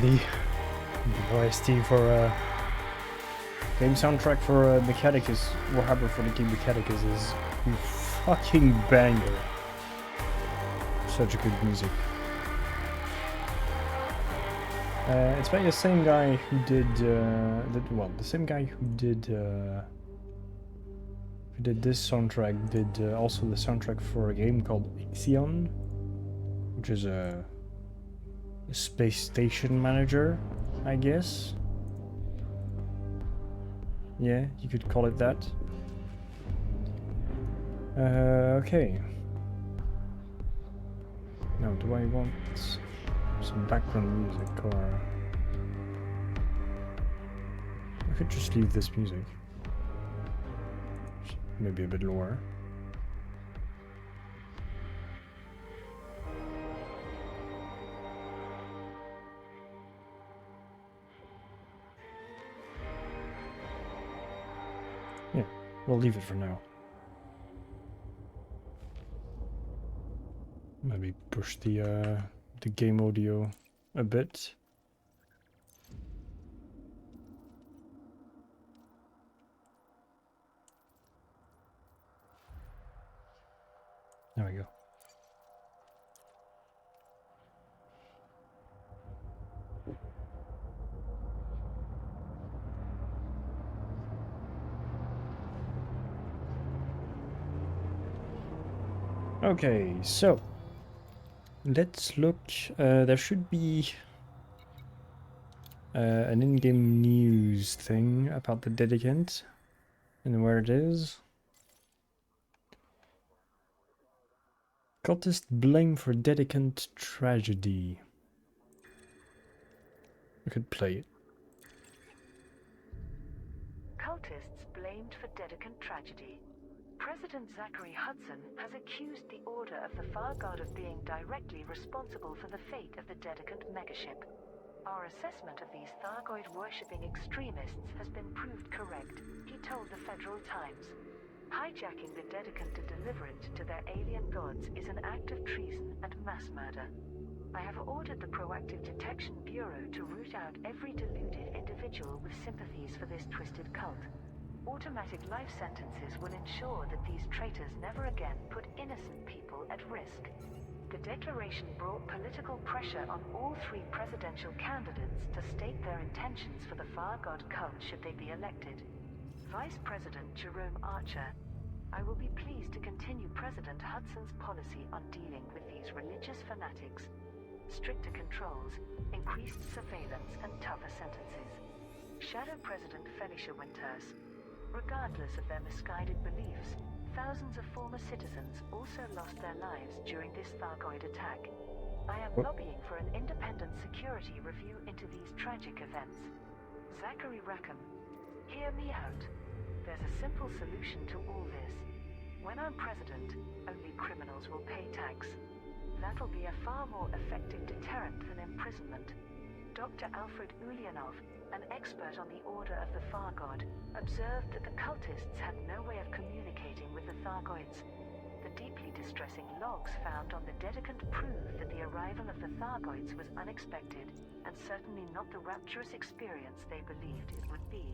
the OST for game soundtrack for Mechanicus, Warhammer 40k Mechanicus is a fucking banger. Such good music. It's by the same guy who did the same guy who did this soundtrack did also the soundtrack for a game called Ixion, which is a space station manager, I guess. Yeah, you could call it that. Okay. Now, do I want some background music, or I could just leave this music. Maybe a bit lower. Yeah, we'll leave it for now. Maybe push the game audio a bit. There we go. Okay, so let's look. There should be an in-game news thing about the Dedicant and where it is. Cultist blame for Dedicant tragedy. We could play it. Cultists blamed for Dedicant tragedy. President Zachary Hudson has accused the Order of the Far God of being directly responsible for the fate of the Dedicant megaship. Our assessment of these Thargoid-worshipping extremists has been proved correct, he told the Federal Times. Hijacking the Dedicant to deliver it to their alien gods is an act of treason and mass murder. I have ordered the Proactive Detection Bureau to root out every deluded individual with sympathies for this twisted cult. Automatic life sentences will ensure that these traitors never again put innocent people at risk. The declaration brought political pressure on all three presidential candidates to state their intentions for the Far God cult should they be elected. Vice President Jerome Archer, I will be pleased to continue President Hudson's policy on dealing with these religious fanatics. Stricter controls, increased surveillance, and tougher sentences. Shadow President Felicia Winters, regardless of their misguided beliefs, thousands of former citizens also lost their lives during this Thargoid attack. I am lobbying for an independent security review into these tragic events. Zachary Rackham, hear me out. There's a simple solution to all this. When I'm president, only criminals will pay tax. That'll be a far more effective deterrent than imprisonment. Dr. Alfred Ulyanov, an expert on the Order of the Far God, observed that the cultists had no way of communicating with the Thargoids. The deeply distressing logs found on the Dedicant prove that the arrival of the Thargoids was unexpected, and certainly not the rapturous experience they believed it would be.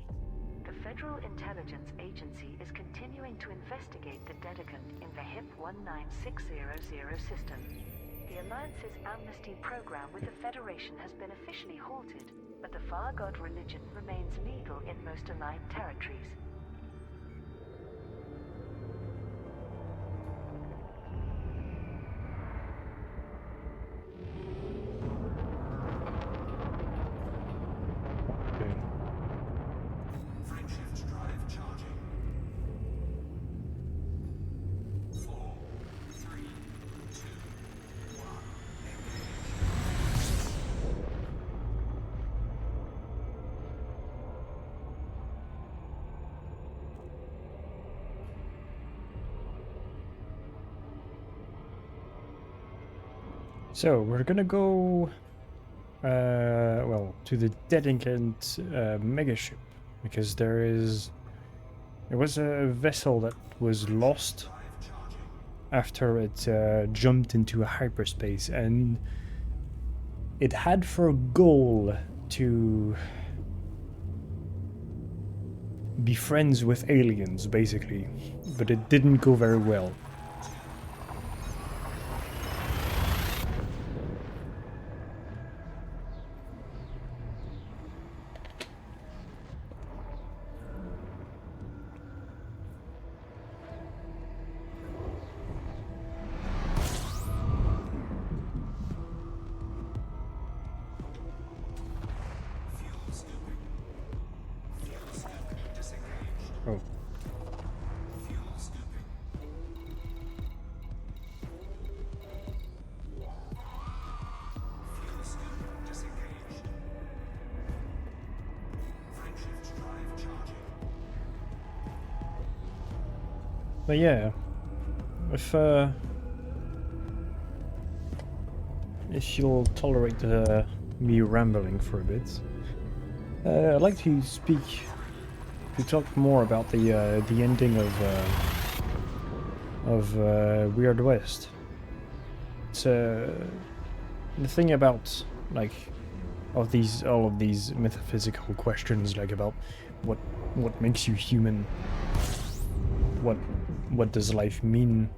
The Federal Intelligence Agency is continuing to investigate the Dedicant in the HIP 19600 system. The Alliance's amnesty program with the Federation has been officially halted, but the Far God religion remains legal in most aligned territories. So we're gonna go, well, to the Dedicant megaship, because there was a vessel that was lost after it jumped into hyperspace, and it had for goal to be friends with aliens, basically, but it didn't go very well. Oh. But yeah, if you'll tolerate me rambling for a bit, I'd like to talk more about the ending of Weird West. It's the thing about like all of these metaphysical questions, like about what makes you human, what does life mean,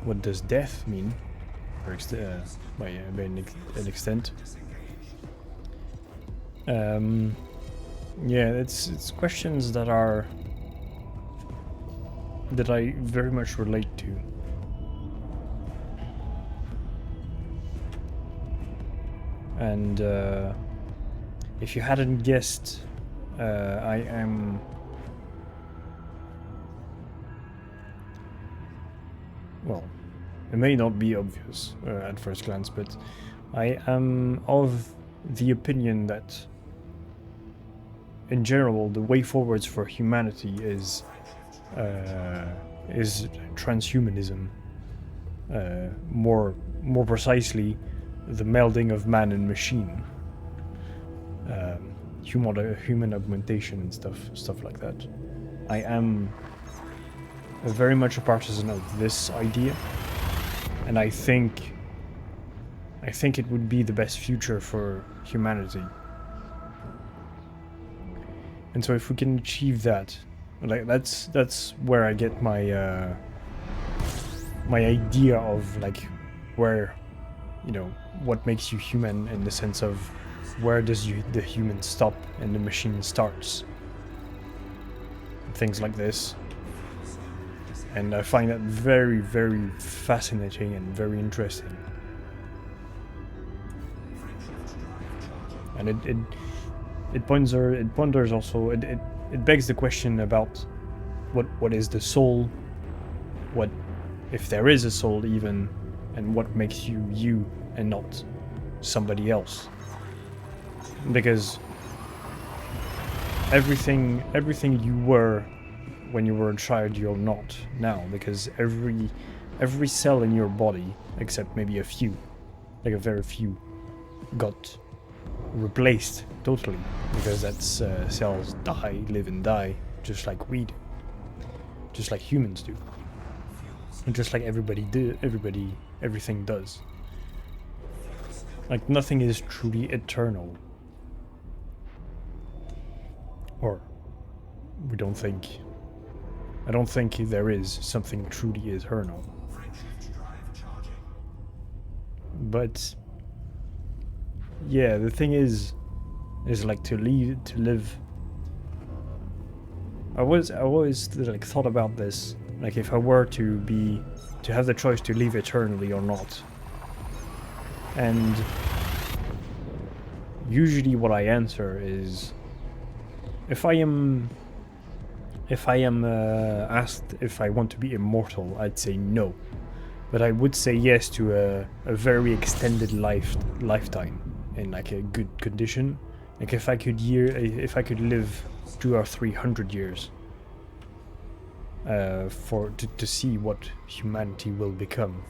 what does death mean, by an extent. Yeah, it's questions that I very much relate to. And if you hadn't guessed, I am well, it may not be obvious at first glance, but I am of the opinion that in general the way forwards for humanity is transhumanism. More precisely, the melding of man and machine, human augmentation and stuff like that. I am very much a partisan of this idea, and I think it would be the best future for humanity. And so if we can achieve that, like that's where I get my my idea of like where, you know, what makes you human, in the sense of where does the human stop and the machine starts. Things like this. And I find that very, very fascinating and very interesting. And it ponders also, it begs the question about what is the soul, what if there is a soul even, and what makes you you and not somebody else. Because everything you were when you were a child, you're not now, because every cell in your body, except maybe a few, like a very few, got replaced totally, because that's cells live and die, just like we do, just like humans do, and just like everything does. Like nothing is truly eternal, or we don't think. I don't think there is something truly eternal. But yeah, the thing is like to live. I always like thought about this, like if I were to have the choice to live eternally or not. And usually what I answer is, if I am asked if I want to be immortal, I'd say no. But I would say yes to a very extended lifetime in like a good condition. Like if I could live 200 or 300 years to see what humanity will become.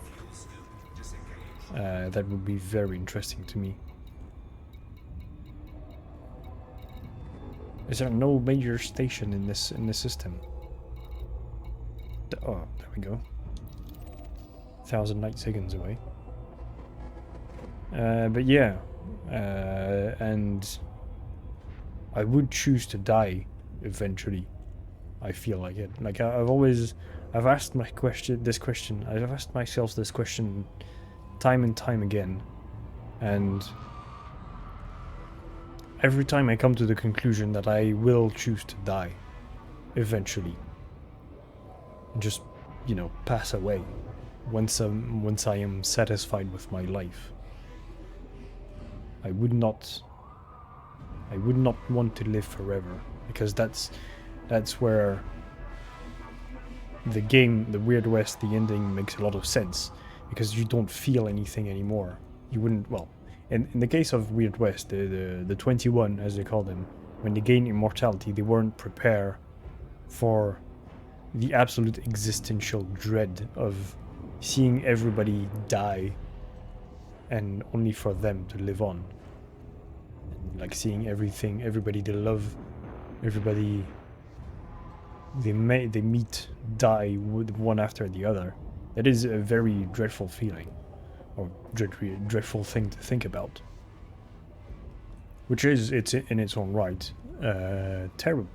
That would be very interesting to me. Is there no major station in this system? Oh, there we go. 1,000 light seconds away. But yeah, and I would choose to die eventually. I feel like it. Like I've asked I've asked myself this question time and time again, and every time I come to the conclusion that I will choose to die eventually, just pass away once I am satisfied with my life. I would not want to live forever, because that's where the Weird West, the ending makes a lot of sense, because you don't feel anything anymore. You wouldn't, well, in the case of Weird West, the 21, as they call them, when they gain immortality, they weren't prepared for the absolute existential dread of seeing everybody die and only for them to live on. And like seeing everybody they love, everybody they meet die one after the other. That is a very dreadful feeling, or dreadful thing to think about. Which is, it's in its own right, terrible.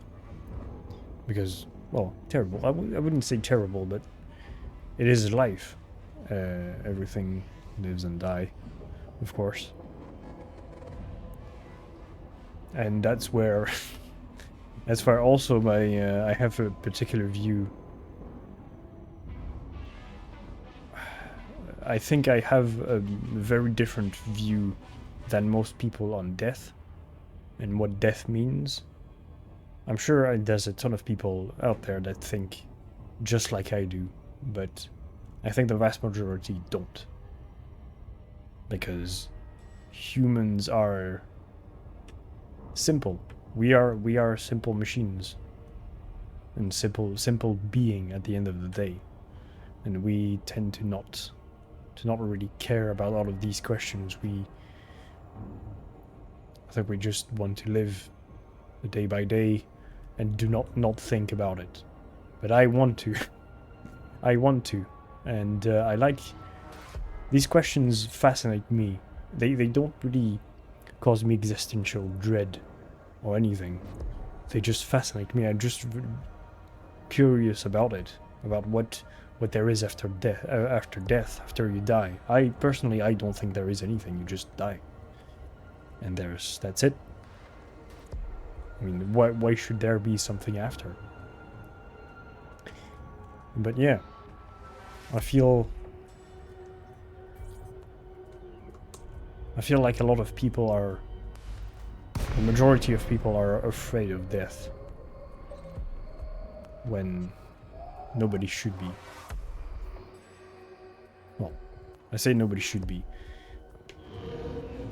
Because, well, terrible. I wouldn't say terrible, but it is life. Everything lives and die, of course. And that's where also I have a particular view. I think I have a very different view than most people on death and what death means. I'm sure there's a ton of people out there that think just like I do, but I think the vast majority don't. Because humans are simple. We are simple machines. And simple being at the end of the day. And we tend to not really care about all of these questions. I think we just want to live day by day and do not think about it. But I want to. I want to. And I like... These questions fascinate me. They don't really cause me existential dread or anything. They just fascinate me. I'm just curious about it. About what there is after death, after you die. I don't think there is anything. You just die. And that's it. I mean, why should there be something after? But yeah, I feel like a lot of people the majority of people are afraid of death, when nobody should be. Well, I say nobody should be.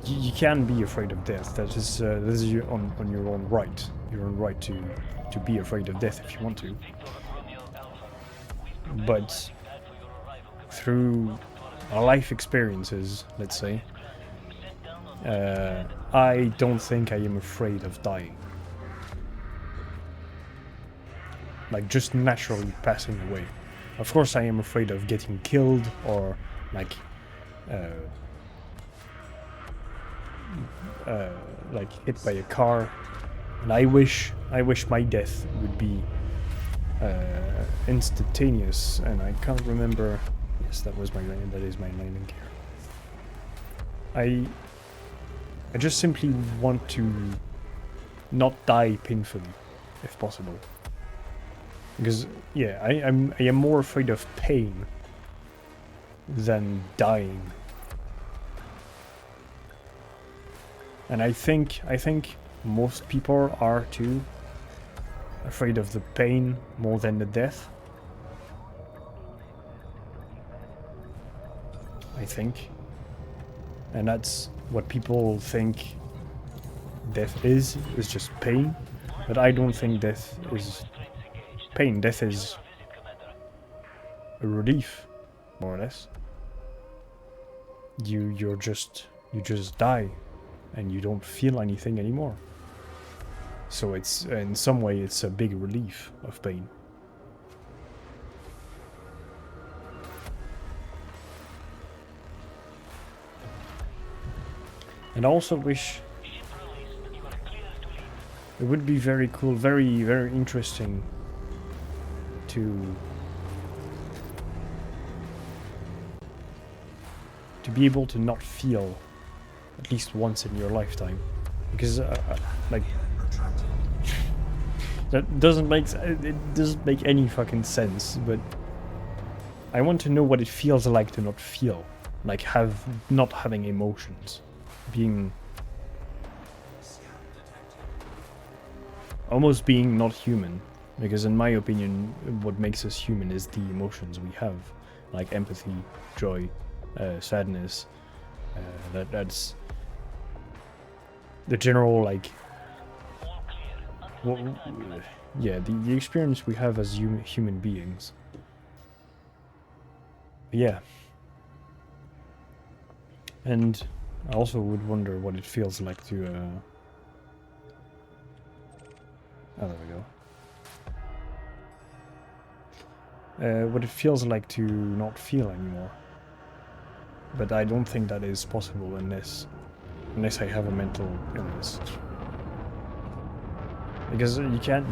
You can be afraid of death. That is on your own right. Your own right to be afraid of death if you want to. But through our life experiences, let's say, I don't think I am afraid of dying. Like, just naturally passing away. Of course I am afraid of getting killed, or like hit by a car. And I wish my death would be instantaneous, and I can't remember. Yes, that is my landing gear. I just simply want to not die painfully, if possible. Because yeah, I am more afraid of pain than dying. And I think most people are too, afraid of the pain more than the death. I think. And that's what people think death is just pain. But I don't think death is pain. Death is a relief, more or less. You just die, and you don't feel anything anymore. So it's, in some way, it's a big relief of pain. And I also wish it would be very cool, very, very interesting to be able to not feel at least once in your lifetime, because like that doesn't make any fucking sense. But I want to know what it feels like to not feel, like not having emotions, almost being not human. Because in my opinion, what makes us human is the emotions we have, like empathy, joy, sadness. That's the general, like, yeah, the experience we have as human beings. Yeah. And I also would wonder what it feels like to oh, there we go. What it feels like to not feel anymore. But I don't think that is possible unless I have a mental illness. Because you can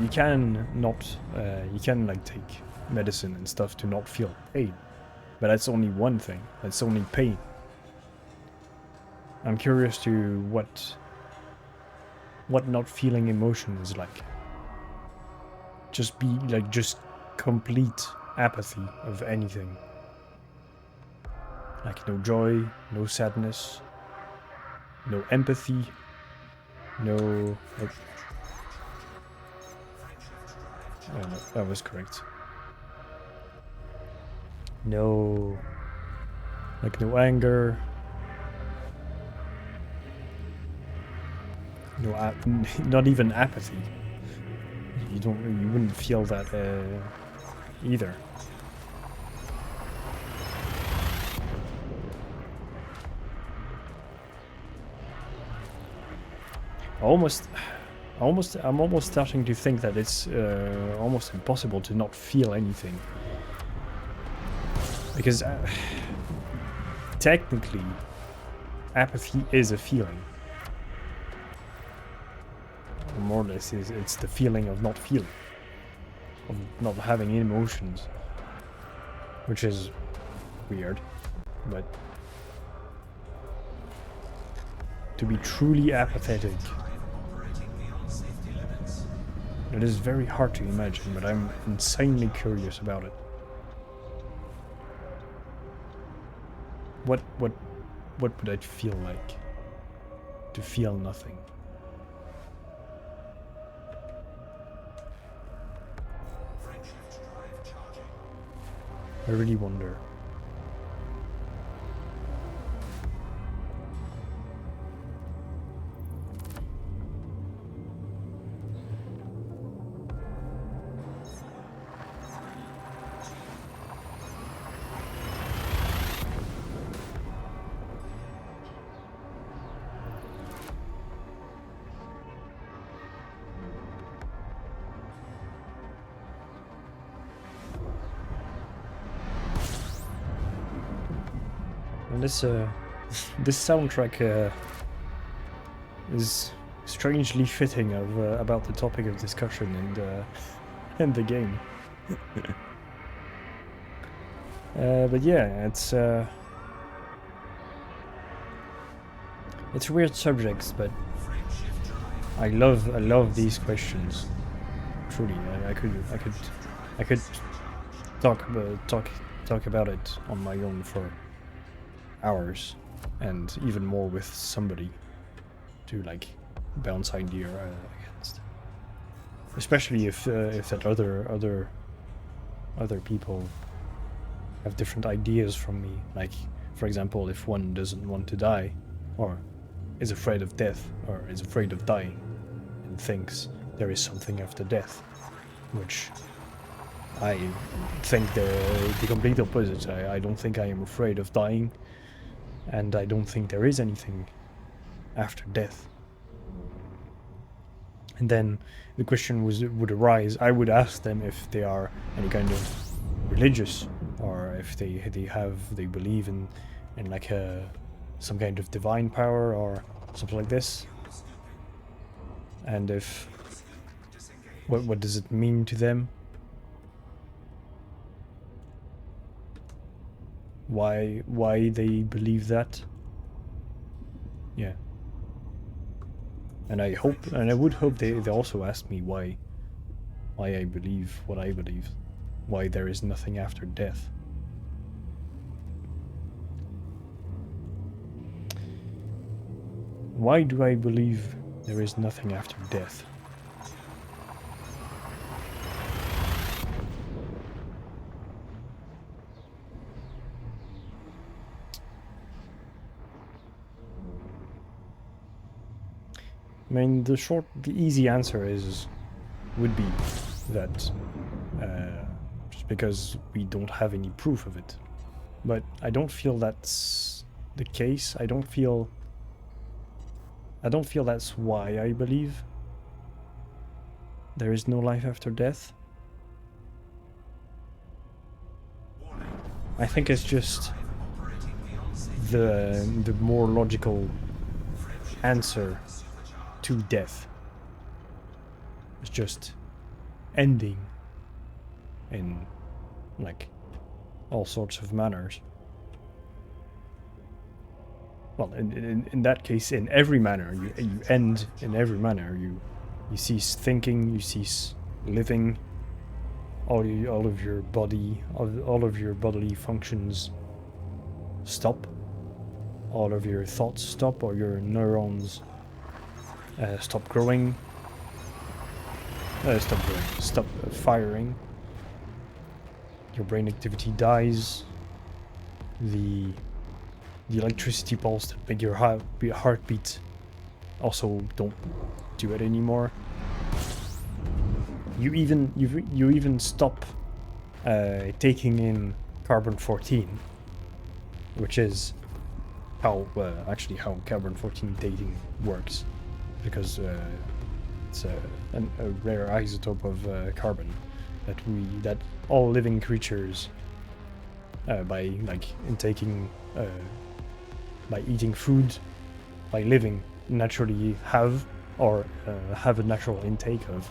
like take medicine and stuff to not feel pain. But that's only one thing. That's only pain. I'm curious to what not feeling emotion is like. Just complete apathy of anything. Like no joy, no sadness, no empathy, no... Like, oh, no, that was correct. No... Like no anger. No, not even apathy. You wouldn't feel that either. I'm almost starting to think that it's almost impossible to not feel anything. Because technically, apathy is a feeling. More or less, it's the feeling of not feeling, of not having any emotions, which is weird. But to be truly apathetic, it is very hard to imagine, but I'm insanely curious about it. What would it feel like to feel nothing? I really wonder. And this soundtrack is strangely fitting of about the topic of discussion and the game. But yeah, it's weird subjects, but I love these questions. Truly, I could talk about it on my own for hours, and even more with somebody to like bounce idea against. Especially if that other people have different ideas from me. Like, for example, if one doesn't want to die, or is afraid of death, or is afraid of dying, and thinks there is something after death, which I think the complete opposite. I don't think I am afraid of dying, and I don't think there is anything after death. And then the question would arise. I would ask them if they are any kind of religious, or if they believe in like some kind of divine power, or something like this. And if what does it mean to them? Why they believe that? Yeah. And I would hope they also ask me why I believe what I believe, why there is nothing after death. Why do I believe there is nothing after death? I mean, the easy answer would be that just because we don't have any proof of it. But I don't feel that's the case. I don't feel that's why I believe there is no life after death. I think it's just the more logical answer to death. It's just ending in like all sorts of manners. Well, in that case, in every manner, you end in every manner. You cease thinking, you cease living. All of your body, all of your bodily functions stop. All of your thoughts stop, or your neurons stop growing. Stop firing. Your brain activity dies. The electricity pulse that make your heart beat also don't do it anymore. You even stop taking in carbon-14, which is how carbon-14 dating works, because it's a rare isotope of carbon that all living creatures by eating food, by living, naturally have a natural intake of.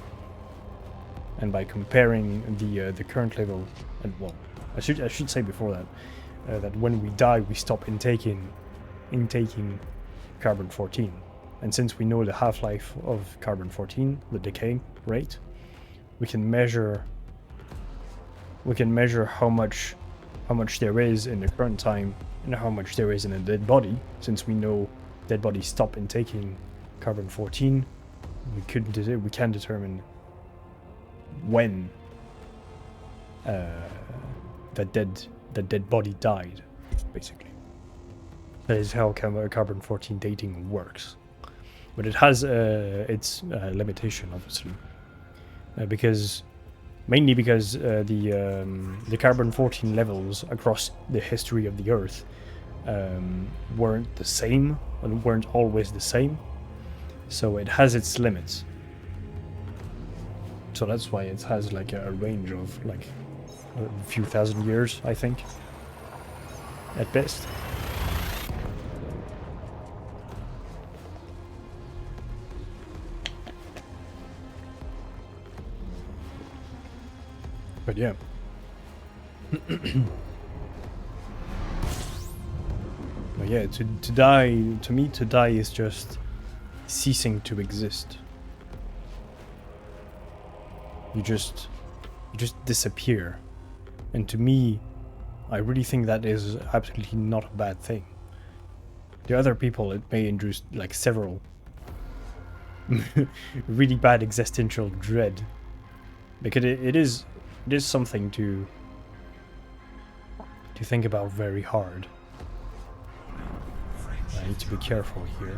And by comparing the current level, and well, I should say before that that when we die we stop intaking carbon-14, and since we know the half-life of carbon-14, the decay rate, we can measure how much there is in the current time and how much there is in a dead body. Since we know dead bodies stop intaking carbon-14, we can determine when that dead body died, basically. That is how carbon-14 dating works. But it has its limitation, obviously, mainly because the carbon-14 levels across the history of the Earth weren't the same, and weren't always the same. So it has its limits. So that's why it has like a range of like a few thousand years, I think, at best. But yeah. But yeah, to die, to me, to die is just ceasing to exist. You just disappear. And to me, I really think that is absolutely not a bad thing. To other people, it may induce like several really bad existential dread, because it is something to think about very hard. I need to be careful here.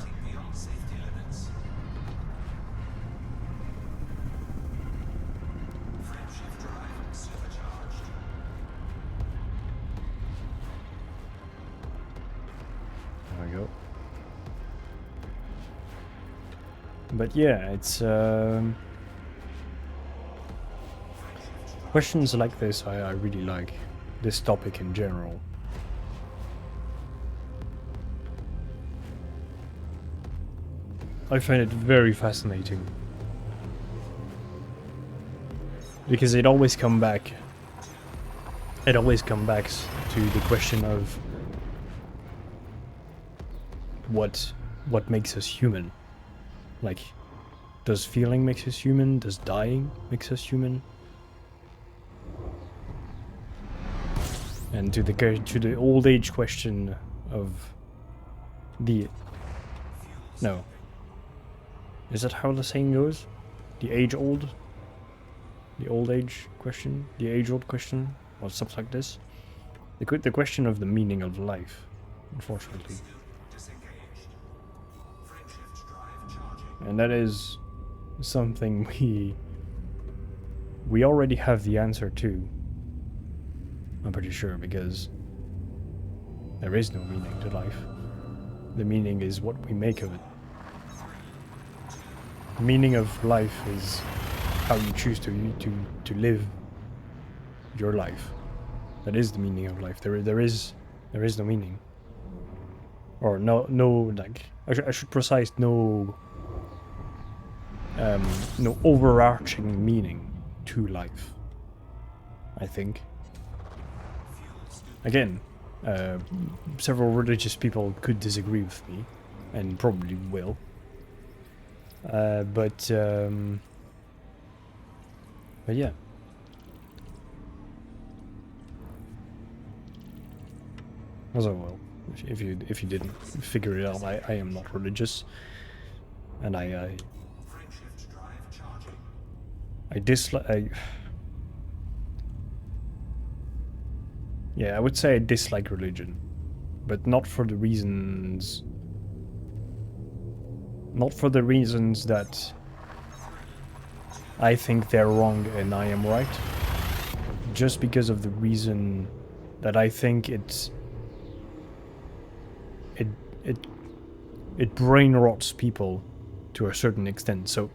There we go. But yeah, it's questions like this I really like. This topic in general. I find it very fascinating. Because it always comes back. It always comes back to the question of what makes us human. Like, does feeling make us human? Does dying make us human? And to the old age question of the... No. Is that how the saying goes? The age-old? The old age question? The age-old question? Or something like this? The question of the meaning of life, unfortunately. And that is something we already have the answer to. I'm pretty sure, because there is no meaning to life. The meaning is what we make of it. The meaning of life is how you choose to live your life. That is the meaning of life. There is no meaning, or no like I should precise, no overarching meaning to life, I think. Again, several religious people could disagree with me, and probably will. But yeah. Also, well, if you didn't figure it out, I am not religious, and I dislike. Yeah, I would say I dislike religion, but not for the reasons. Not for the reasons that I think they're wrong and I am right. Just because of the reason that I think it brain rots people to a certain extent. So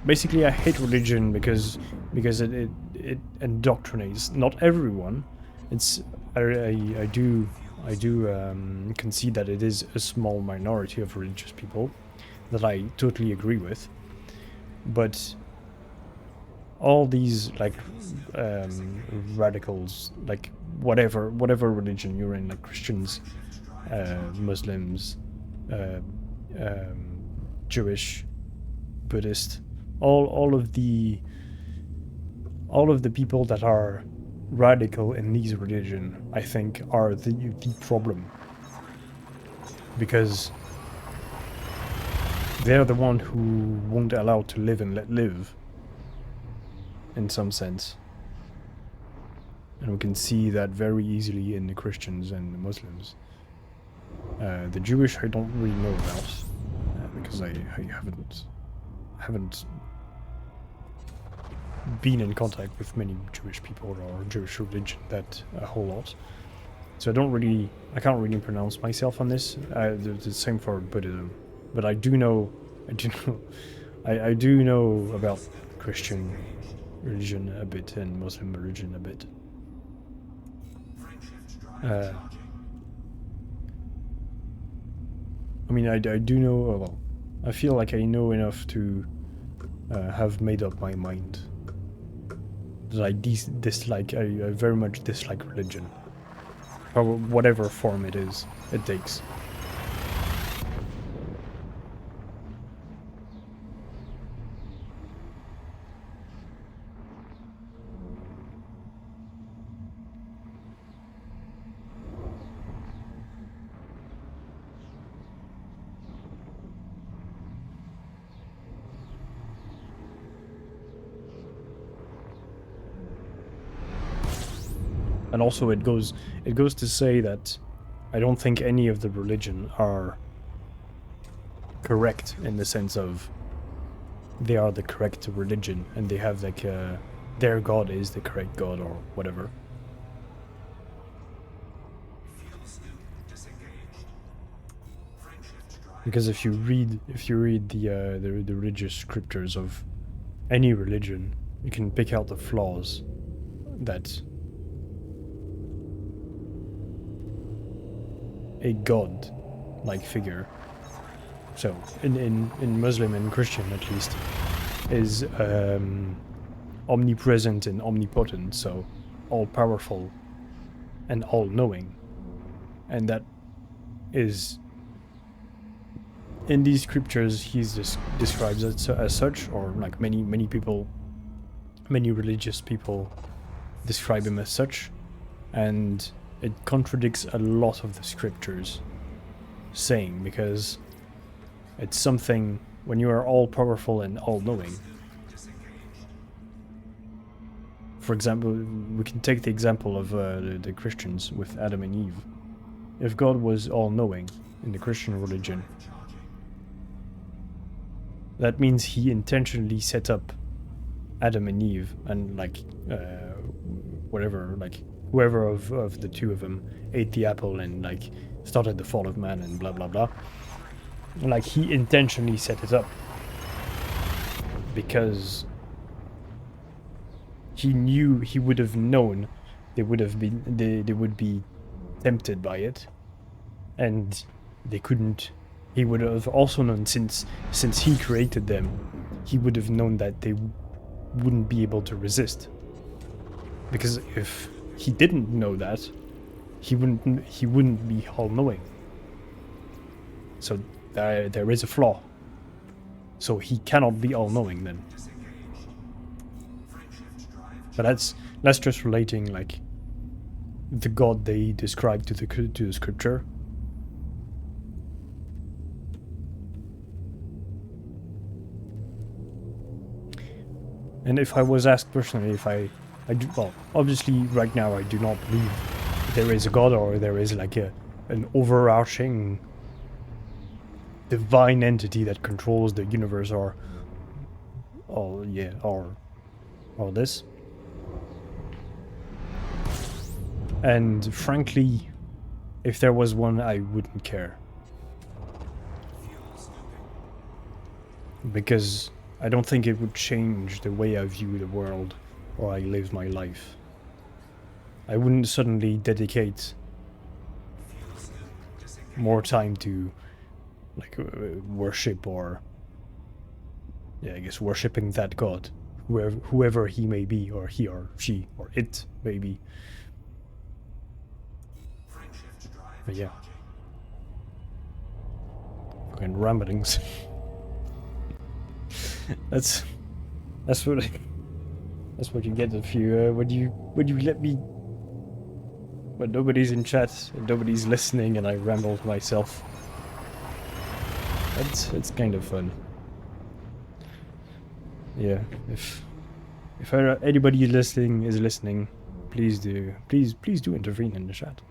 basically, I hate religion because it indoctrinates not everyone. It's I do concede that it is a small minority of religious people that I totally agree with, but all these like radicals, like whatever religion you're in, like Christians, Muslims, Jewish, Buddhist, all of the people that are radical in these religion, I think, are the problem, because they're the one who won't allow to live and let live, in some sense. And we can see that very easily in the Christians and the Muslims. The Jewish I don't really know about, because I haven't been in contact with many Jewish people or Jewish religion that a whole lot. So I can't really pronounce myself on this. The same for Buddhism, but I do know about Christian religion a bit and Muslim religion a bit. I mean, I do know, well, I feel like I know enough to have made up my mind that I dislike, I very much dislike religion. Or whatever form it takes. And also it goes to say that I don't think any of the religion are correct in the sense of they are the correct religion and they have like their god is the correct god or whatever. Because if you read the religious scriptures of any religion, you can pick out the flaws that a god-like figure so in Muslim and Christian at least, is omnipresent and omnipotent, so all-powerful and all-knowing. And that is, in these scriptures, he's describes it as such, or like many people, many religious people describe him as such, and it contradicts a lot of the scriptures saying, because it's something, when you are all-powerful and all-knowing. For example, we can take the example of the Christians with Adam and Eve. If God was all-knowing in the Christian religion, that means he intentionally set up Adam and Eve, and like whatever, like whoever of the two of them ate the apple and like started the fall of man and blah blah blah. Like he intentionally set it up because he knew, he would have known they would be tempted by it, and they couldn't. He would have also known, since he created them, he would have known that they wouldn't be able to resist. Because if he didn't know that, he wouldn't be all-knowing. So there is a flaw. So he cannot be all-knowing then. But that's just relating like the God they describe to the scripture. And if I was asked personally if I do, well, obviously right now I do not believe there is a God, or there is like an overarching divine entity that controls the universe, or this. And frankly, if there was one, I wouldn't care. Because I don't think it would change the way I view the world or I live my life. I wouldn't suddenly dedicate more time to like worship, or I guess worshipping that God, whoever he may be, or he or she or it may be. But yeah, fucking ramblings. That's what you get if you when you let me, when nobody's in chat and nobody's listening and I ramble to myself. It's kind of fun. Yeah, if anybody is listening, please do intervene in the chat.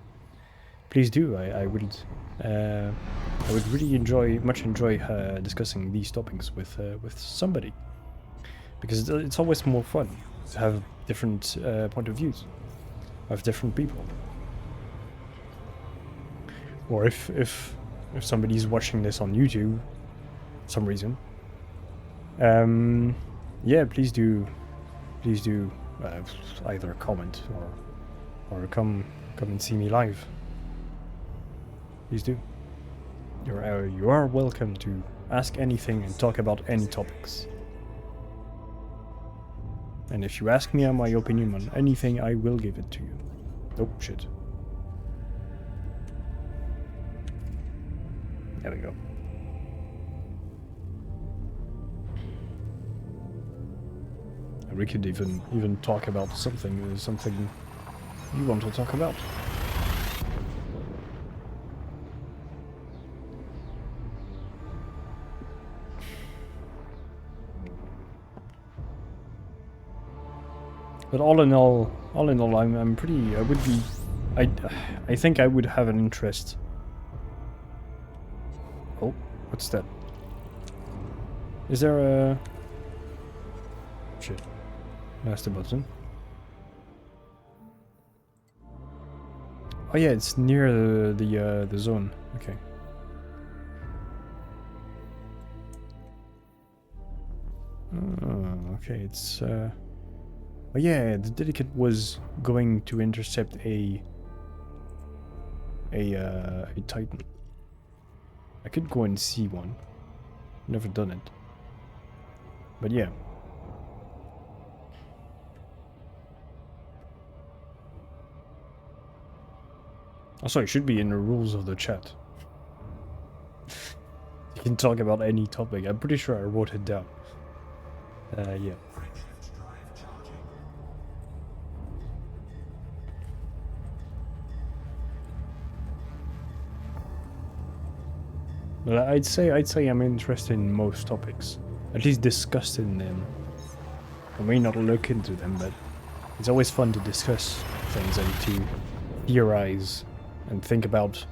Please do. I would really enjoy discussing these topics with somebody, because it's always more fun to have different point of views of different people. Or if somebody's watching this on YouTube for some reason, yeah, please do either comment or come and see me live. Please do. You are welcome to ask anything and talk about any topics. And if you ask me my opinion on anything, I will give it to you. Oh shit. There we go. And we could even talk about something you want to talk about. But all in all, I'm pretty. I think I would have an interest. Oh, what's that? Is there a? Shit. That's the button. Oh yeah, it's near the zone. Okay. Oh, okay, it's oh yeah, the Delicate was going to intercept a Titan. I could go and see one. Never done it. But yeah. Also, it should be in the rules of the chat. You can talk about any topic. I'm pretty sure I wrote it down. Yeah. But I'd say I'm interested in most topics. At least discussing them. I may not look into them, but it's always fun to discuss things and to theorize and think about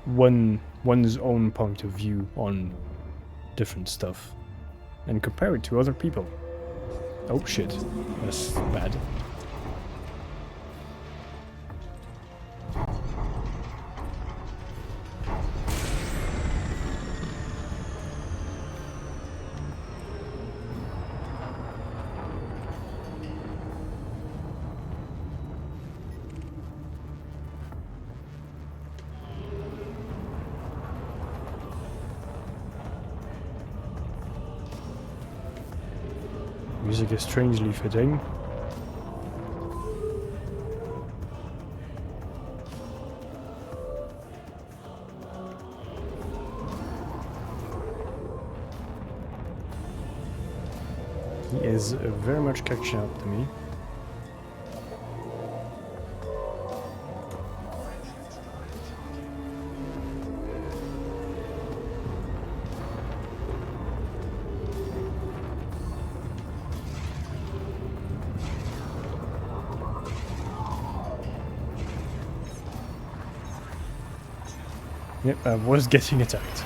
one's own point of view on different stuff and compare it to other people. Oh shit, that's bad. Music is strangely fitting. He is very much catching up to me. Yep, I was getting attacked.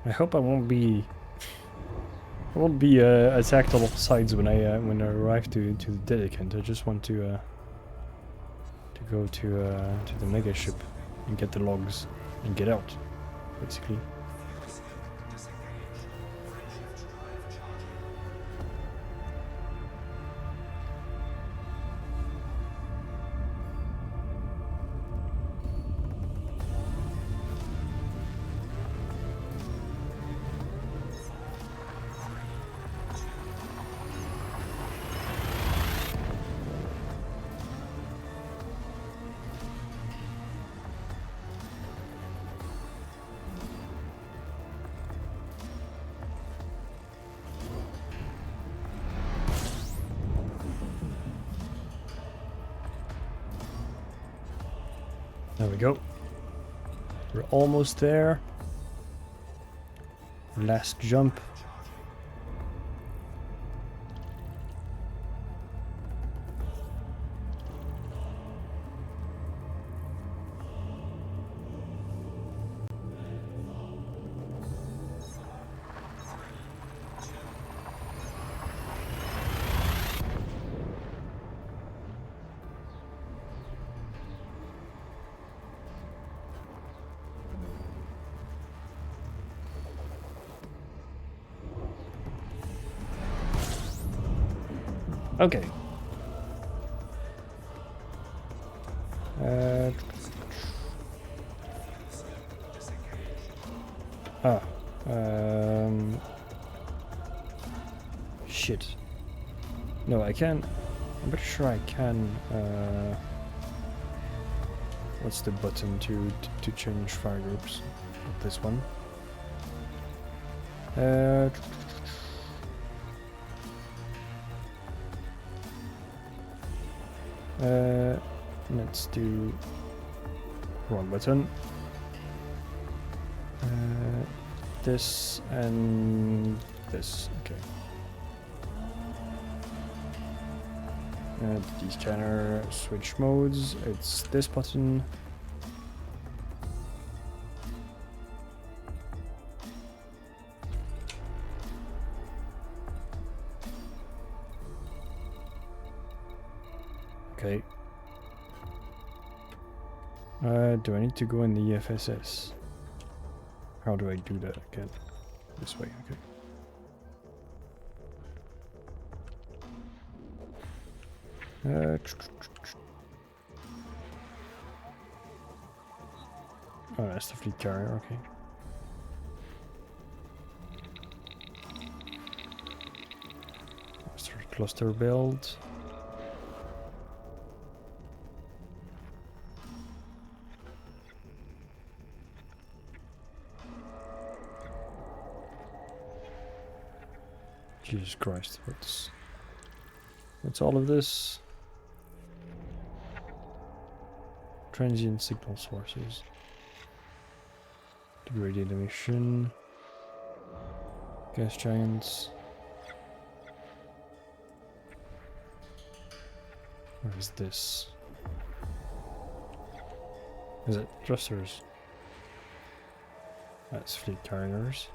I hope I won't be attacked on all sides when I arrive to the Dedicant. I just want to go to the mega ship and get the logs and get out, basically. There we go. We're almost there. Last jump. Okay. Shit. No, I can. I'm pretty sure I can. What's the button to change fire groups? This one. Let's do wrong button. This and this. Okay. D-scanner, switch modes. It's this button. Okay. Do I need to go in the EFSS? How do I do that again? This way, okay. Oh, that's the fleet carrier, okay. Master cluster build. Jesus Christ, what's all of this? Transient signal sources. Degraded emission. Gas giants. Where is this? Is it thrusters? That's fleet carriers.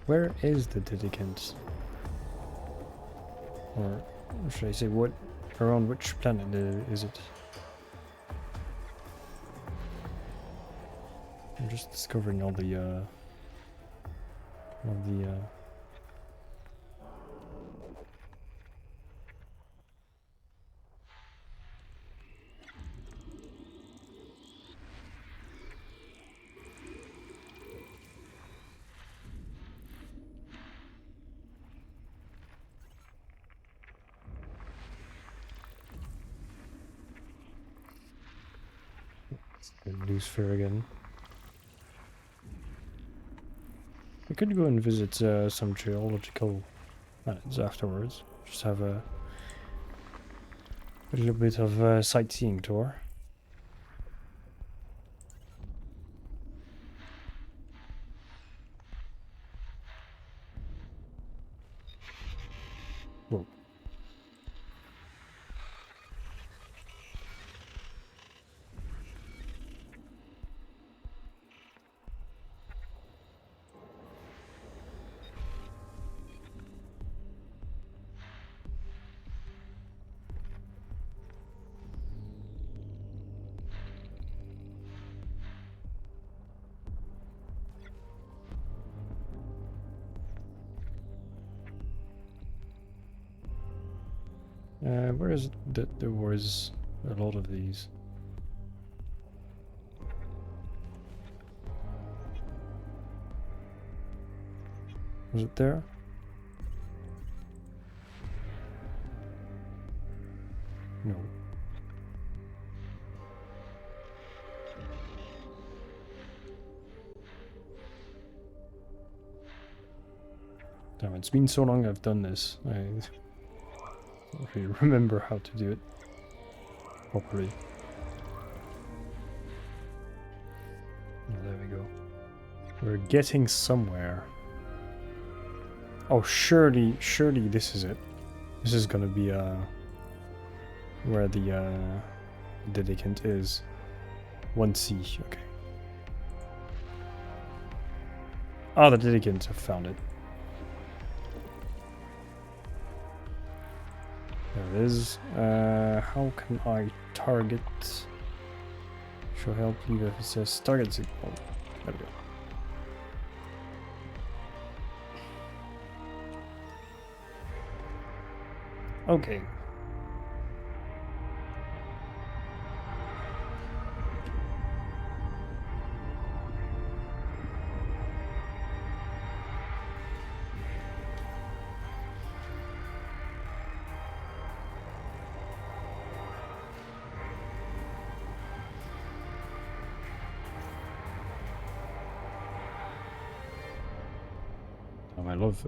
Where is the Didicant? Or should I say around which planet is it? I'm just discovering all the loose fair again. We could go and visit some geological planets afterwards. Just have a little bit of sightseeing tour. Whoa. Where is it that there was a lot of these? Was it there? No. Damn, it's been so long I've done this. I don't really remember how to do it properly. Oh, there we go. We're getting somewhere. Oh, surely this is it. This is gonna be where the Didicant is. 1C, okay. Ah, the Didicant, I found it. There it is. How can I target? Show help, leave if it says target signal. There we go. Okay.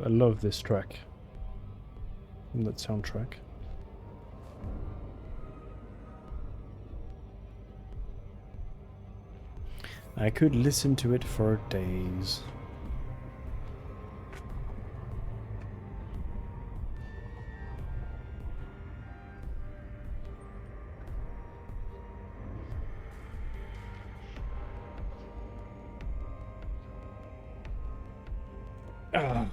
I love this track. And that soundtrack. I could listen to it for days. Ah.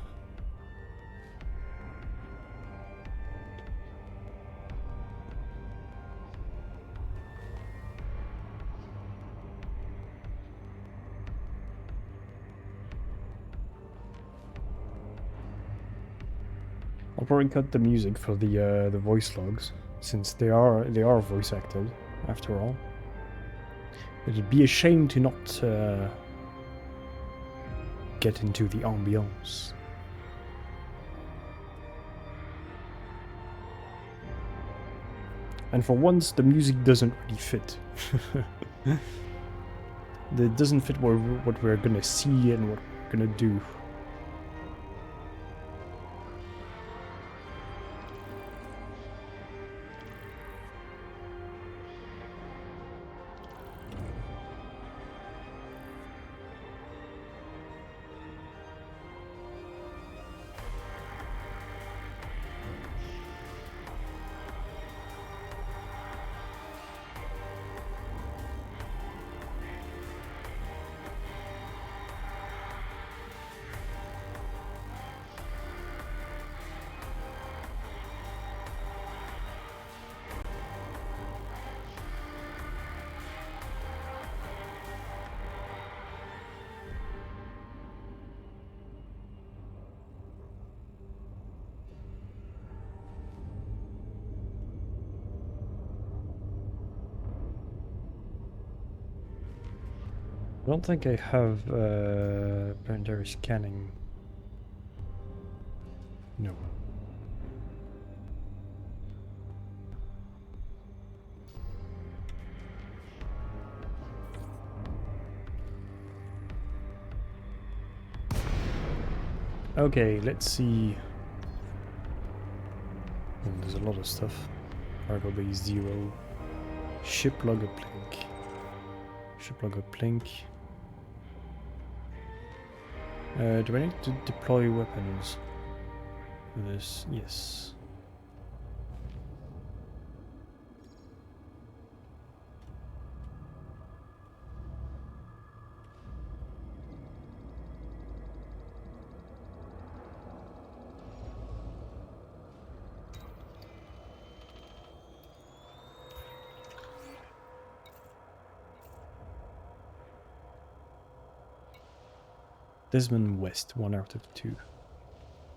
I'll probably cut the music for the voice logs, since they are voice acted, after all. It'd be a shame to not get into the ambiance. And for once, the music doesn't really fit. It doesn't fit what we're gonna see and what we're gonna do. I don't think I have planetary scanning. No. Okay, let's see. Oh, there's a lot of stuff. Cargo base 0. Ship logger blink. Ship logger blink. Do I need to deploy weapons for this? Yes. Desmond West, 1 out of 2.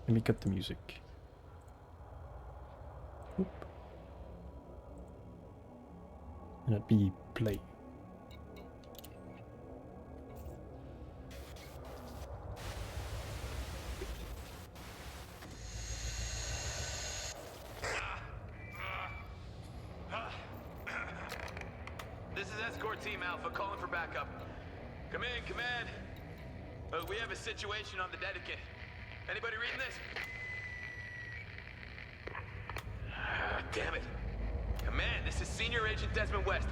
Let me cut the music. Oop. And that'd be play. This is Escort Team Alpha calling for backup. Come in, command. We have a situation on the Dedekind. Anybody reading this? Damn it. Command, this is Senior Agent Desmond West.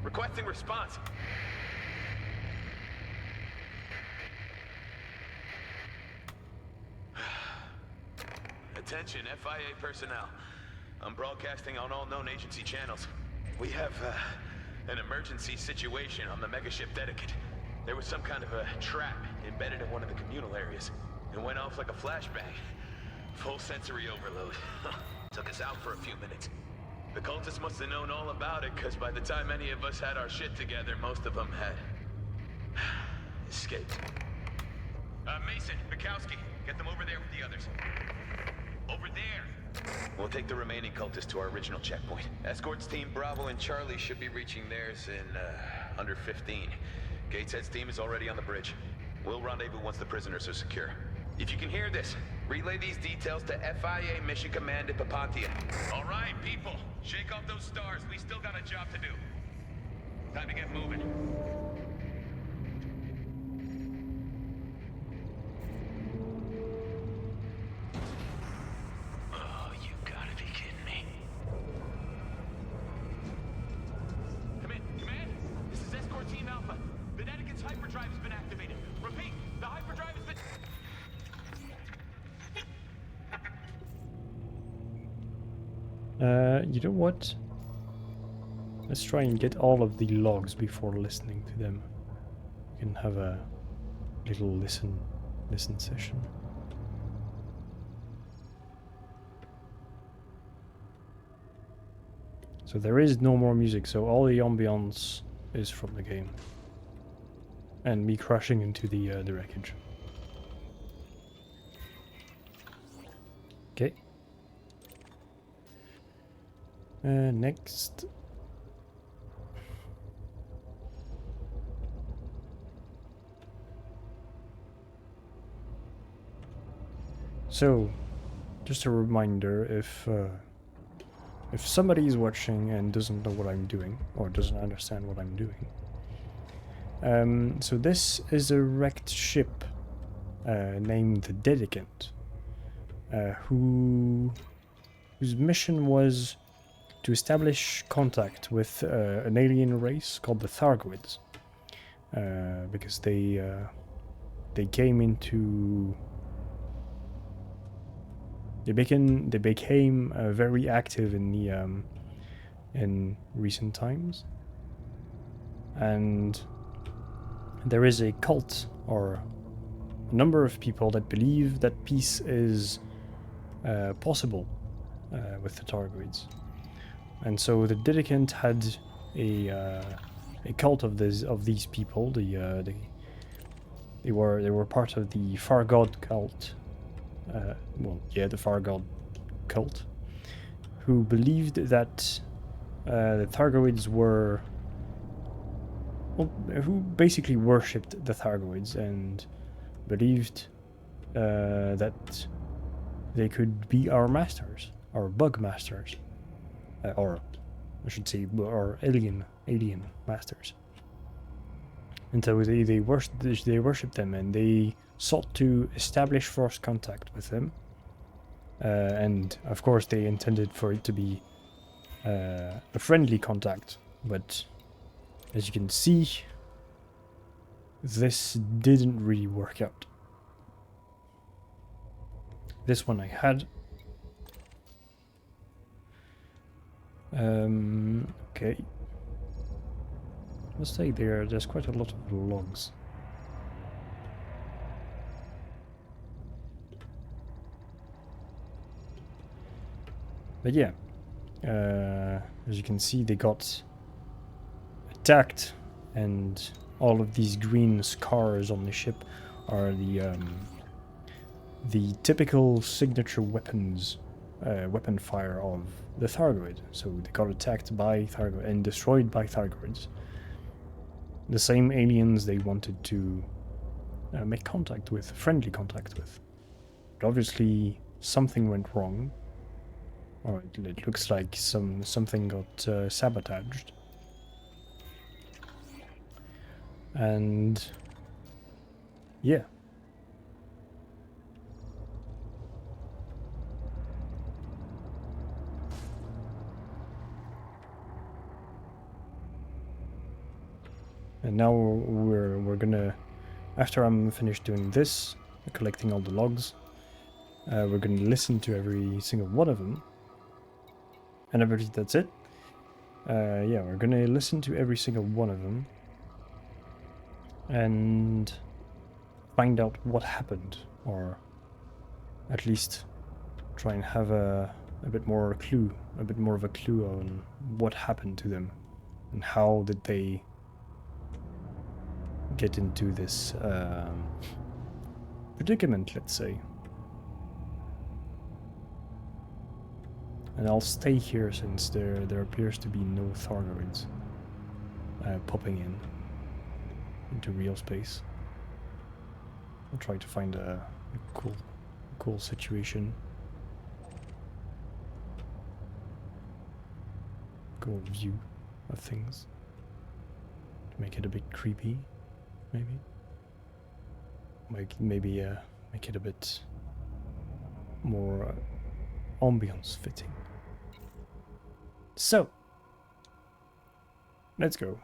Requesting response. Attention, FIA personnel. I'm broadcasting on all known agency channels. We have an emergency situation on the megaship Dedekind. There was some kind of a trap embedded in one of the communal areas. It went off like a flashbang. Full sensory overload. Took us out for a few minutes. The cultists must have known all about it, because by the time any of us had our shit together, most of them had escaped. Mason, Bukowski, get them over there with the others. Over there! We'll take the remaining cultists to our original checkpoint. Escorts Team Bravo and Charlie should be reaching theirs in under 15. Gateshead's team is already on the bridge. We'll rendezvous once the prisoners are secure. If you can hear this, relay these details to FIA Mission Command at Papantia. All right, people. Shake off those stars. We still got a job to do. Time to get moving. Oh, you gotta be kidding me. Come in, Command. This is Escort Team Alpha. The Dedekind's hyperdrive has been activated. Repeat, the hyperdrive has been... You know what? Let's try and get all of the logs before listening to them. We can have a little listen session. So there is no more music, so all the ambience is from the game. And me crashing into the wreckage. Okay. Next. So, just a reminder, if somebody is watching and doesn't know what I'm doing, or doesn't understand what I'm doing, so this is a wrecked ship named the Dedicant, whose mission was to establish contact with an alien race called the Thargoids, because they came into... They became very active in the in recent times, and there is a cult or a number of people that believe that peace is possible with the Thargoids, and so the Dedicant had a cult of these people. They were part of the Far God cult. The Far God cult, who believed that the Thargoids were... who basically worshipped the Thargoids and believed that they could be our masters, our bug masters, or I should say, our alien masters. And so they worshipped them, and they sought to establish first contact with them. And of course they intended for it to be a friendly contact, but as you can see, this didn't really work out. This one I had. Okay. Let's say there's quite a lot of logs. But yeah, as you can see, they got attacked, and all of these green scars on the ship are the typical signature weapons, weapon fire of the Thargoid. So they got attacked by Thargoid and destroyed by Thargoids. The same aliens they wanted to make contact with, friendly contact with. But obviously something went wrong. Or it looks like something got sabotaged. And yeah. And now we're gonna, after I'm finished doing this, collecting all the logs, we're gonna listen to every single one of them. And I believe that's it. Yeah, we're gonna listen to every single one of them and find out what happened, or at least try and have a bit more of a clue on what happened to them and how did they get into this predicament, let's say. And I'll stay here since there appears to be no Thargoids popping into real space. I'll try to find a cool situation. Cool view of things. To make it a bit creepy, maybe. Maybe make it a bit more ambience fitting. So, let's go.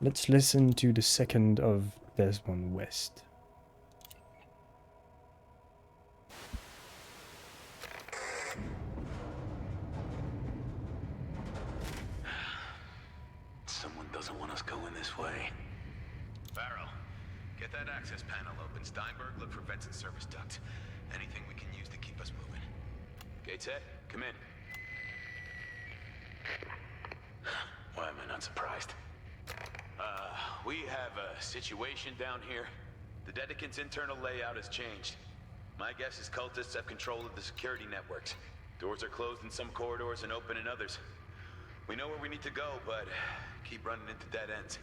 Let's listen to the second of Desmond West. Someone doesn't want us going this way. Farrell, get that access panel open. Steinberg, look for vents and service ducts. Anything we can use to keep us moving. Gates set, come in. Why am I not surprised? We have a situation down here. The Dedicant's internal layout has changed. My guess is cultists have control of the security networks. Doors are closed in some corridors and open in others. We know where we need to go, but keep running into dead ends.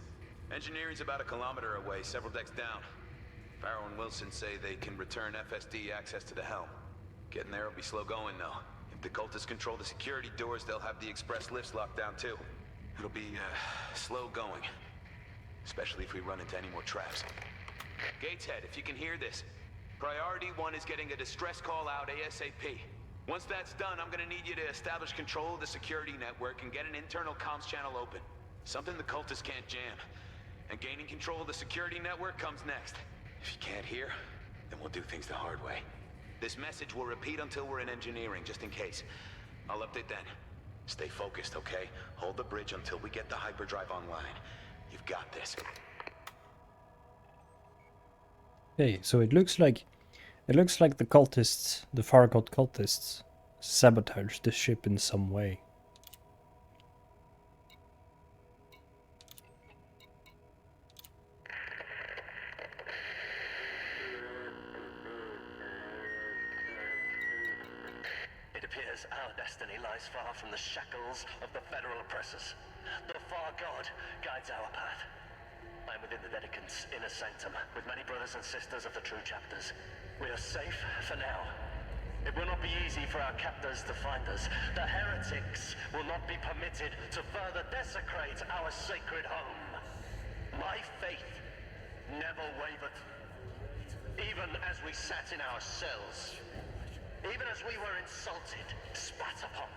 Engineering's about 1 kilometer away, several decks down. Farrow and Wilson say they can return FSD access to the helm. Getting there will be slow going, though. If the cultists control the security doors, they'll have the express lifts locked down, too. It'll be, slow going. Especially if we run into any more traps. Gateshead, if you can hear this, Priority 1 is getting a distress call out ASAP. Once that's done, I'm gonna need you to establish control of the security network and get an internal comms channel open. Something the cultists can't jam. And gaining control of the security network comes next. If you can't hear, then we'll do things the hard way. This message will repeat until we're in engineering, just in case. I'll update then. Stay focused, okay? Hold the bridge until we get the hyperdrive online. You've got this. Okay, so it looks like the cultists, the Fargod cultists, sabotaged the ship in some way. It appears our destiny lies far from the shackles of the federal oppressors. The Far God guides our path. I am within the Dedicant's inner sanctum, with many brothers and sisters of the true chapters. We are safe for now. It will not be easy for our captors to find us. The heretics will not be permitted to further desecrate our sacred home. My faith never wavered. Even as we sat in our cells, even as we were insulted, spat upon,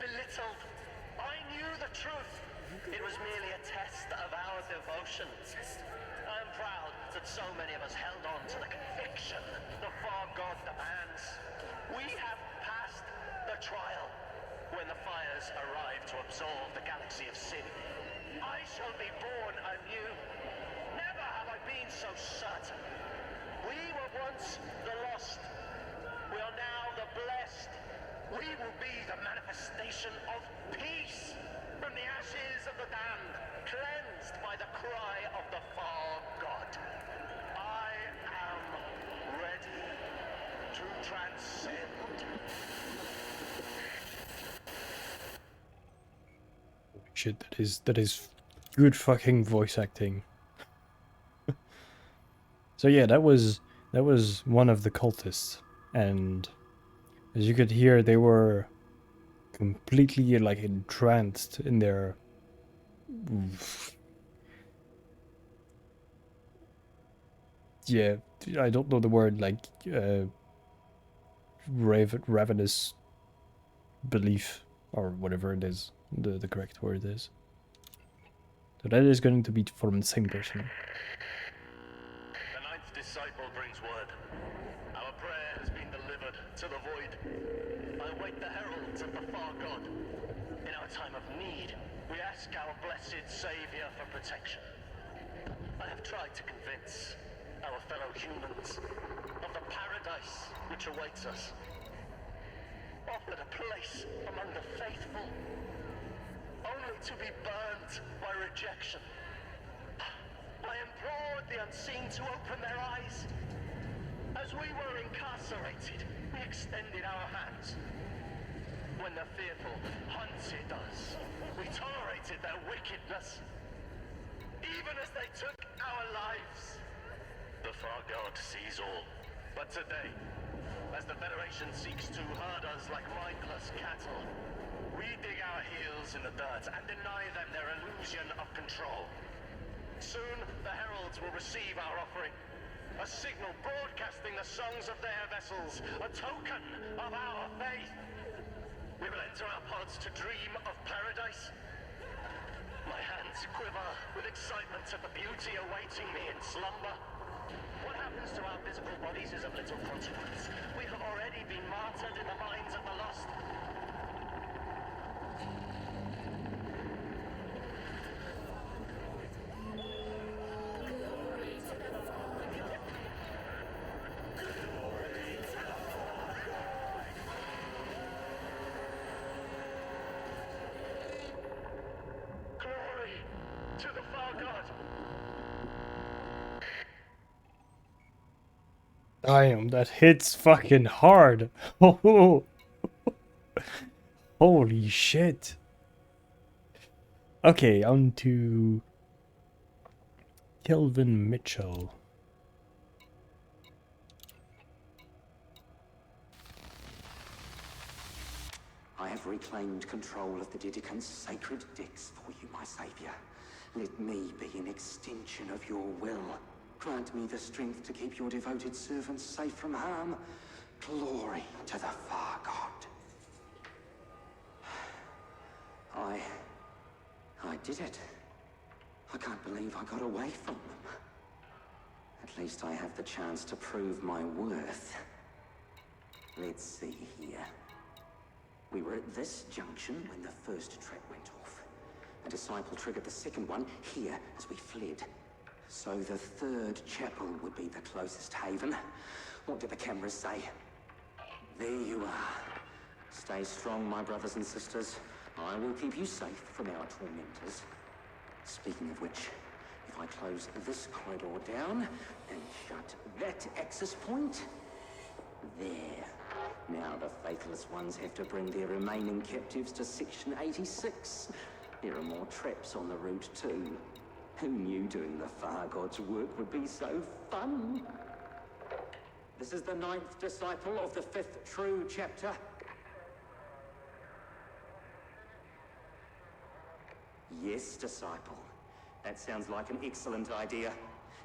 belittled, I knew the truth. It was merely a test of our devotion. I am proud that so many of us held on to the conviction the Far God demands. We have passed the trial. When the fires arrive to absolve the galaxy of sin, I shall be born anew. Never have I been so certain. We were once the lost. We are now the blessed. We will be the manifestation of peace. From the ashes of the damned, cleansed by the cry of the Far God. I am ready to transcend. Shit, that is good fucking voice acting. So yeah, that was one of the cultists, and as you could hear, they were completely like entranced in their yeah, I don't know the word, like ravenous belief or whatever it is, the correct word is. So that is going to be from the same person. The ninth disciple brings word. Our prayer has been delivered to the void. I await the heralds of the Far God. In our time of need, we ask our blessed Savior for protection. I have tried to convince our fellow humans of the paradise which awaits us. Offered a place among the faithful, only to be burnt by rejection. I implored the unseen to open their eyes. As we were incarcerated, we extended our hands. When the fearful hunted us, we tolerated their wickedness, even as they took our lives. The Far God sees all. But today, as the Federation seeks to herd us like mindless cattle, we dig our heels in the dirt and deny them their illusion of control. Soon, the heralds will receive our offering. A signal broadcasting the songs of their vessels, a token of our faith. We will enter our pods to dream of paradise. My hands quiver with excitement at the beauty awaiting me in slumber. What happens to our physical bodies is of little consequence. We have already been martyred in the minds of the lost. Glory to the Far God. Damn, that hits fucking hard. Holy shit. Okay, on to Kelvin Mitchell. I have reclaimed control of the Didicant's sacred dicks for you, my savior. Let me be an extension of your will. Grant me the strength to keep your devoted servants safe from harm. Glory to the Far God. I did it. I can't believe I got away from them. At least I have the chance to prove my worth. Let's see here. We were at this junction when the first trap went off. A disciple triggered the second one here as we fled. So the third chapel would be the closest haven. What do the cameras say? There you are. Stay strong, my brothers and sisters. I will keep you safe from our tormentors. Speaking of which, if I close this corridor down and shut that access point, there. Now the faithless ones have to bring their remaining captives to Section 86. There are more traps on the route too. Who knew doing the Far God's work would be so fun? This is the 9th disciple of the 5th true chapter. Yes, disciple. That sounds like an excellent idea.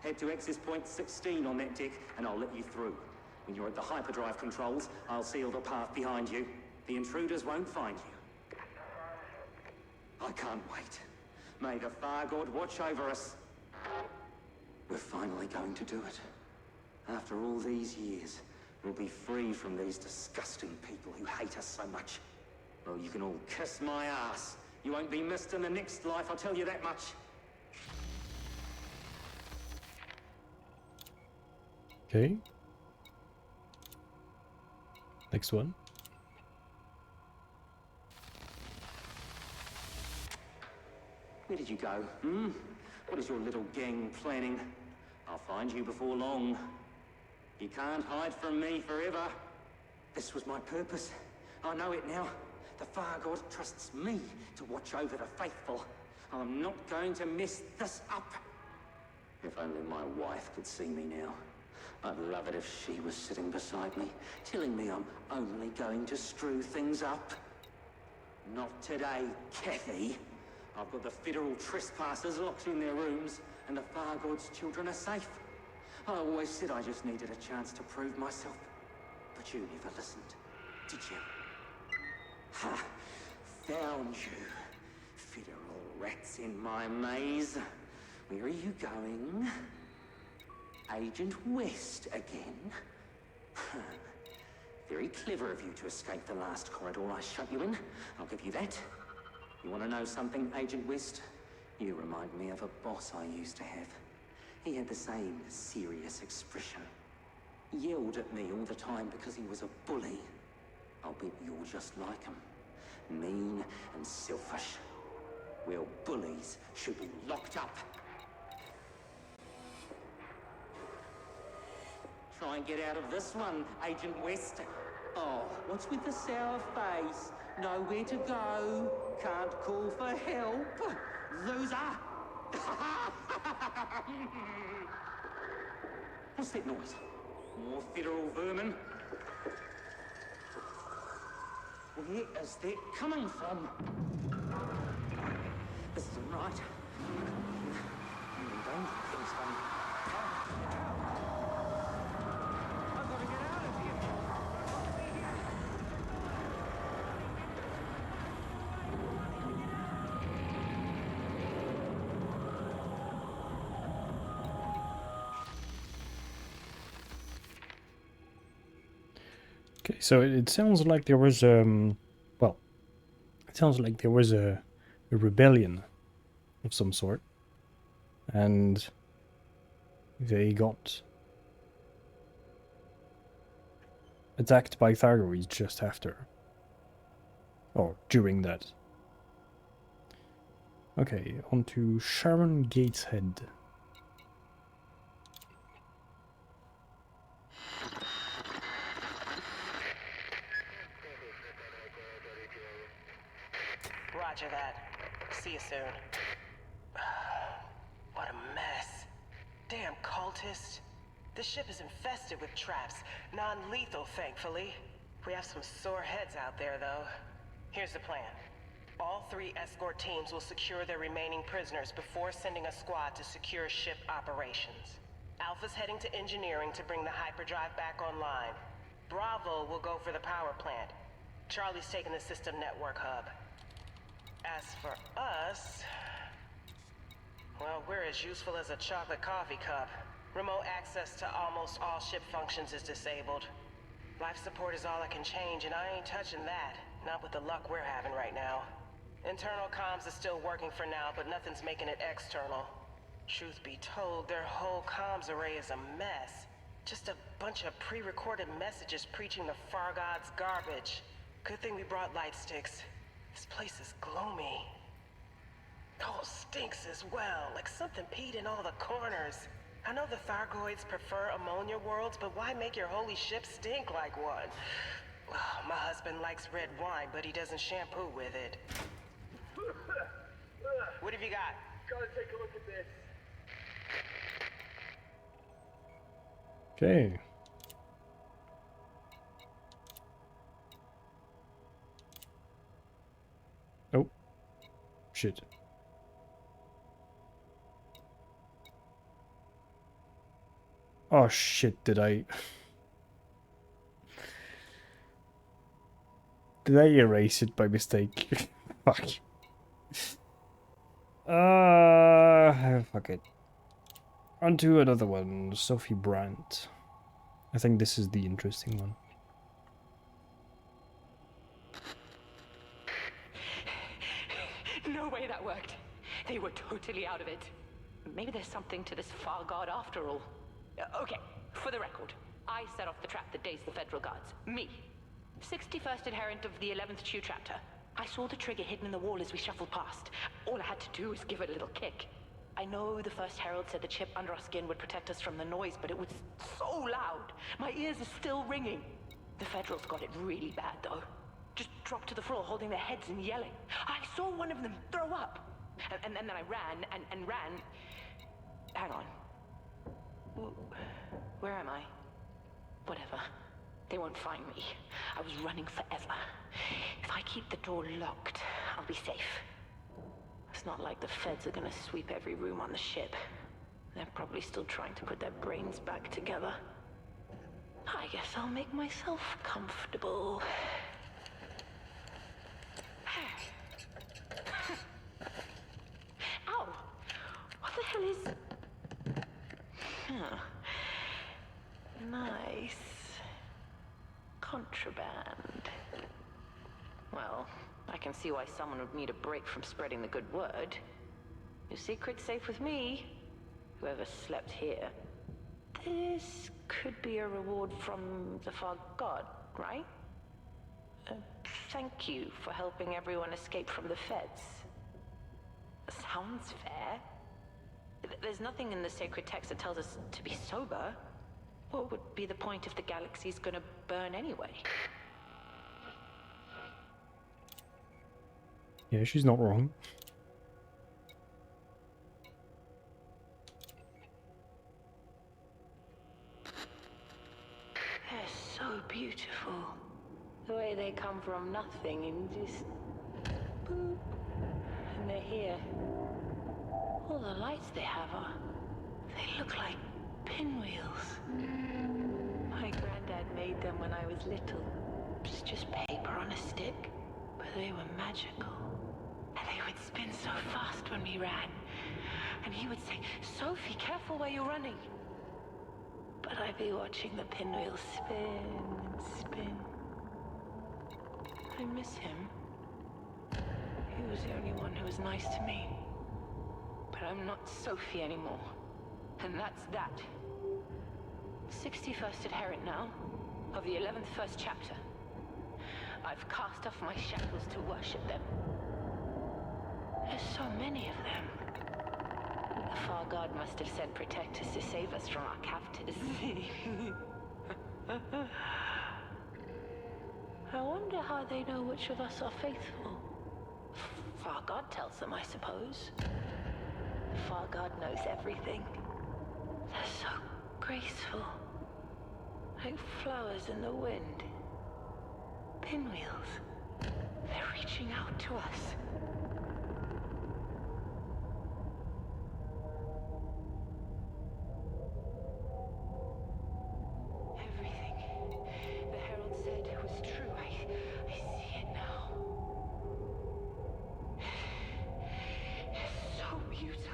Head to access point 16 on that deck and I'll let you through. When you're at the hyperdrive controls, I'll seal the path behind you. The intruders won't find you. I can't wait. May the Far God watch over us. We're finally going to do it. After all these years, we'll be free from these disgusting people who hate us so much. Well, you can all kiss my ass. You won't be missed in the next life, I'll tell you that much. Okay. Next one. Where did you go, What is your little gang planning? I'll find you before long. You can't hide from me forever. This was my purpose. I know it now. The Far God trusts me to watch over the faithful. I'm not going to mess this up. If only my wife could see me now. I'd love it if she was sitting beside me, telling me I'm only going to screw things up. Not today, Kathy. I've got the federal trespassers locked in their rooms, and the Far God's children are safe. I always said I just needed a chance to prove myself. But you never listened, did you? Ha! Found you. Federal rats in my maze. Where are you going? Agent West again? Very clever of you to escape the last corridor I shut you in. I'll give you that. You want to know something, Agent West? You remind me of a boss I used to have. He had the same serious expression. Yelled at me all the time because he was a bully. I'll bet you're just like him. Mean and selfish. Well, bullies should be locked up. Try and get out of this one, Agent West. Oh, what's with the sour face? Nowhere to go. Can't call for help. Loser! What's that noise? More federal vermin? Where is that coming from? This isn't right. Don't think so. I've got to get out of here. Okay, so it sounds like there was well, it sounds like there was a rebellion of some sort, and they got attacked by Thargoids just after, or during that. Okay, on to Sharon Gateshead. Roger that. See you soon. What a mess. Damn cultists. This ship is infested with traps. Non-lethal, thankfully. We have some sore heads out there, though. Here's the plan. All 3 escort teams will secure their remaining prisoners before sending a squad to secure ship operations. Alpha's heading to engineering to bring the hyperdrive back online. Bravo will go for the power plant. Charlie's taking the system network hub. As for us... well, we're as useful as a chocolate coffee cup. Remote access to almost all ship functions is disabled. Life support is all I can change, and I ain't touching that. Not with the luck we're having right now. Internal comms is still working for now, but nothing's making it external. Truth be told, their whole comms array is a mess. Just a bunch of pre-recorded messages preaching the Far God's garbage. Good thing we brought light sticks. This place is gloomy. Oh, stinks as well, like something peed in all the corners. I know the Thargoids prefer ammonia worlds, but why make your holy ship stink like one? My husband likes red wine, but he doesn't shampoo with it. What have you got? Gotta take a look at this. Okay. Oh. Shit. Oh shit, did I erase it by mistake? Fuck. Fuck it. On to another one, Sophie Brandt. I think this is the interesting one. No way that worked. They were totally out of it. Maybe there's something to this Far God after all. Okay, for the record, I set off the trap that dazed the Federal Guards. Me. 61st adherent of the 11th Chew Chapter. I saw the trigger hidden in the wall as we shuffled past. All I had to do was give it a little kick. I know the first herald said the chip under our skin would protect us from the noise, but it was so loud. My ears are still ringing. The Federals got it really bad, though. Just dropped to the floor, holding their heads and yelling. I saw one of them throw up. And then I ran and ran. Hang on. Where am I? Whatever. They won't find me. I was running forever. If I keep the door locked, I'll be safe. It's not like the feds are gonna sweep every room on the ship. They're probably still trying to put their brains back together. I guess I'll make myself comfortable. Ow! What the hell is... Huh. Nice. Contraband. Well, I can see why someone would need a break from spreading the good word. Your secret's safe with me. Whoever slept here. This could be a reward from the Far God, right? Thank you for helping everyone escape from the feds. Sounds fair. There's nothing in the sacred text that tells us to be sober. What would be the point if the galaxy's gonna burn anyway? Yeah, she's not wrong. They're so beautiful. The way they come from nothing and just... boop. And they're here. All the lights they have are... they look like pinwheels. My granddad made them when I was little. It was just paper on a stick, but they were magical. And they would spin so fast when we ran. And he would say, "Sophie, careful where you're running." But I'd be watching the pinwheels spin and spin. I miss him. He was the only one who was nice to me. But I'm not Sophie anymore. And that's that. 61st adherent now, of the 11th First Chapter. I've cast off my shackles to worship them. There's so many of them. The Far God must have sent protectors to save us from our captors. I wonder how they know which of us are faithful. Guard tells them, I suppose. The Far Guard knows everything. They're so graceful. Like flowers in the wind. Pinwheels. They're reaching out to us. Everything the Herald said was true. I see it now. It's so beautiful.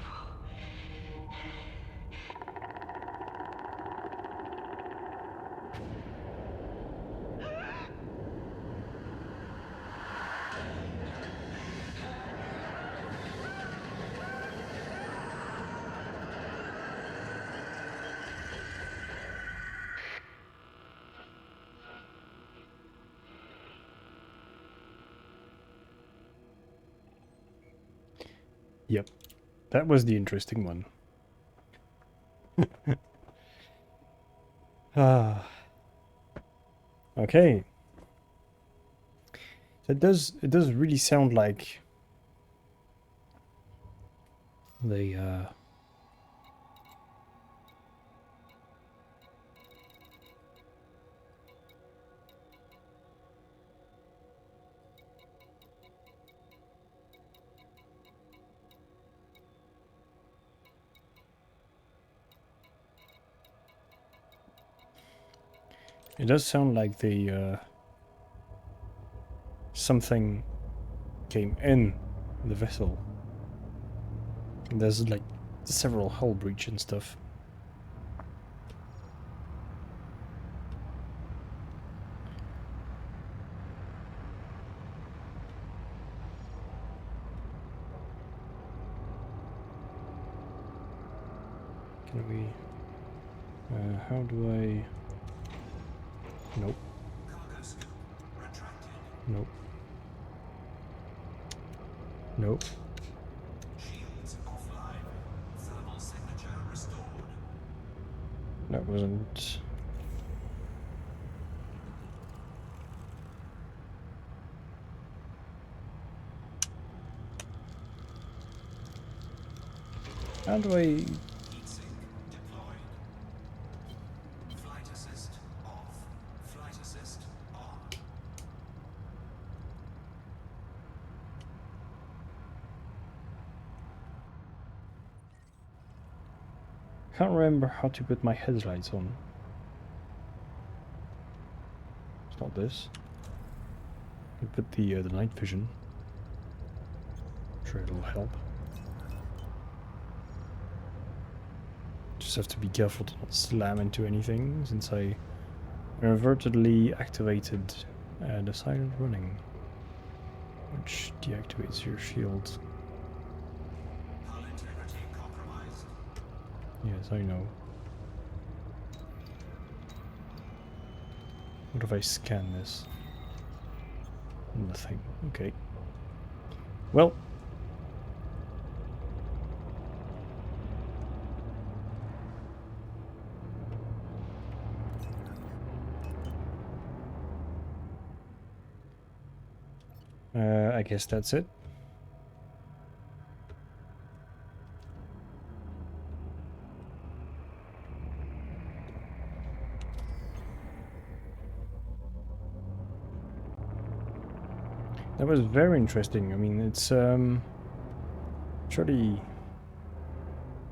Yep, that was the interesting one. Ah. Okay. So it does really sound like they it does sound like they something came in the vessel. There's like several hull breach and stuff. Can we how do I nope. Nope. Nope. Shields offline. Thermal signature restored. That wasn't. How do I? Heatsink deployed. Flight assist off. Flight assist on. Can't remember how to put my headlights on. It's not this. I put the night vision. Sure, it'll help. Just have to be careful to not slam into anything, since I inadvertently activated the silent running, which deactivates your shield. Hull integrity compromised. Yes, I know. What if I scan this? Nothing. Okay. Well. I guess that's it. That was very interesting. I mean, it's surely,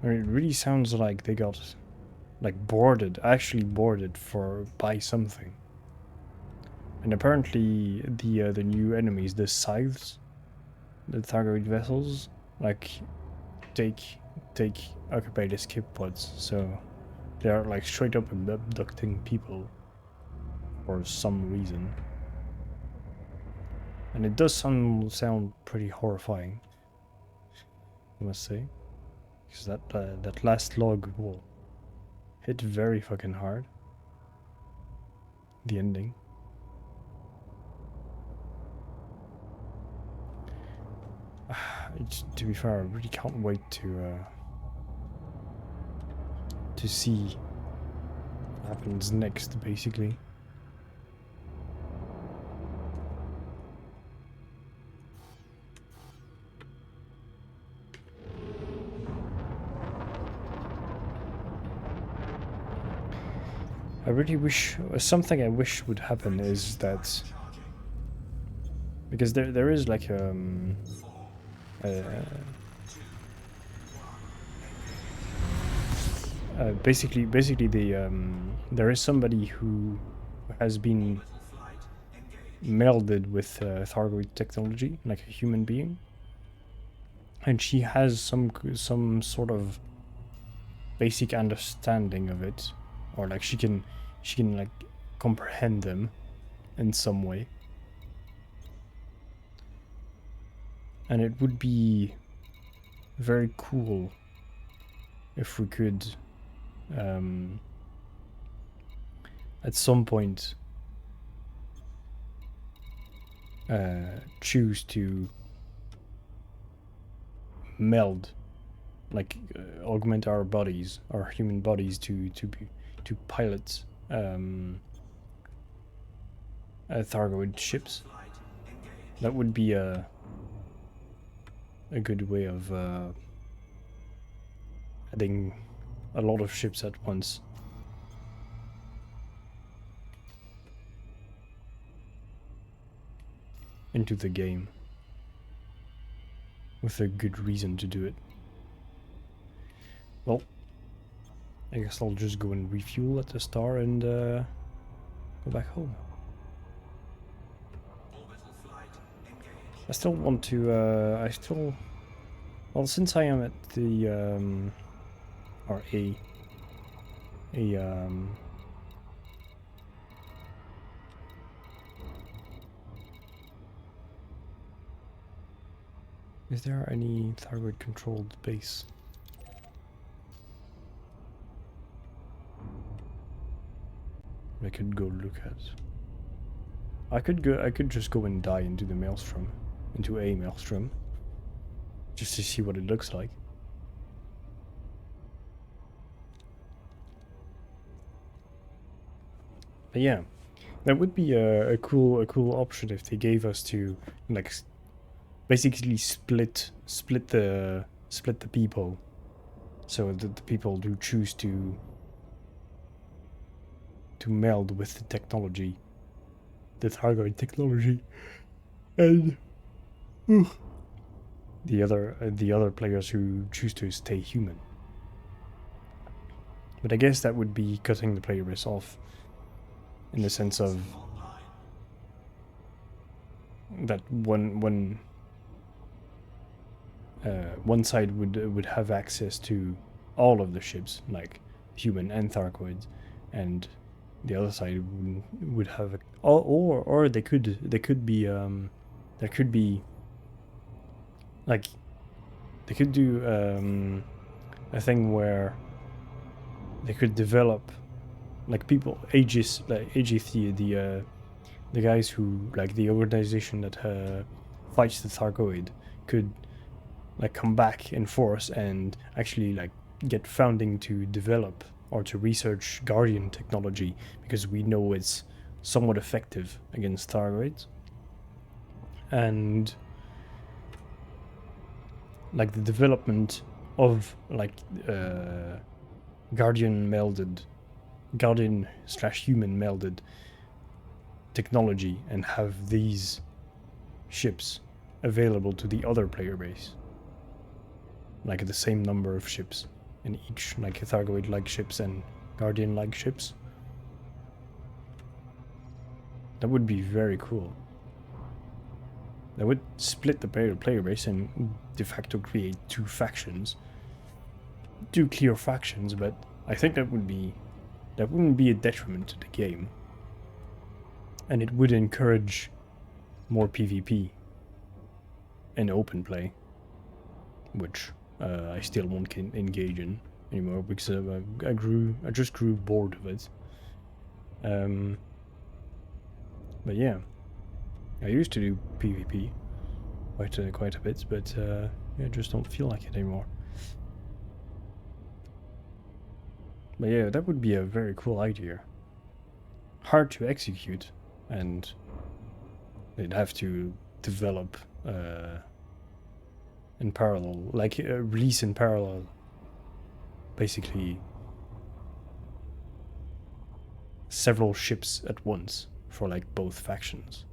I mean, it really sounds like they got like boarded, actually boarded by something. And apparently the new enemies, the scythes, the Thargoid vessels, like occupy the skip pods, so they are like straight up abducting people for some reason. And it does sound pretty horrifying, I must say, because that last log will hit very fucking hard. The ending. To be fair, I really can't wait to see what happens next, basically. really wish something I wish would happen is that because there is like basically there is somebody who has been melded with Thargoid technology, like a human being, and she has some sort of basic understanding of it, or like she can like comprehend them in some way. And it would be very cool if we could at some point choose to meld, like augment our bodies, our human bodies to pilot Thargoid ships. That would be a good way of adding a lot of ships at once. Into the game. With a good reason to do it. Well, I guess I'll just go and refuel at the star and go back home. I still want to, well, since I am at the, or is there any Thargoid controlled base? I could go look at. I could just go and die into the Maelstrom, into a Maelstrom, just to see what it looks like. But yeah, that would be a cool option if they gave us to like basically split the people, so that the people do choose to meld with the technology, the Thargoid technology, and the other players who choose to stay human. But I guess that would be cutting the player base off, in the sense of that one side would have access to all of the ships, like human and Thargoids, and the other side would have, or they could be there could be like they could do a thing where they could develop like people Aegis, like Aegis, the guys who, like the organization that fights the Thargoid, could like come back in force and actually like get funding to develop or to research Guardian technology, because we know it's somewhat effective against Thargoids. And like the development of like Guardian / human melded technology, and have these ships available to the other player base, like the same number of ships in each, like Thargoid-like ships and Guardian-like ships. That would be very cool. That would split the player base and de facto create two clear factions, but I think that wouldn't be a detriment to the game. And it would encourage more PvP and open play, which I still won't engage in anymore, because I just grew bored of it. But yeah, I used to do PvP quite a bit, but I just don't feel like it anymore. But yeah, that would be a very cool idea. Hard to execute, and they'd have to develop in parallel, like release in parallel, basically several ships at once for like both factions.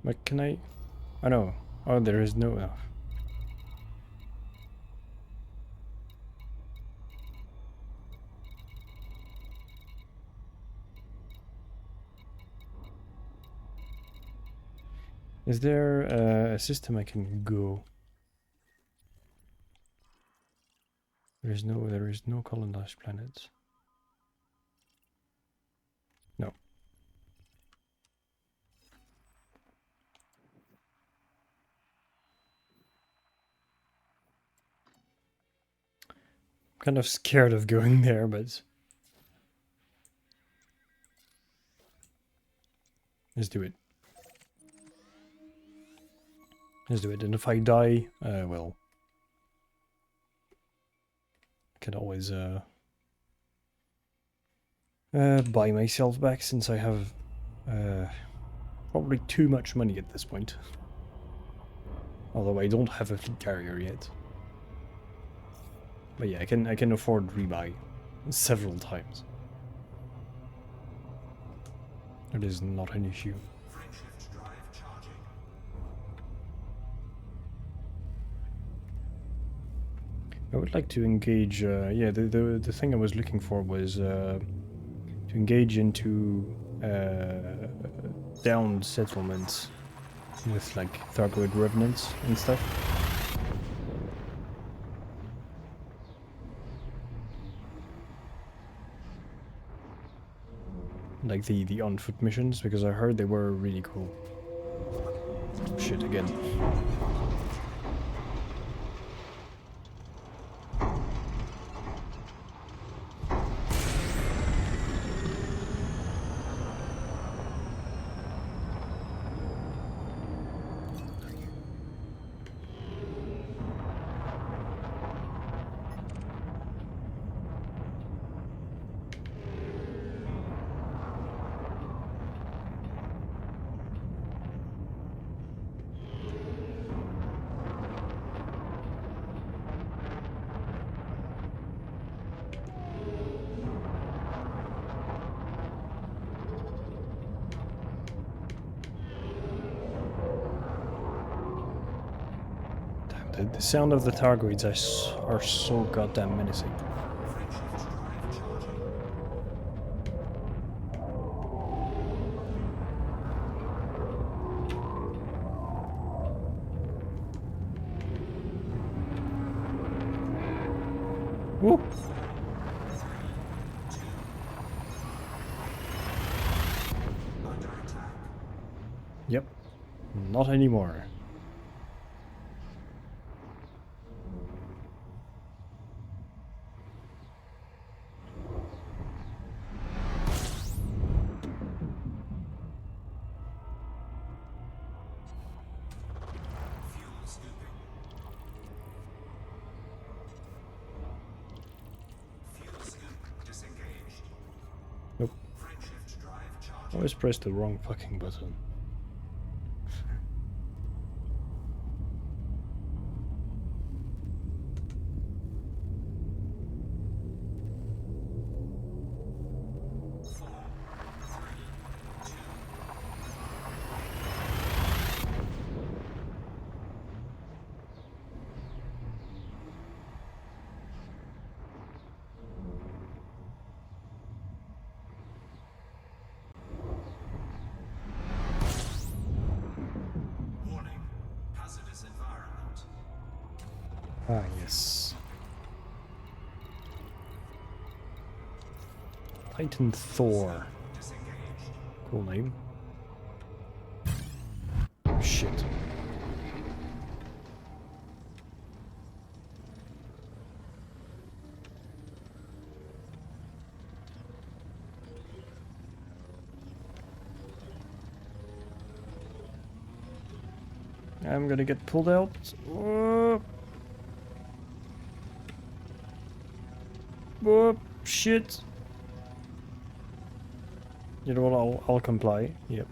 But can I? Oh no. Oh, there is no. Oh. Is there a system I can go? There is no colonized planets. No. I'm kind of scared of going there, but let's do it. Let's do it. And if I die, well, I can always buy myself back, since I have probably too much money at this point. Although I don't have a fleet carrier yet. But yeah, I can afford rebuy several times. It is not an issue. Frameshift drive charging. I would like to engage. Yeah, the thing I was looking for was to engage into downed settlements with like Thargoid revenants and stuff. Like the on foot missions, because I heard they were really cool. Shit again. The sound of the Thargoids are so goddamn menacing. Frameshift drive charging. Woo! Under attack. Yep. Not anymore. Fuel scooping. Fuel scoop disengaged. Nope. Frameshift drive I charging. always pressed the wrong fucking button. Warning. Hazardous environment. Ah, yes. Titan Thor. Disengaged. Cool name. Shit. I'm gonna get pulled out. Whoop. Whoop. Shit. You know what? I'll comply. Yep.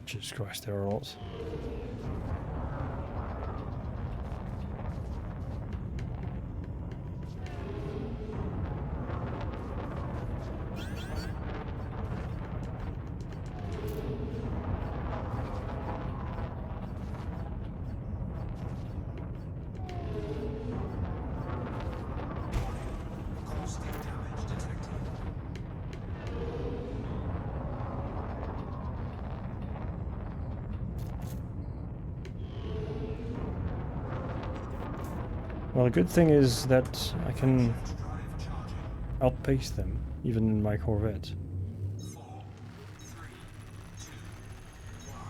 Jesus Christ, there are a lot. Caustic damage detected. Well, the good thing is that I can Drive charging. outpace them, even in my Corvette. 4, 3, 2, 1.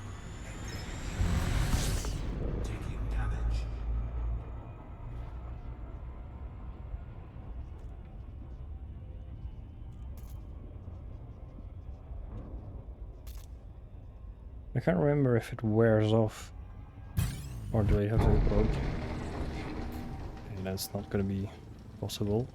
Taking damage. I can't remember if it wears off, or do I have to evoke? And that's not gonna be possible.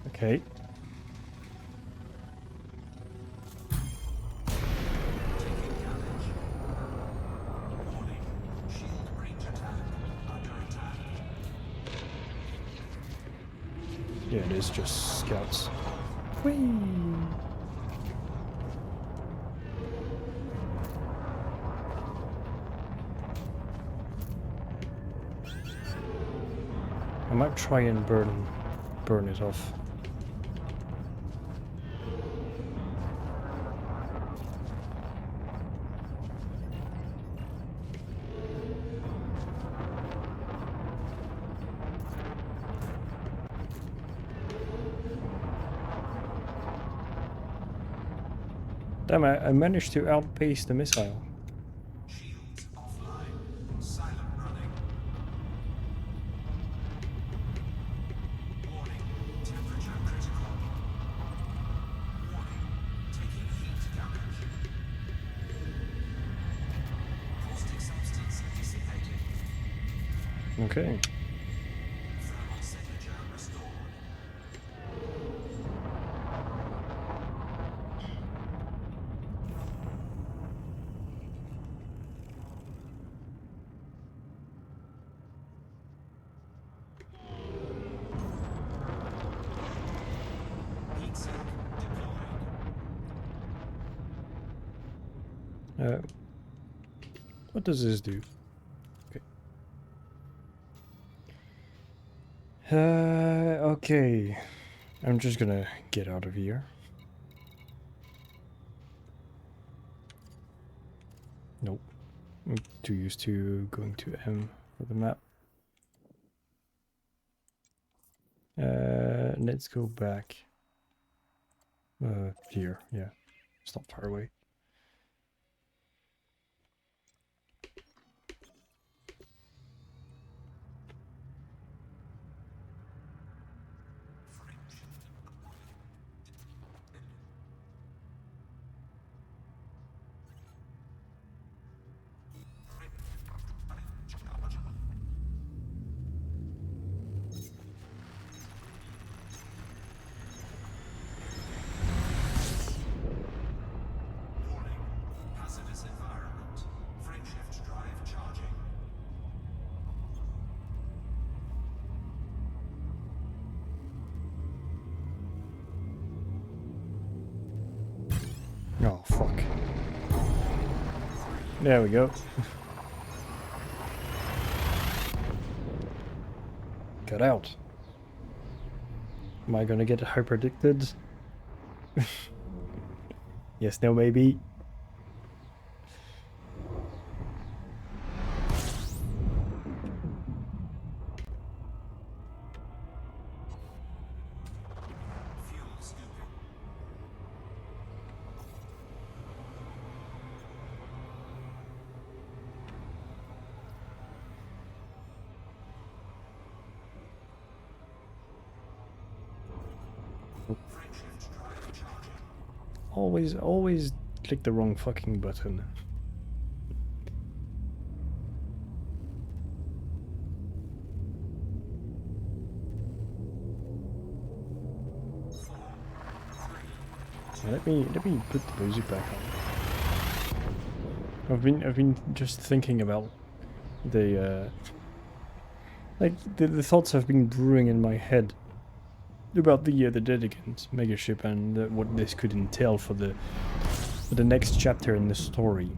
Okay. Taking damage. Warning. Shield range attack. Under attack. Yeah, it is just scouts. Whee! I might try and burn it off. Damn, I managed to outpace the missile. Shields offline. Silent running. Warning. Temperature critical. Warning. Taking heat damage. Caustic substance dissipated. Okay. Thermal signature restored. Heat sink deployed. What does this do? Okay. Okay. I'm just gonna get out of here. Nope. I'm too used to going to M for the map. Let's go back. Here, yeah. It's not far away. Warning. Hazardous environment. Frameshift drive charging. Oh, fuck. There we go. Got out. Am I gonna get hyperdicted? Yes, no, maybe. Fuel scooping. Frameshift drive charging. always click the wrong fucking button. Let me put the music back on. I've been just thinking about the like the thoughts have been brewing in my head about the Dedicant megaship and what this could entail for the next chapter in the story.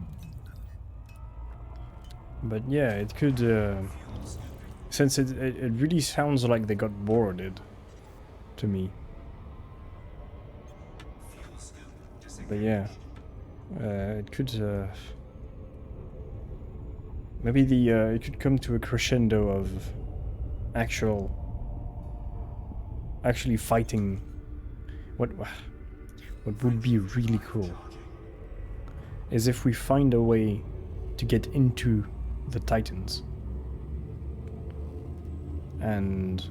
But yeah, it could since it really sounds like they got boarded to me. But yeah, it could maybe it could come to a crescendo of actually fighting. What would be really cool is if we find a way to get into the Titans and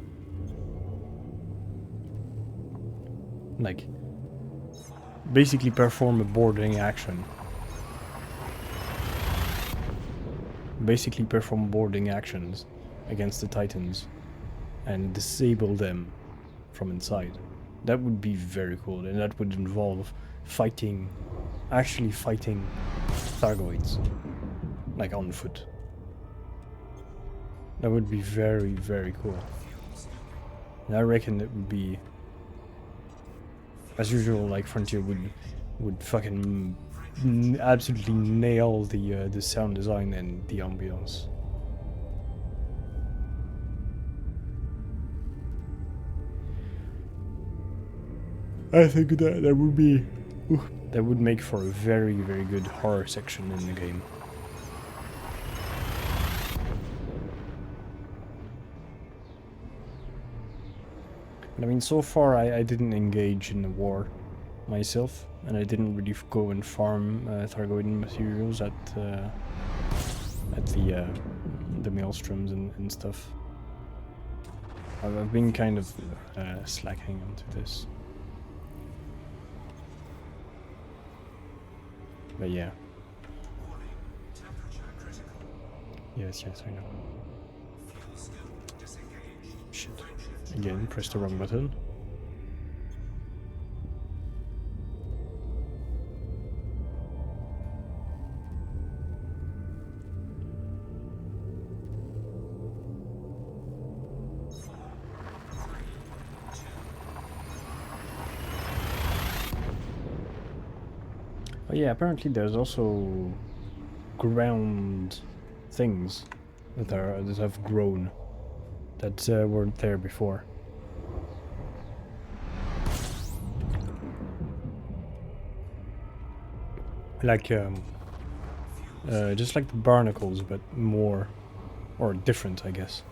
like basically perform a boarding action. Basically perform boarding actions against the Titans and disable them from inside. That would be very cool, and that would involve actually fighting Thargoids, like on foot. That would be very, very cool. And I reckon it would be, as usual, like Frontier would fucking absolutely nail the sound design and the ambience. I think that would be that would make for a very, very good horror section in the game. But I mean, so far I didn't engage in the war myself, and I didn't really go and farm Thargoidan materials at the maelstroms and stuff. I've been kind of slacking onto this. But yeah. Yes, I know. Shit. Again, press the wrong button. Oh yeah, apparently there's also ground things that have grown that weren't there before. Like just like the barnacles, but more or different, I guess.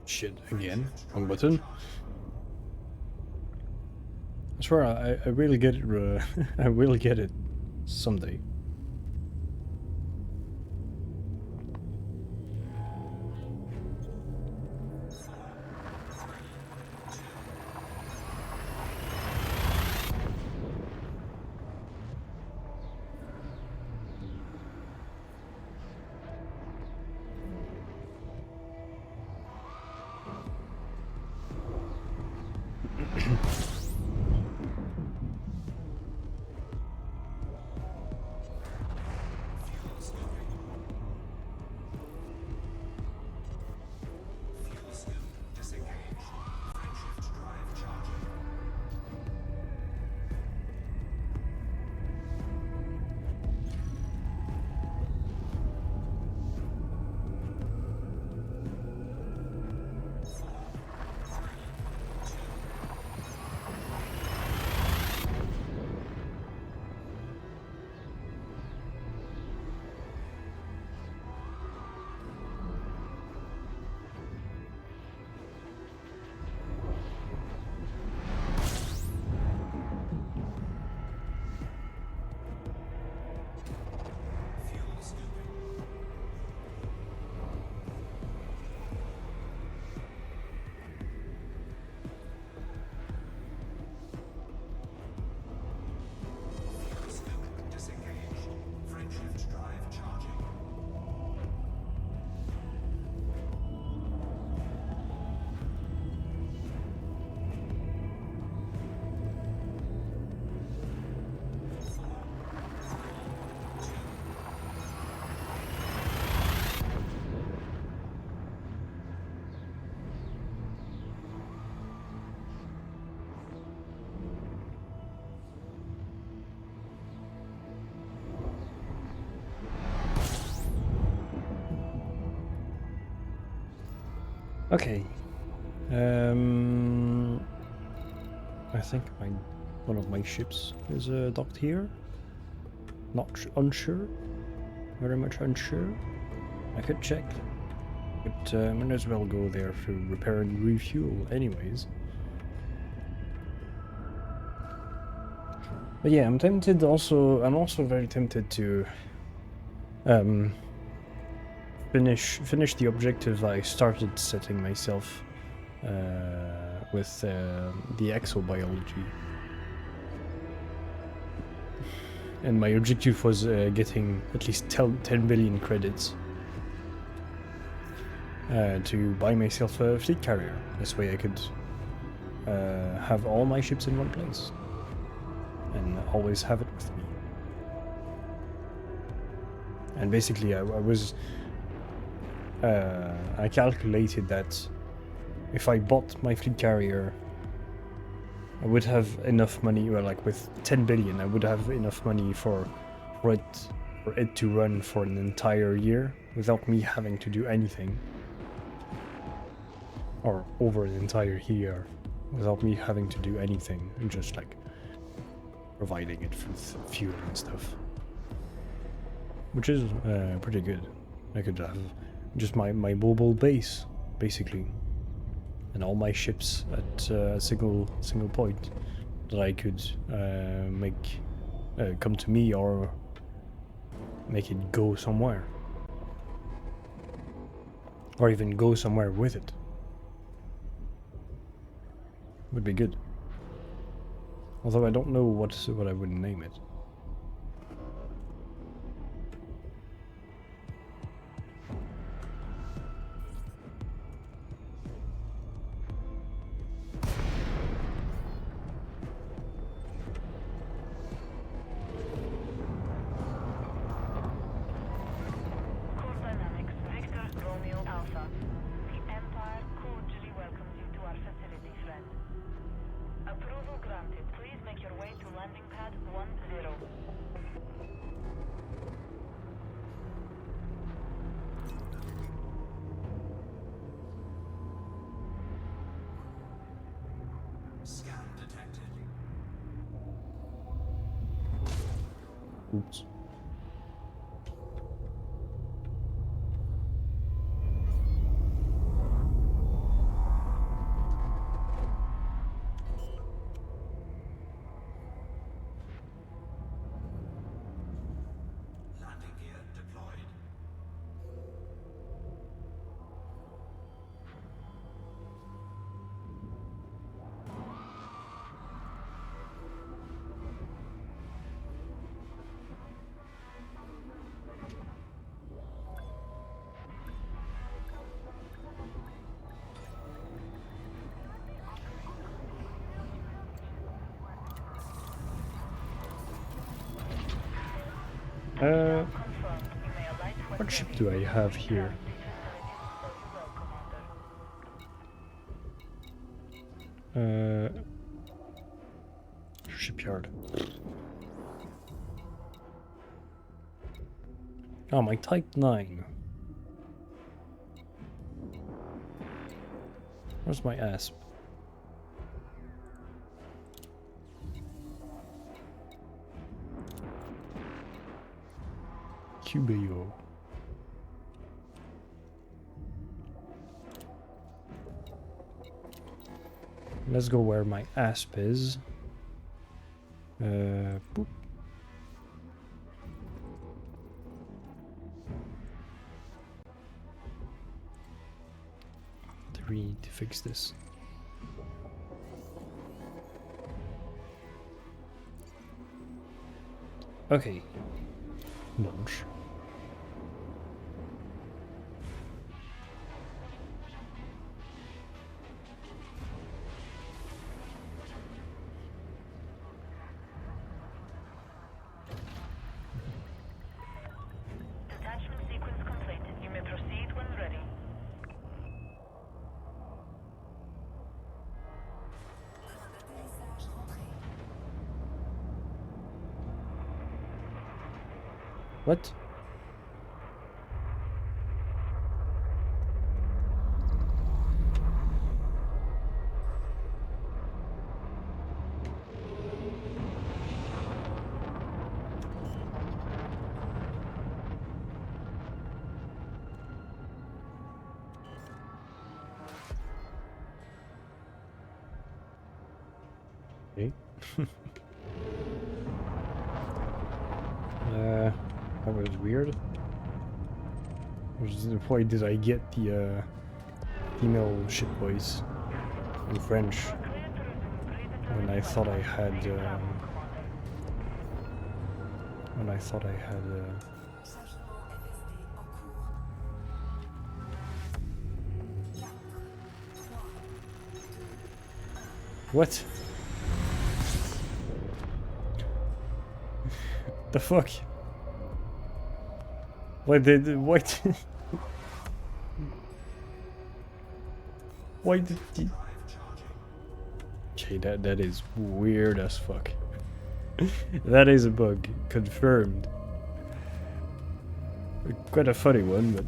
Shit, again, wrong button. I swear, I will get it. I will get it someday. Okay. I think one of my ships is docked here. Not unsure. Very much unsure. I could check. But might as well go there to repair and refuel anyways. But yeah, I'm also very tempted to finish the objective I started setting myself with the exobiology. And my objective was getting at least 10 billion credits to buy myself a fleet carrier. This way I could have all my ships in one place and always have it with me. And basically I calculated that if I bought my fleet carrier, I would have enough money, well, like with 10 billion, I would have enough money for it to run for an entire year without me having to do anything. Or over an entire year without me having to do anything, and just like providing it with fuel and stuff. Which is pretty good. I could have just my mobile base, basically. And all my ships at a single point that I could make come to me or make it go somewhere, or even go somewhere with it. Would be good. Although I don't know what I would name it. Scan detected. Oops. Landing gear deployed. What ship do I have here? Shipyard. Oh, my Type 9. Where's my ASP? QBO. Let's go where my ASP is. Boop. We need to fix this. Okay. Launch. Detachment sequence complete. You may proceed when ready. What? That was weird. Why did I get the female ship voice in French when I thought I had what? The fuck? What did what? Why did he... Okay, that is weird as fuck. That is a bug, confirmed. Quite a funny one, but...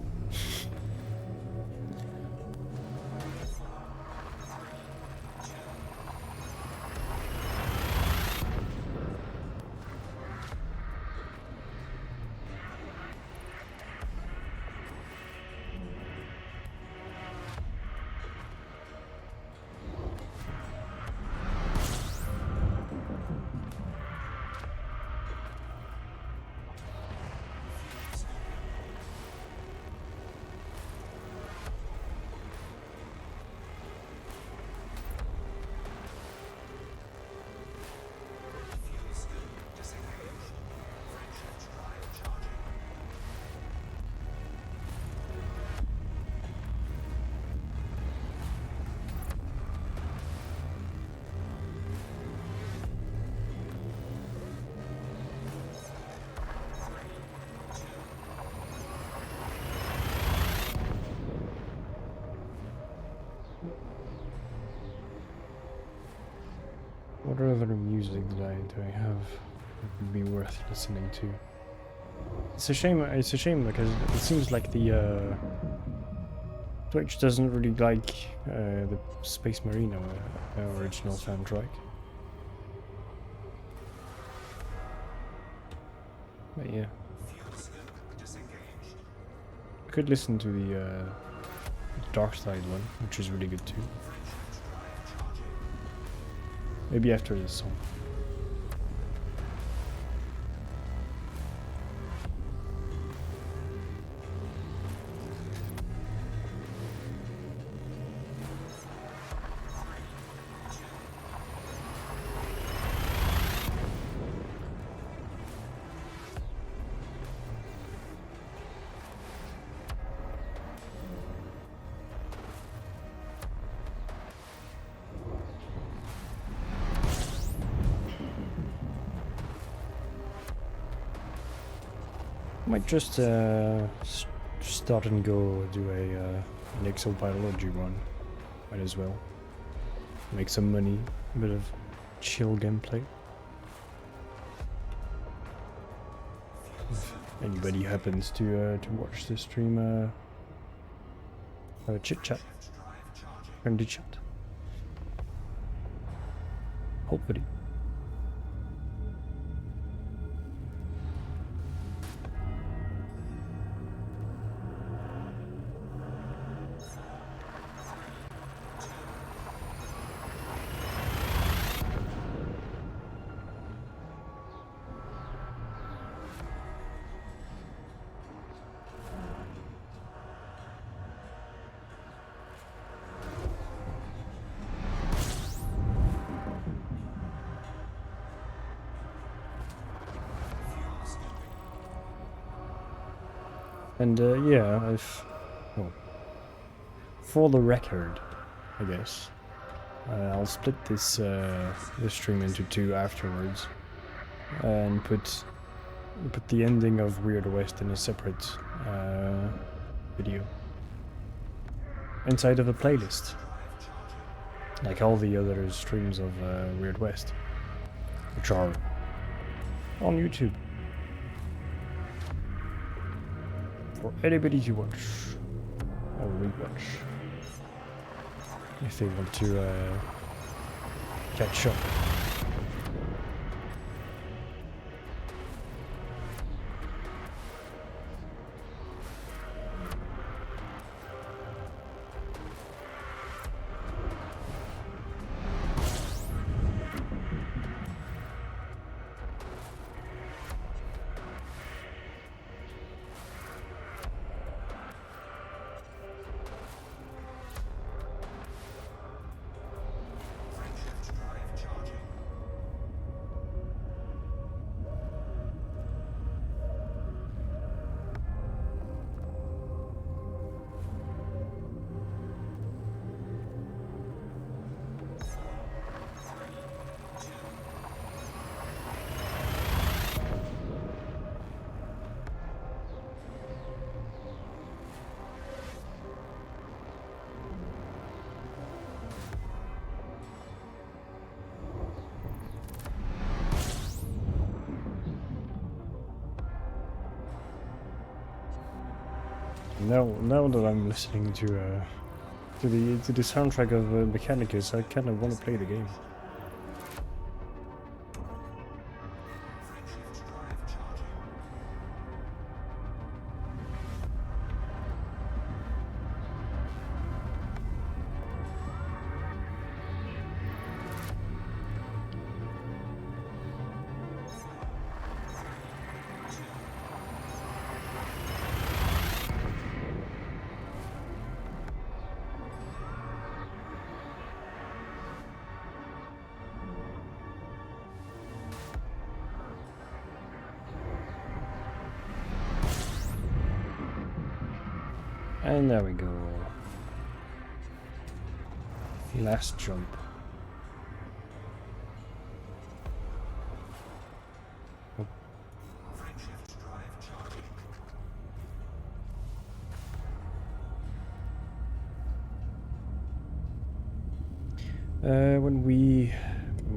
What other music do I have that would be worth listening to? It's a shame because it seems like the Twitch doesn't really like the Space Marine original soundtrack. But yeah. I could listen to the Dark Side one, which is really good too. Maybe after this song. Might just start and go do an exobiology run. Might as well. Make some money, a bit of chill gameplay. If anybody happens to watch the stream, have a chit chat, friendly chat. Hopefully. And yeah, well, for the record, I guess, I'll split this this stream into two afterwards, and put the ending of Weird West in a separate video inside of a playlist, like all the other streams of Weird West, which are on YouTube. For anybody to watch or rewatch if they want to catch up. Now that I'm listening to the soundtrack of Mechanicus, I kind of want to play the game. And there we go. Last jump. Oh. When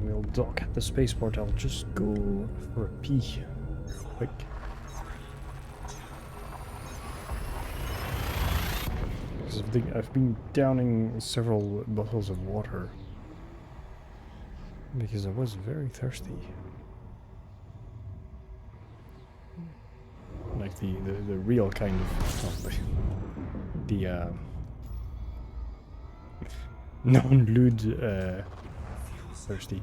we'll dock at the spaceport, I'll just go for a pee. Quick. I've been downing several bottles of water because I was very thirsty. Like the real kind of the non-lewd thirsty.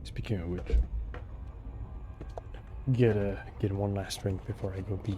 Speaking of which, get one last drink before I go pee.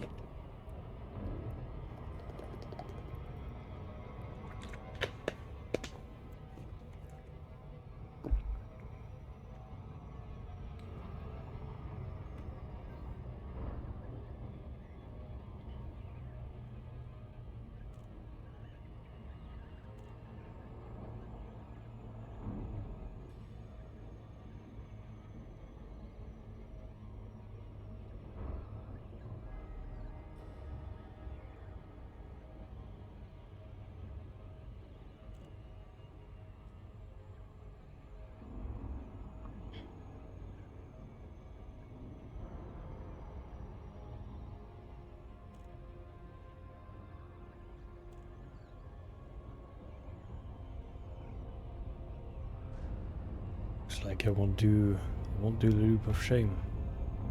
Looks like I won't do the loop of shame.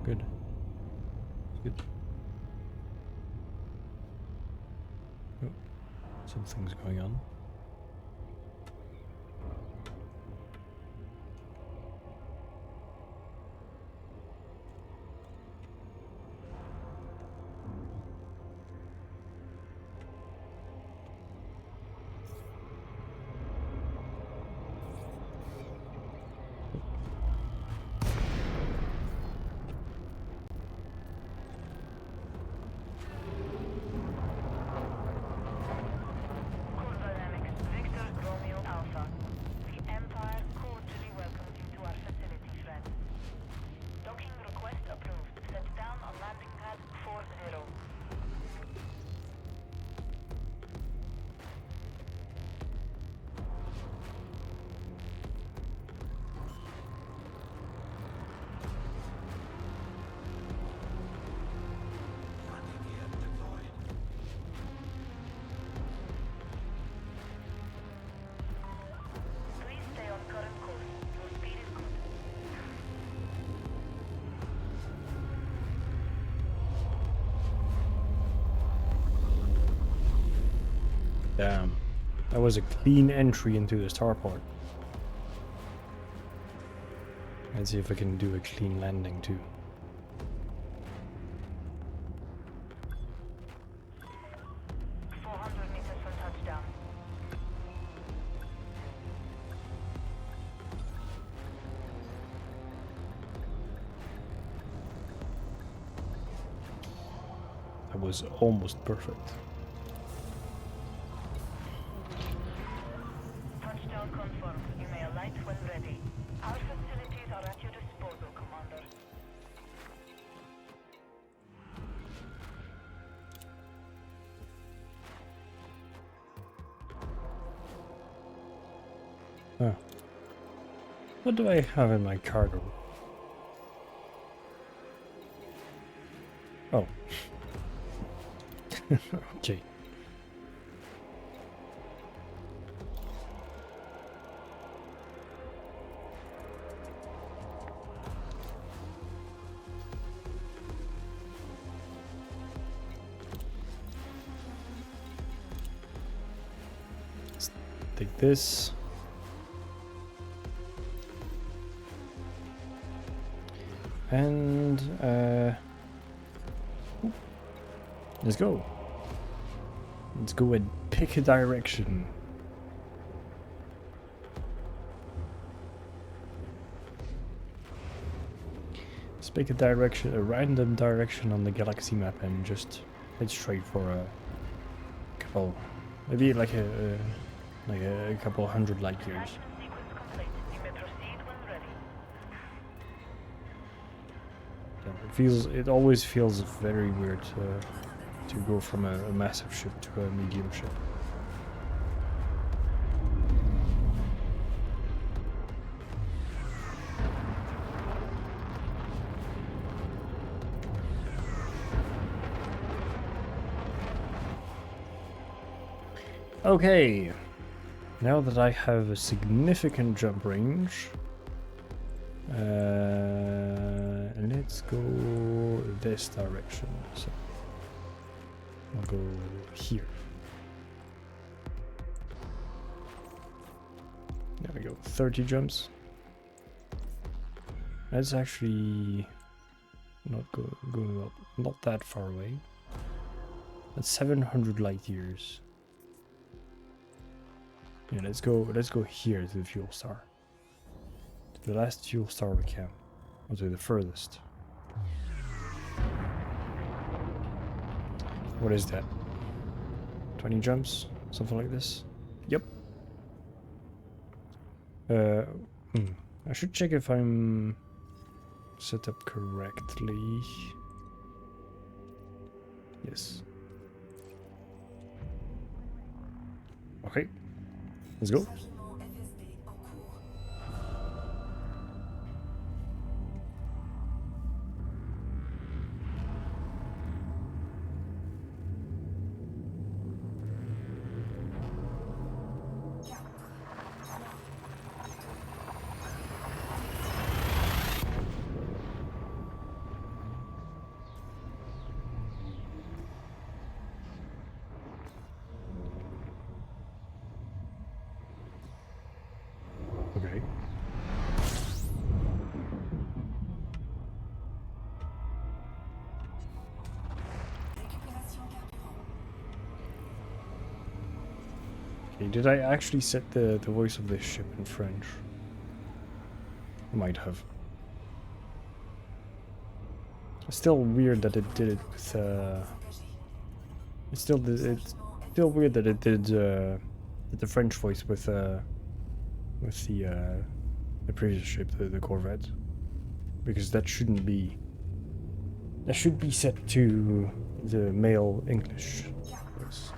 Good. Good. Oh, something's going on. Damn, that was a clean entry into the starport. Let's see if I can do a clean landing too. That was almost perfect. Touchdown confirmed. You may alight when ready. Our facilities are at your disposal, Commander. Oh. What do I have in my cargo? Oh. Okay. Let's take this. And let's go. Let's go and pick a direction. Let's pick a direction, a random direction on the galaxy map, and just head straight for a couple, maybe like a couple hundred light years. It always feels very weird to go from a massive ship to a medium ship. Okay, now that I have a significant jump range, let's go this direction. So I'll go here. There we go, 30 jumps. That's actually not going up, not that far away. That's 700 light years. Yeah, let's go here to the fuel star. To the last fuel star we can. Or to the furthest. What is that? 20 jumps? Something like this? Yep. I should check if I'm set up correctly. Yes. Okay. Let's go. Okay. Okay, did I actually set the voice of this ship in French? I might have. It's still weird that it did it with it's still weird that it did the French voice with the previous ship, the Corvette, because that shouldn't be. That should be set to the male English voice.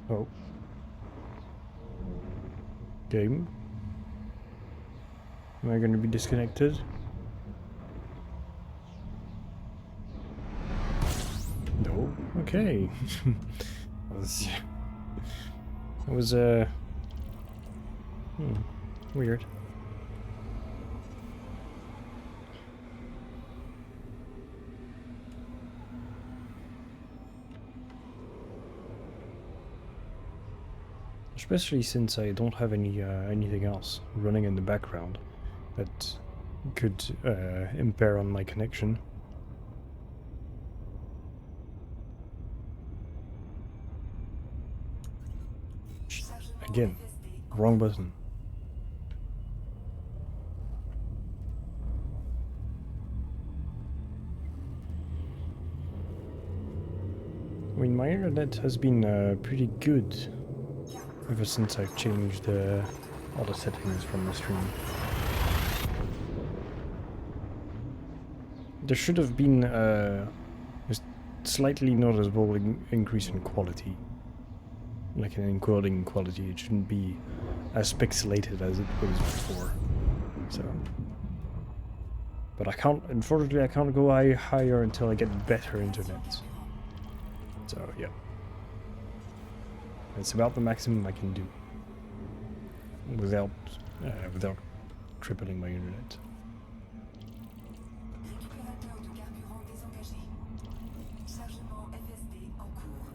Oh. Game. Am I going to be disconnected? No. Okay. That was weird. Especially since I don't have anything else running in the background that could impair on my connection. Again, wrong button. I mean, my internet has been pretty good ever since I've changed all the settings from the stream. There should have been a slightly noticeable increase in quality. Like an encoding quality, it shouldn't be as pixelated as it was before. So, but unfortunately I can't go higher until I get better internet. So yeah, it's about the maximum I can do without tripling my internet. Récupérateur de carburant désengagé. Chargement FSD en cours.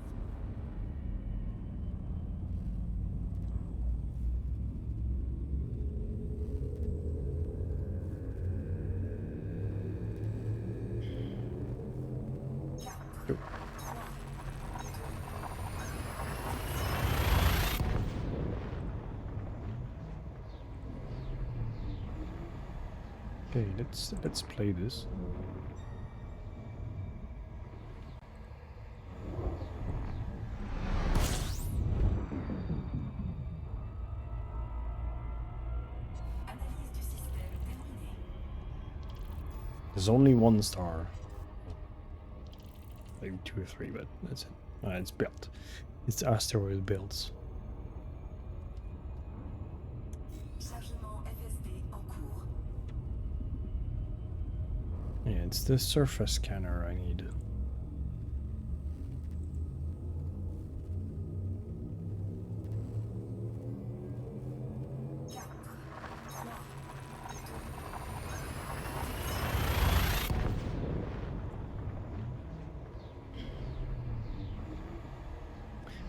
Okay, let's play this. Analyse du système terminée. There's only 1 star. Maybe 2 or 3, but that's it. It's built. It's asteroid builds. Chargement FSD en cours. Yeah, it's the surface scanner I need.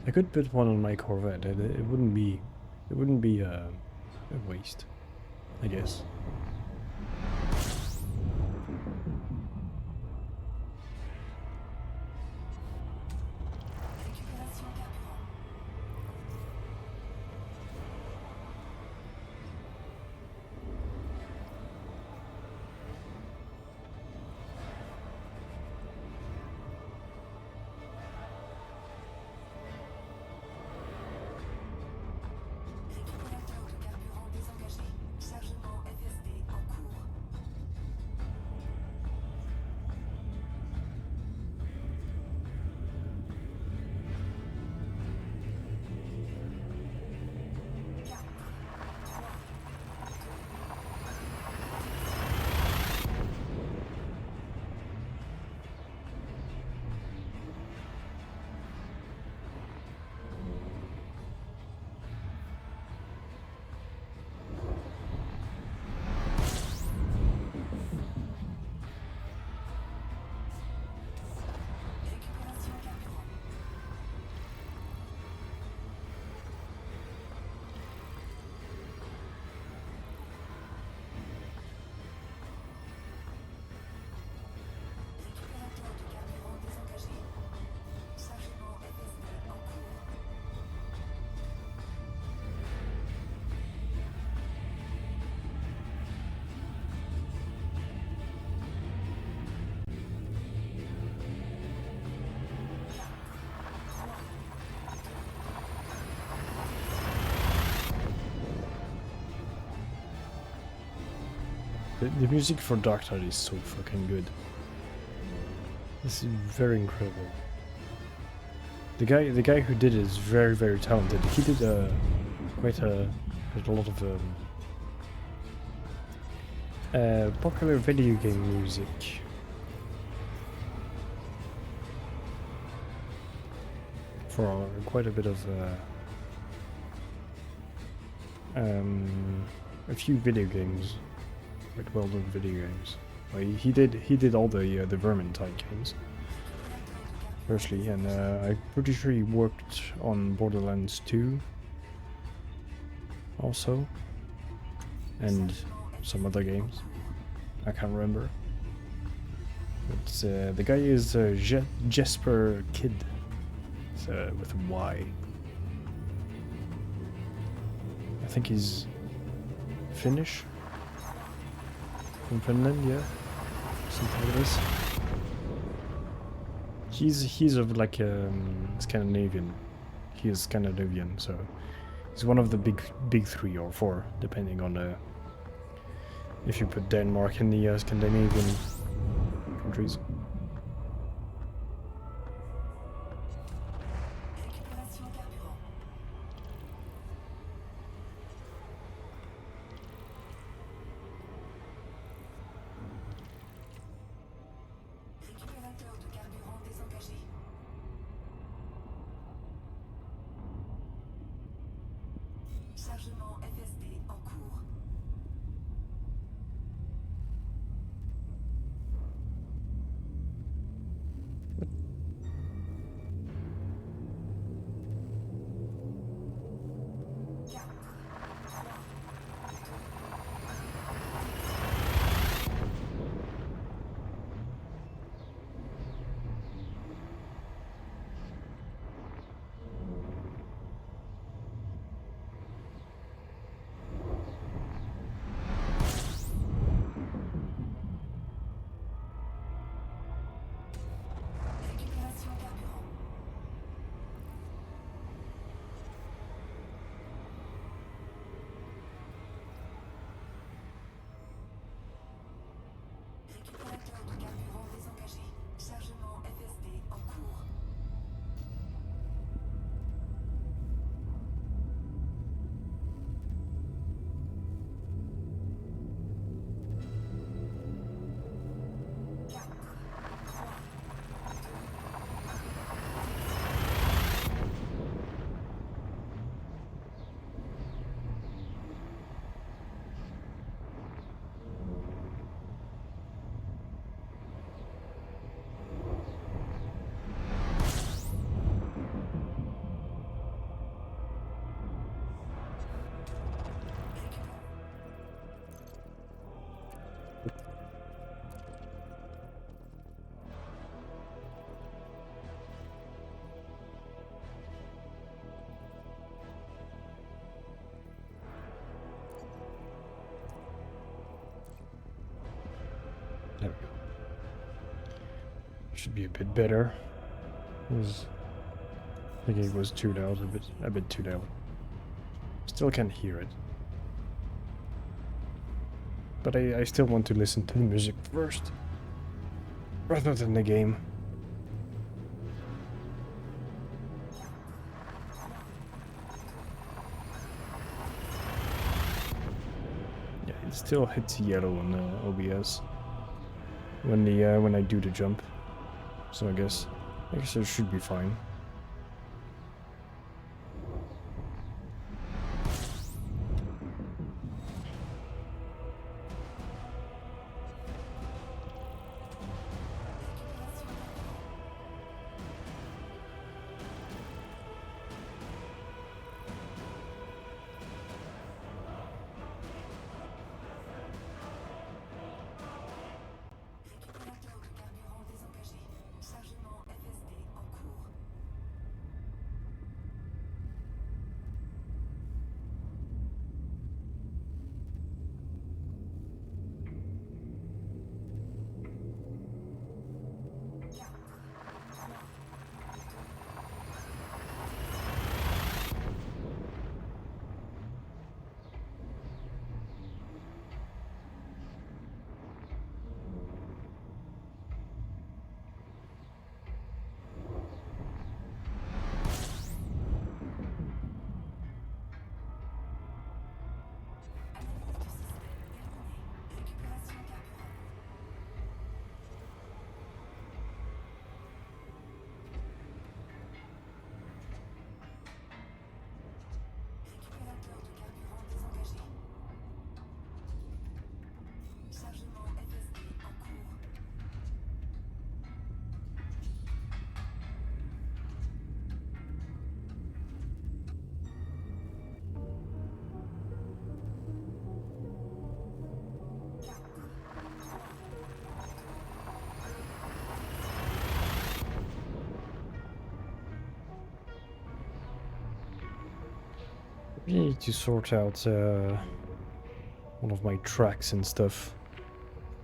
I could put one on my Corvette. It wouldn't be a waste, I guess. Récupération carburant. Récupérateur de carburant désengagé. Chargement FSD en cours. Récupération carburant. Récupérateur de carburant désengagé. Chargement FSD en cours. The music for Dark Tide is so fucking good. This is very incredible. The guy who did it is very, very talented. He did quite a lot of popular video game music. For quite a bit of a few video games, quite well-known video games. Well, he did all the Vermintide games, firstly, and I'm pretty sure he worked on Borderlands 2 also, and some other games. I can't remember. But the guy is Jesper Kid. It's with a Y. I think he's Finnish. From Finland, yeah. Something like this. He's of like Scandinavian. He is Scandinavian, so he's one of the big 3 or 4, depending on if you put Denmark in the Scandinavian countries. Récupération carburant. Récupérateur de carburant désengagé. Chargement FSD en cours. Récupération carburant. Récupérateur de carburant désengagé. Chargement FSD en cours. There we go. Should be a bit better. I think it was too loud, a bit too loud. Still can't hear it. But I still want to listen to the music first, rather than the game. Yeah, it still hits yellow on the OBS when I do the jump. So I guess it should be fine. Récupérateur de carburant désengagé. Chargement FSD en cours. Analyse du système terminée. Récupération carburant. Récupérateur de carburant désengagé. Chargement FSD en cours. I need to sort out one of my tracks and stuff.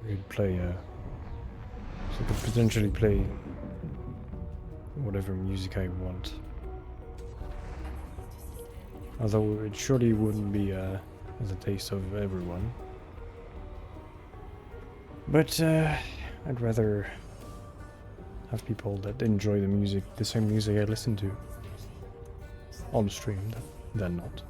I could play, so I could potentially play whatever music I want. Although it surely wouldn't be the taste of everyone. But I'd rather have people that enjoy the music, the same music I listen to on stream than not.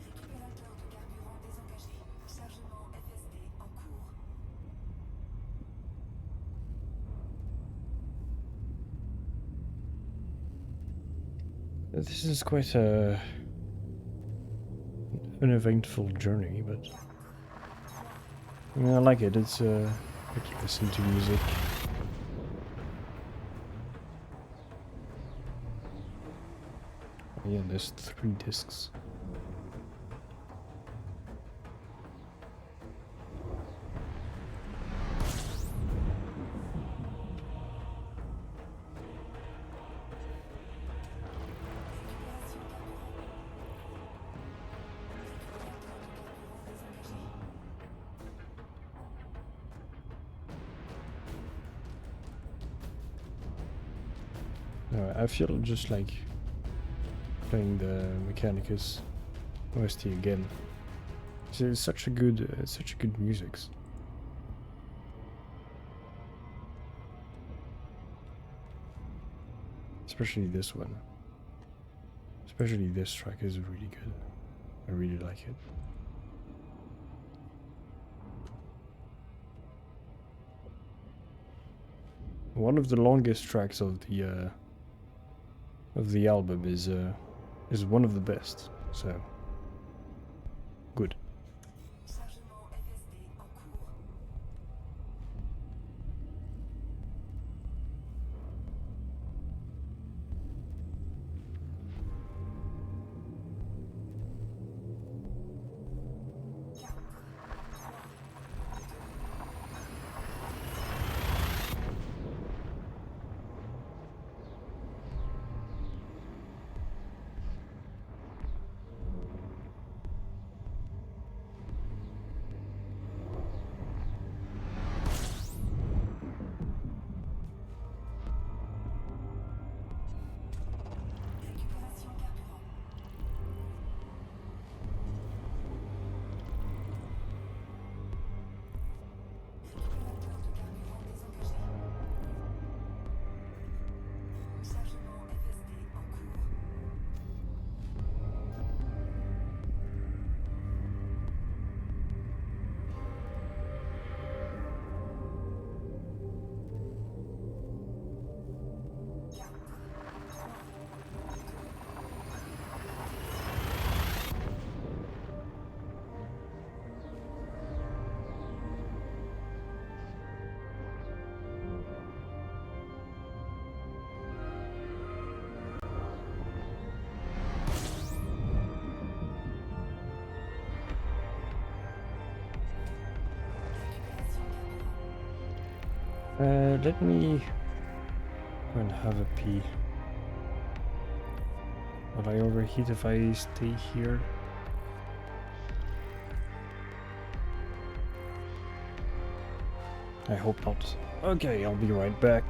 Récupérateur de carburant désengagé. Chargement FSD en cours. This is quite an eventful journey, but I mean, I like it. It's like you listen to music. Yeah, there's 3 discs. I feel just like playing the Mechanicus OST again. It's such a good music. Especially this one. Especially this track is really good. I really like it. One of the longest tracks of the album is one of the best. So good. Chargement FSD en cours. Récupération carburant. Récupérateur de carburant désengagé. Chargement FSD en cours. Let me go and have a pee. Will I overheat if I stay here? I hope not. Okay, I'll be right back.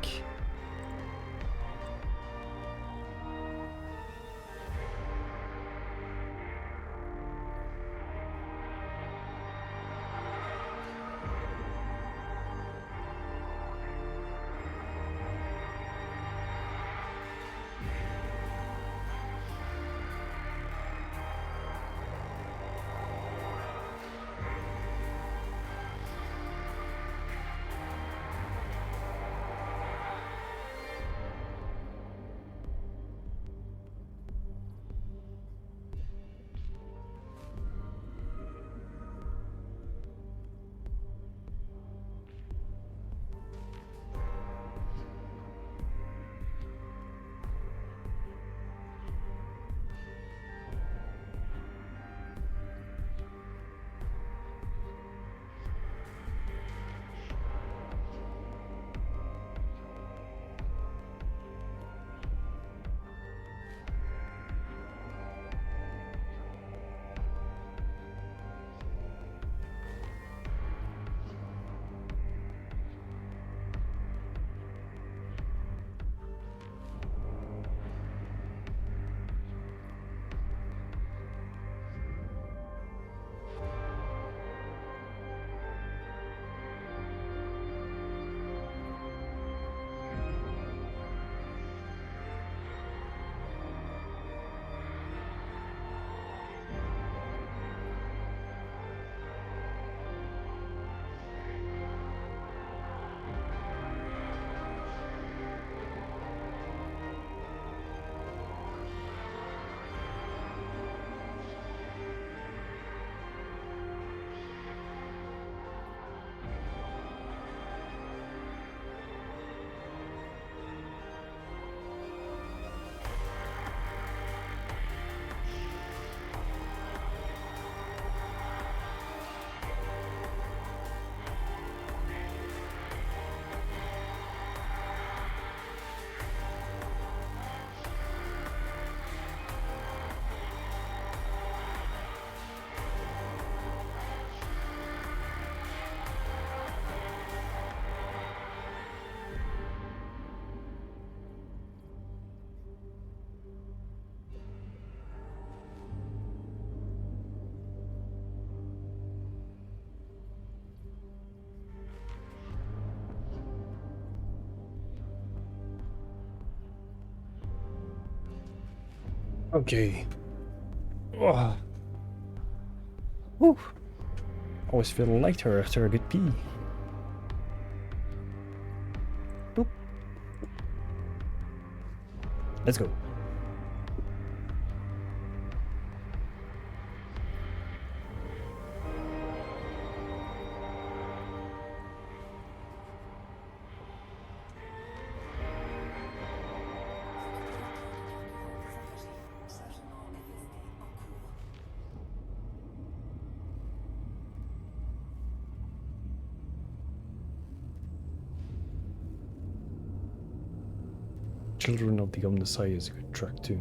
Okay. Oh. Whew. Always feel lighter after a good pee. Boop. Let's go. Children of the Omnissiah is a good track too.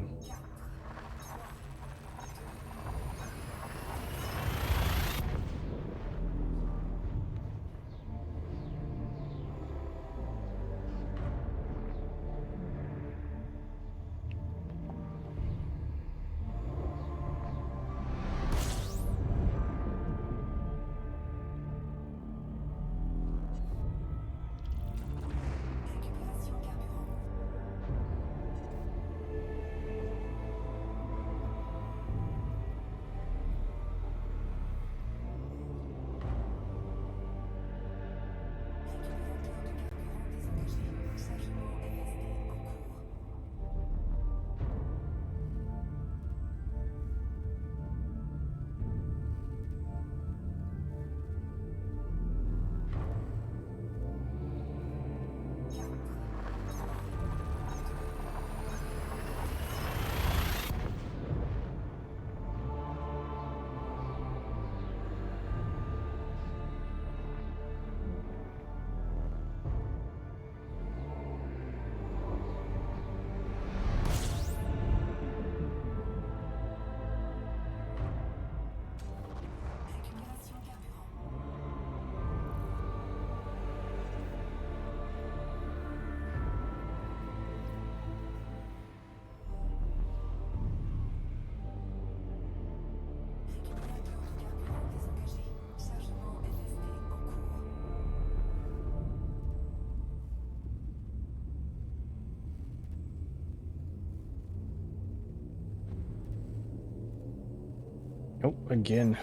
Oh, again.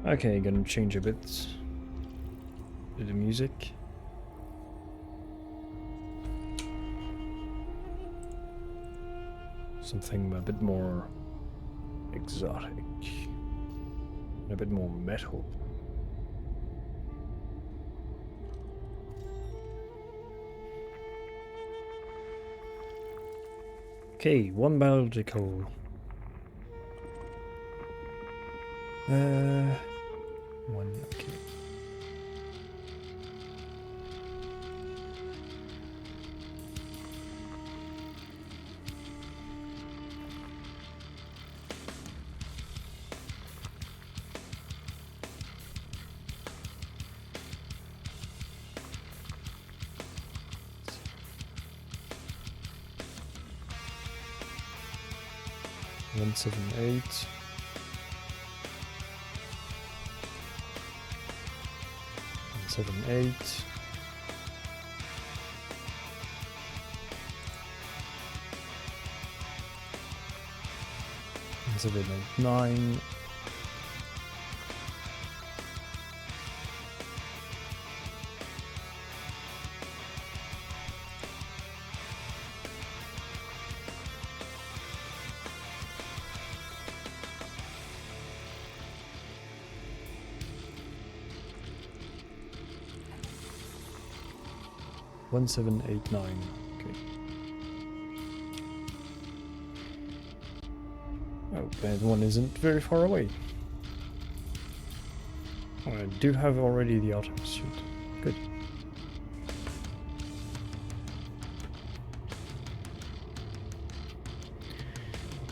Okay, gonna change a bit to the music. Something a bit more exotic, a bit more metal. Okay, one biological. One, okay. One 7-8. One 7-8. 7-8-9. One 7-8-9. Okay. Oh, that one isn't very far away. Oh, I do have already the Artemis suit. Good.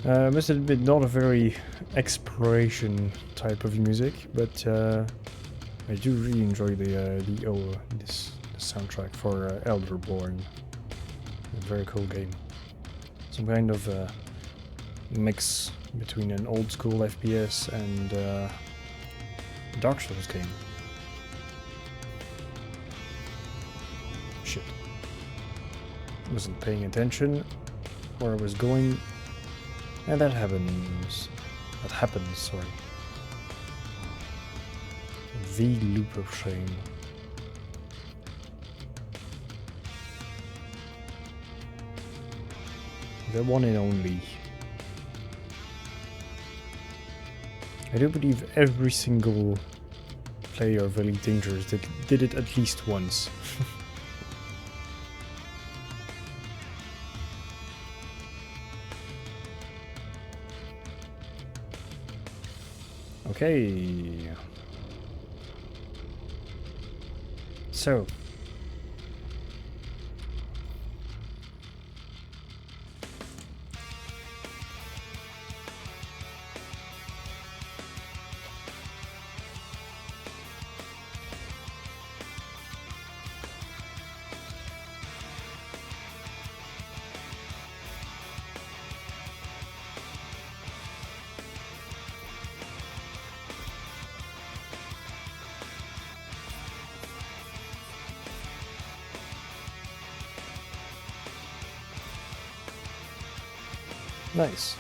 I must admit, not a very exploration type of music, but I do really enjoy the this soundtrack for Elderborn. A very cool game. Some kind of mix between an old school FPS and Dark Souls game. Shit. Wasn't paying attention where I was going. And that happens. That happens, sorry. The Loop of Shame. The one and only. I do believe every single player of Elite Dangerous did it at least once. Okay. So. Nice.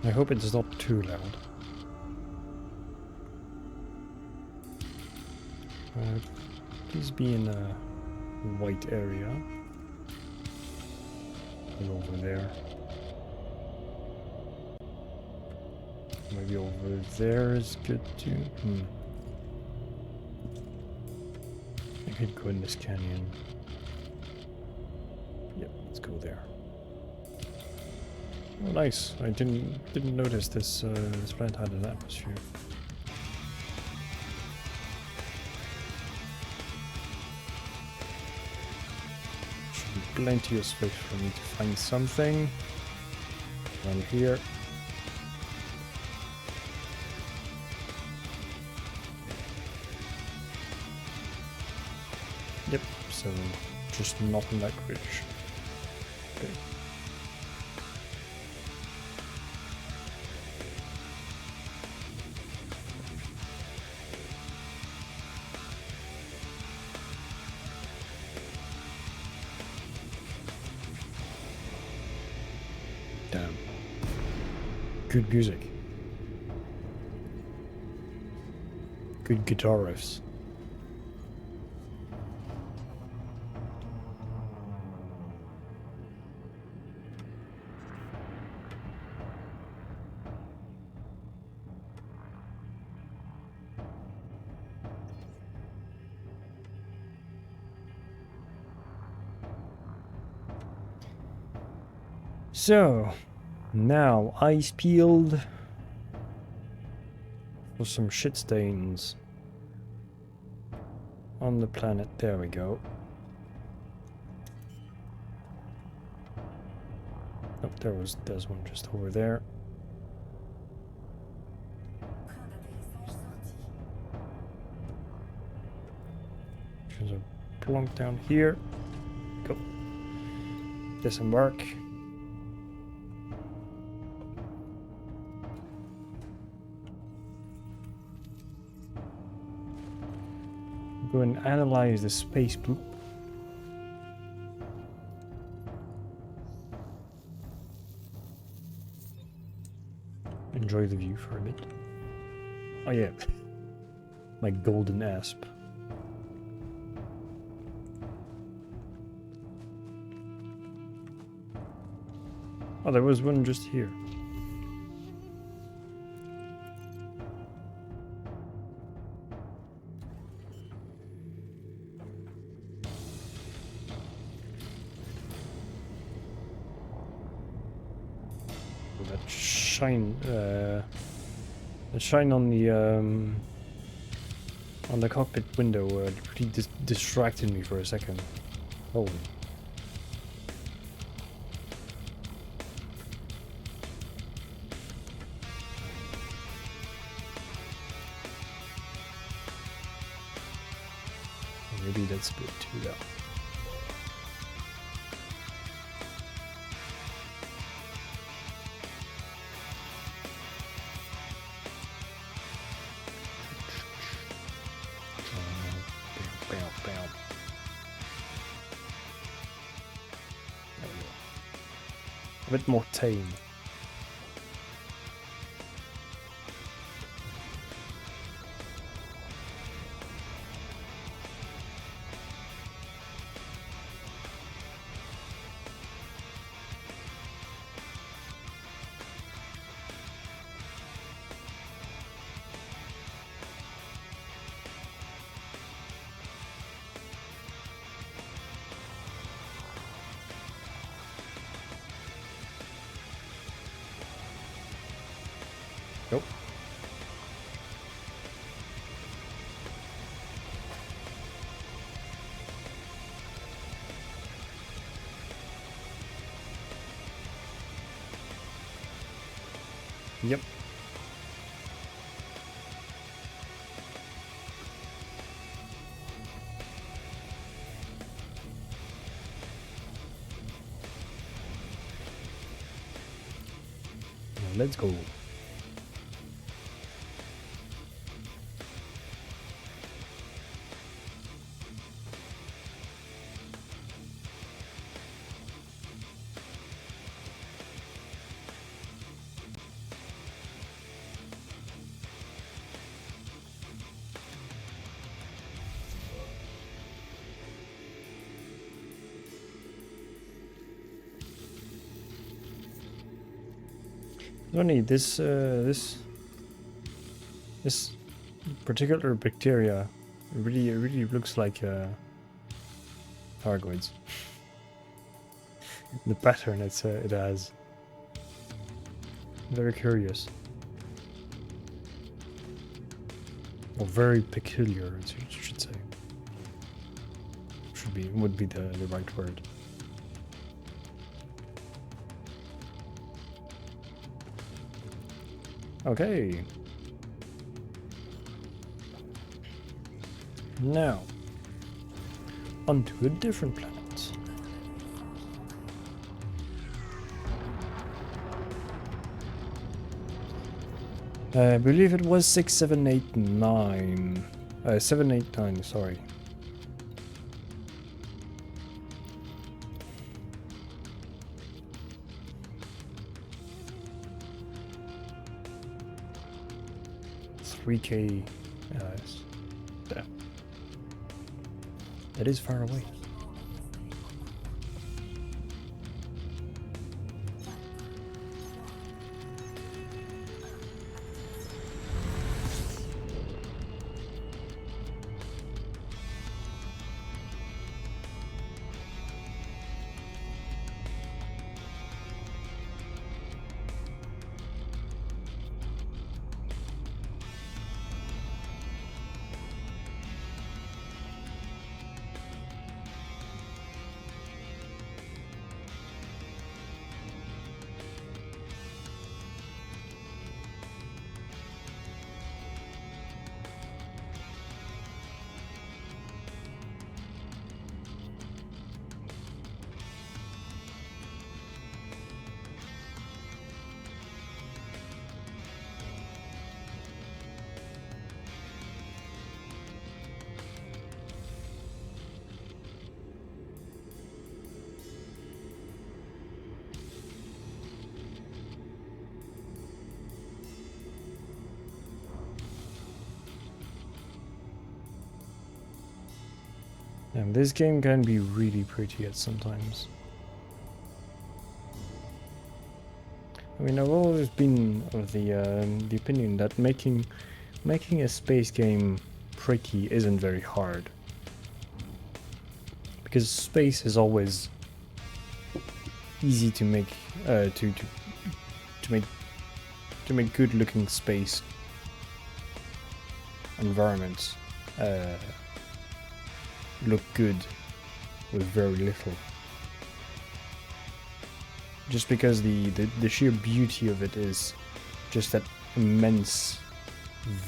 I hope it's not too loud. Please be in a white area. And over there. Maybe over there is good too. I could go in this canyon. Yep, let's go there. Oh, nice. I didn't notice this this planet had an atmosphere. Should be plenty of space for me to find something. Around here. Yep, so just not in that bridge. Okay. Damn. Good music. Good guitar riffs. So, now ice peeled for some shit stains on the planet. There we go. Oh, there's one just over there. There's a plonk down here. Go. Disembark. Go and analyze the space poop. Enjoy the view for a bit. Oh yeah, my golden asp. Oh, there was one just here. The shine on the cockpit window really distracted me for a second. Holy. Maybe that's a bit too loud. A bit more tame. Nope. Yep. Now let's go. Funny, this particular bacteria really looks like Targoids. The pattern it has. Very curious. Or very peculiar, I should say. Would be the right word. Okay. Now, onto a different planet. I believe it was 6789. 789, sorry. $3K. That is far away. And this game can be really pretty at sometimes. I mean, I've always been of the opinion that making a space game pretty isn't very hard, because space is always easy to make to make good looking space environments look good with very little. Just because the sheer beauty of it is just that immense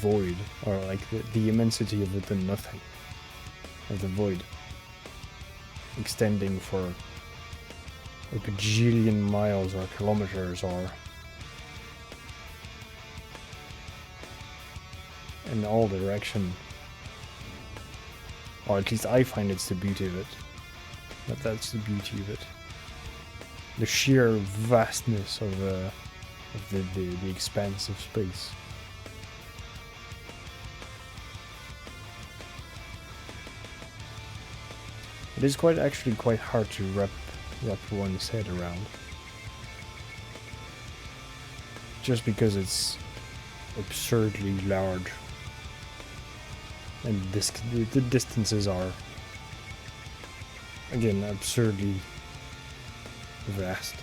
void, or like the immensity of the nothing, of the void, extending for a bajillion miles or kilometers or in all direction. Or at least I find it's the beauty of it. That's the beauty of it. The sheer vastness of the expanse of space. It is actually quite hard to wrap one's head around. Just because it's absurdly large. And the distances are, again, absurdly vast.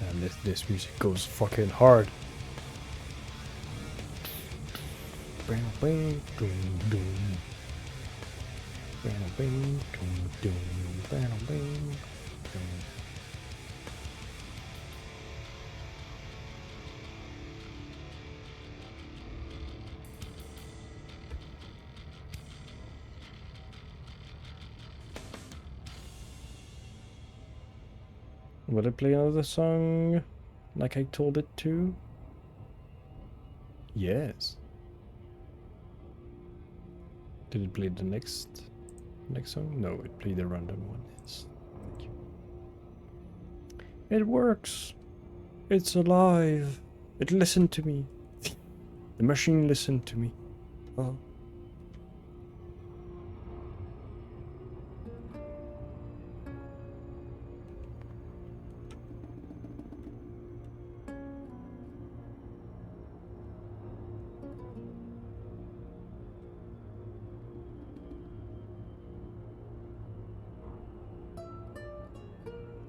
And this music goes fucking hard. Will it play another song like I told it to? Yes. Did it play the next song? No, it played a random one. Yes. Thank you. It works. It's alive. It listened to me. The machine listened to me. Oh.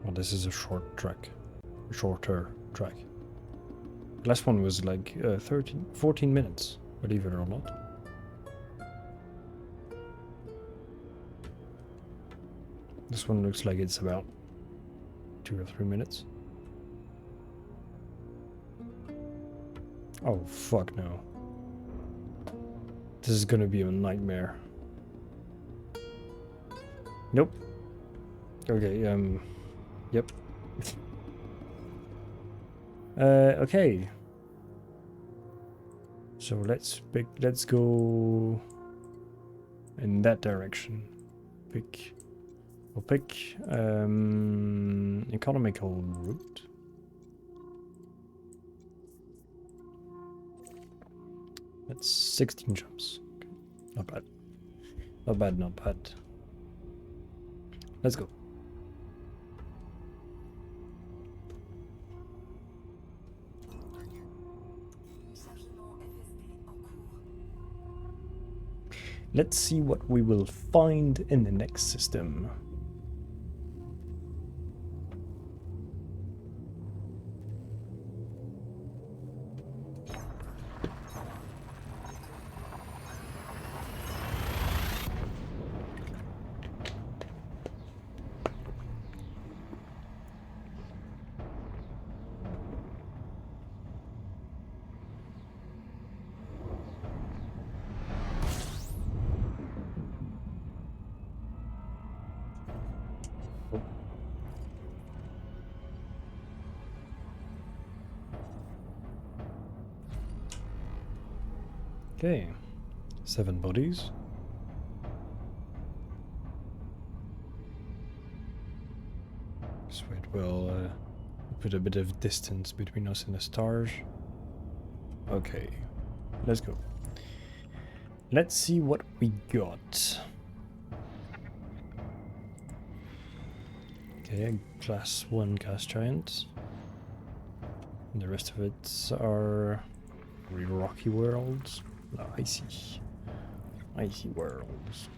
Well, this is a shorter track. The last one was like 14 minutes, believe it or not. This one looks like it's about 2 or 3 minutes. Oh, fuck no. This is gonna be a nightmare. Nope. Okay, yep. Okay. So let's go in that direction. We'll pick economical route. That's 16 jumps. Okay. Not bad. Not bad, not bad. Let's go. Let's see what we will find in the next system. Okay, 7 bodies. So it will put a bit of distance between us and the stars. Okay, let's go. Let's see what we got. Okay, class 1 gas giant. And the rest of it are really rocky worlds. Oh, icy worlds.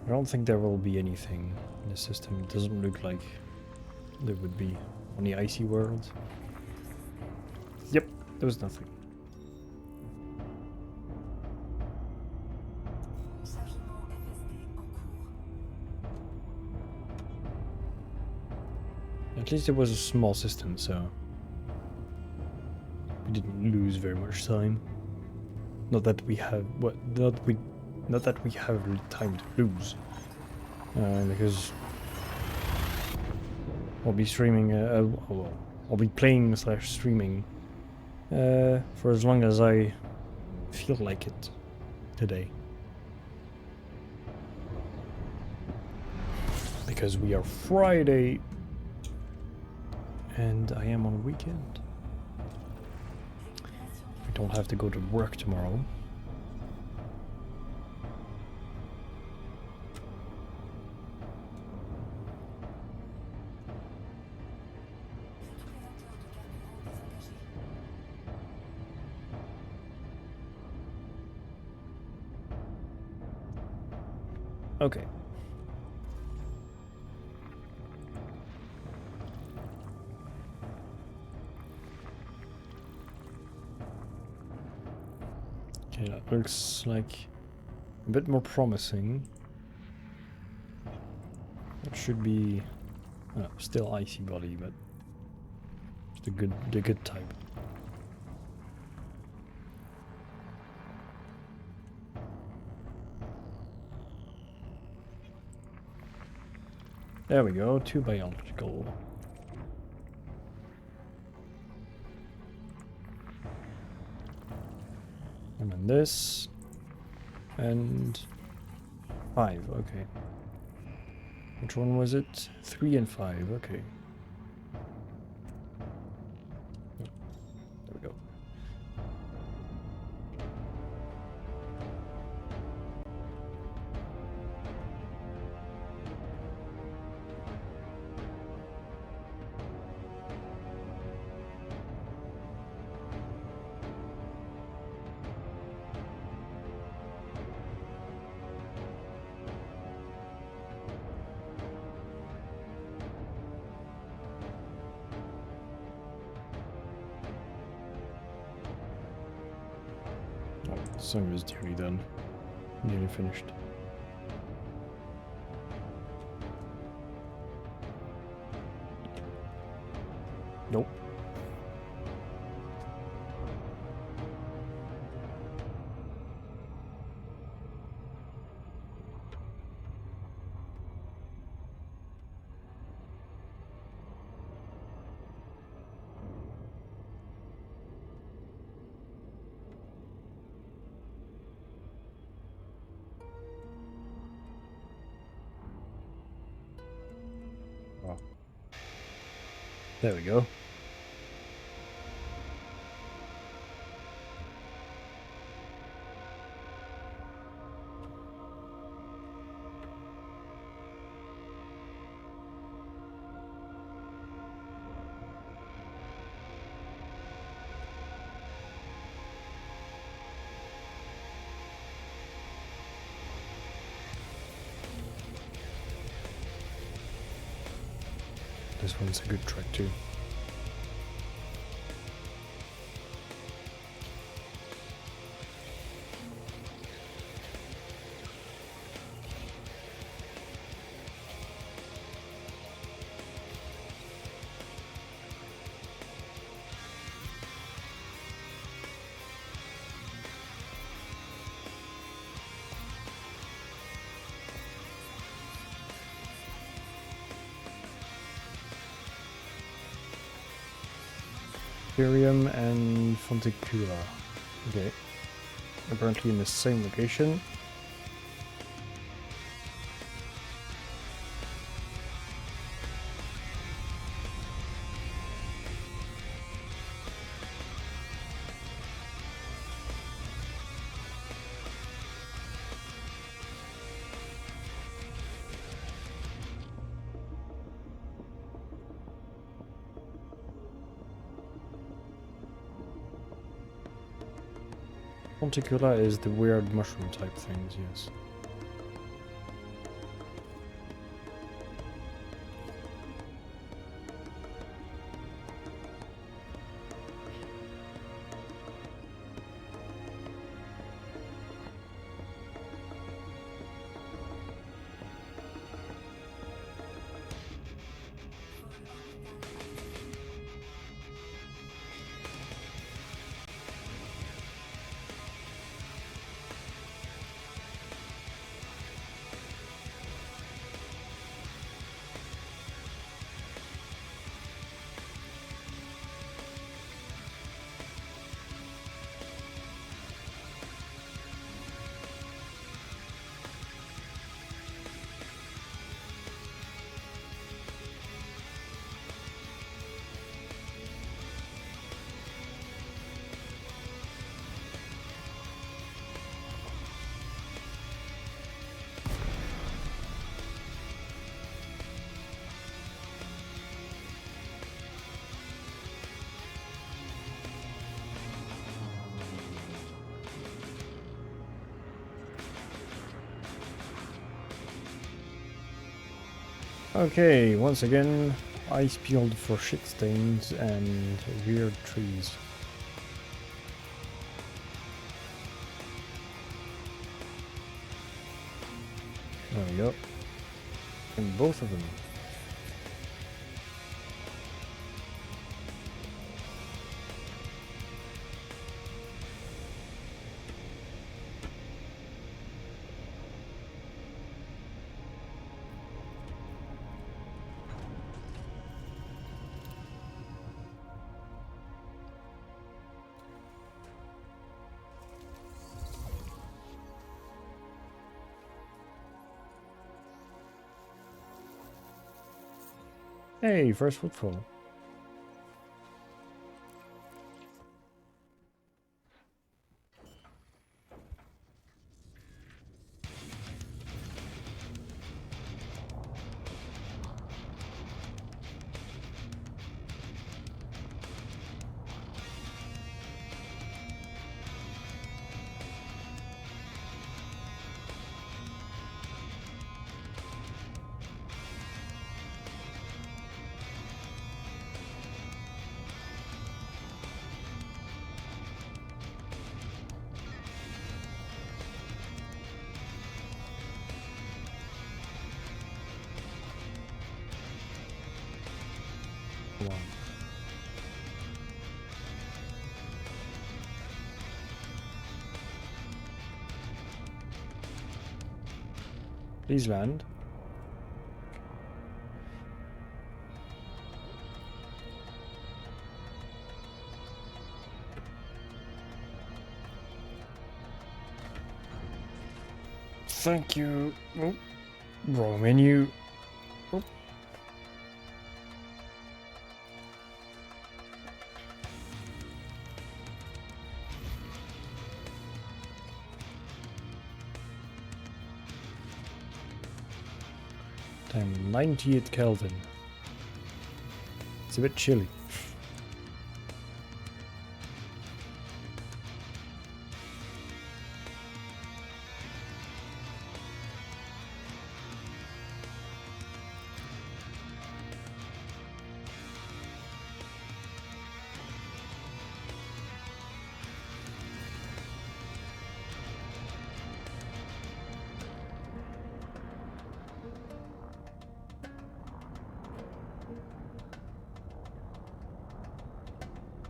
I don't think there will be anything in the system. It doesn't look like there would be on the icy world. Yep, there was nothing. Chargement FSD en cours. At least it was a small system, so we didn't lose very much time. Not that we have not that we have time to lose, because I'll be streaming. Well, I'll be playing / streaming for as long as I feel like it today, because we are Friday and I am on a weekend. I don't have to go to work tomorrow. Okay. Okay, that looks like a bit more promising. It should be still icy body, but it's the good type. There we go, 2 biological. And then this. And 5, okay. Which one was it? 3 and 5, okay. Oh, there we go. Some is nearly done. Nearly finished. Nope. There we go. This one's a good track too. Imperium and Fonticula. Okay. Apparently in the same location. Fonticula is the weird mushroom type things, yes. Okay, once again, ice peeled for shit stains and weird trees. There we go. And both of them. Hey, first footfall. Come on. Please land. Thank you. Oh, wrong menu. Oh. Damn, 98 Kelvin. It's a bit chilly.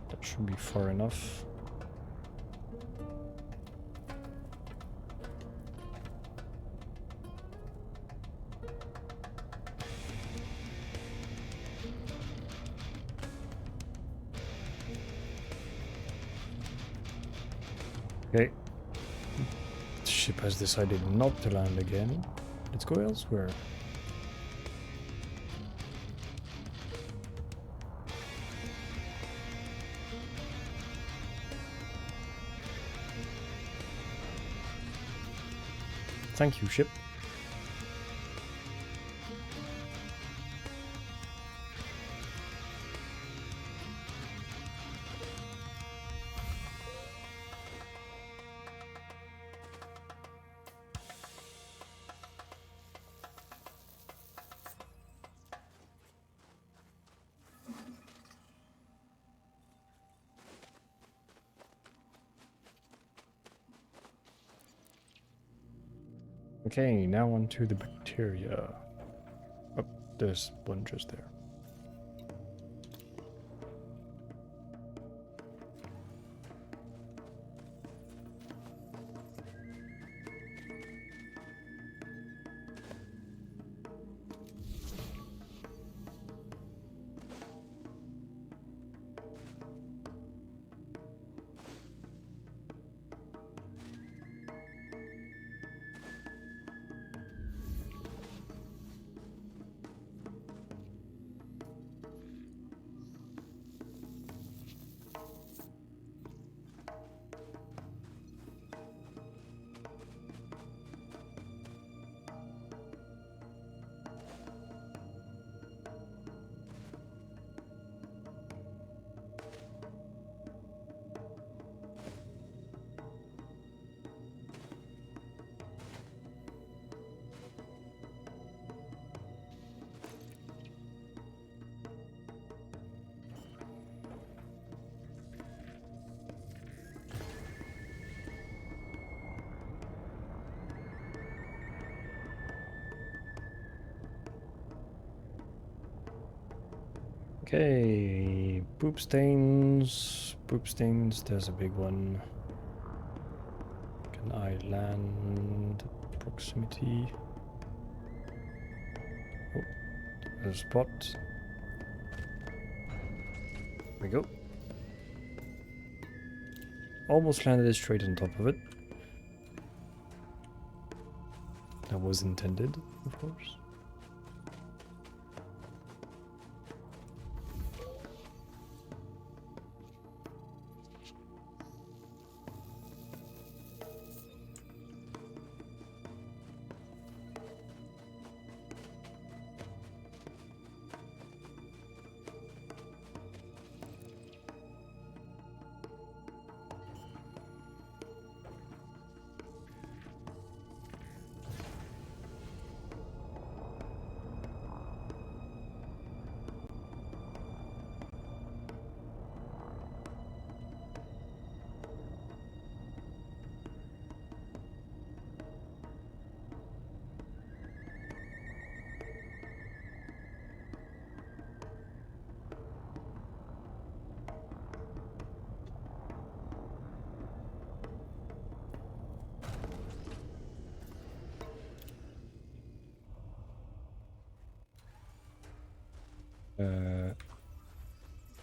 That should be far enough. Okay. The ship has decided not to land again. Let's go elsewhere. Thank you, ship. Okay, now on to the bacteria. Oh, there's one just there. Okay, poop stains. Poop stains, there's a big one. Can I land proximity? Oh, there's a spot. There we go. Almost landed straight on top of it. That was intended, of course.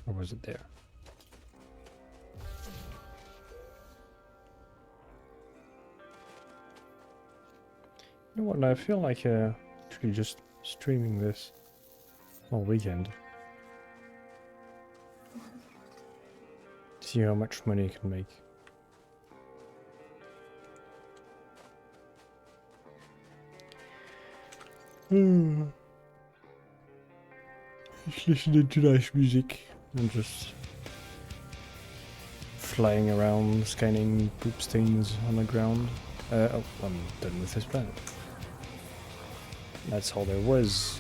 Or was it there? You know what? I feel like actually just streaming this all weekend. See how much money I can make. Just listening to nice music and just flying around, scanning poop stains on the ground. Oh, I'm done with this planet. That's all there was.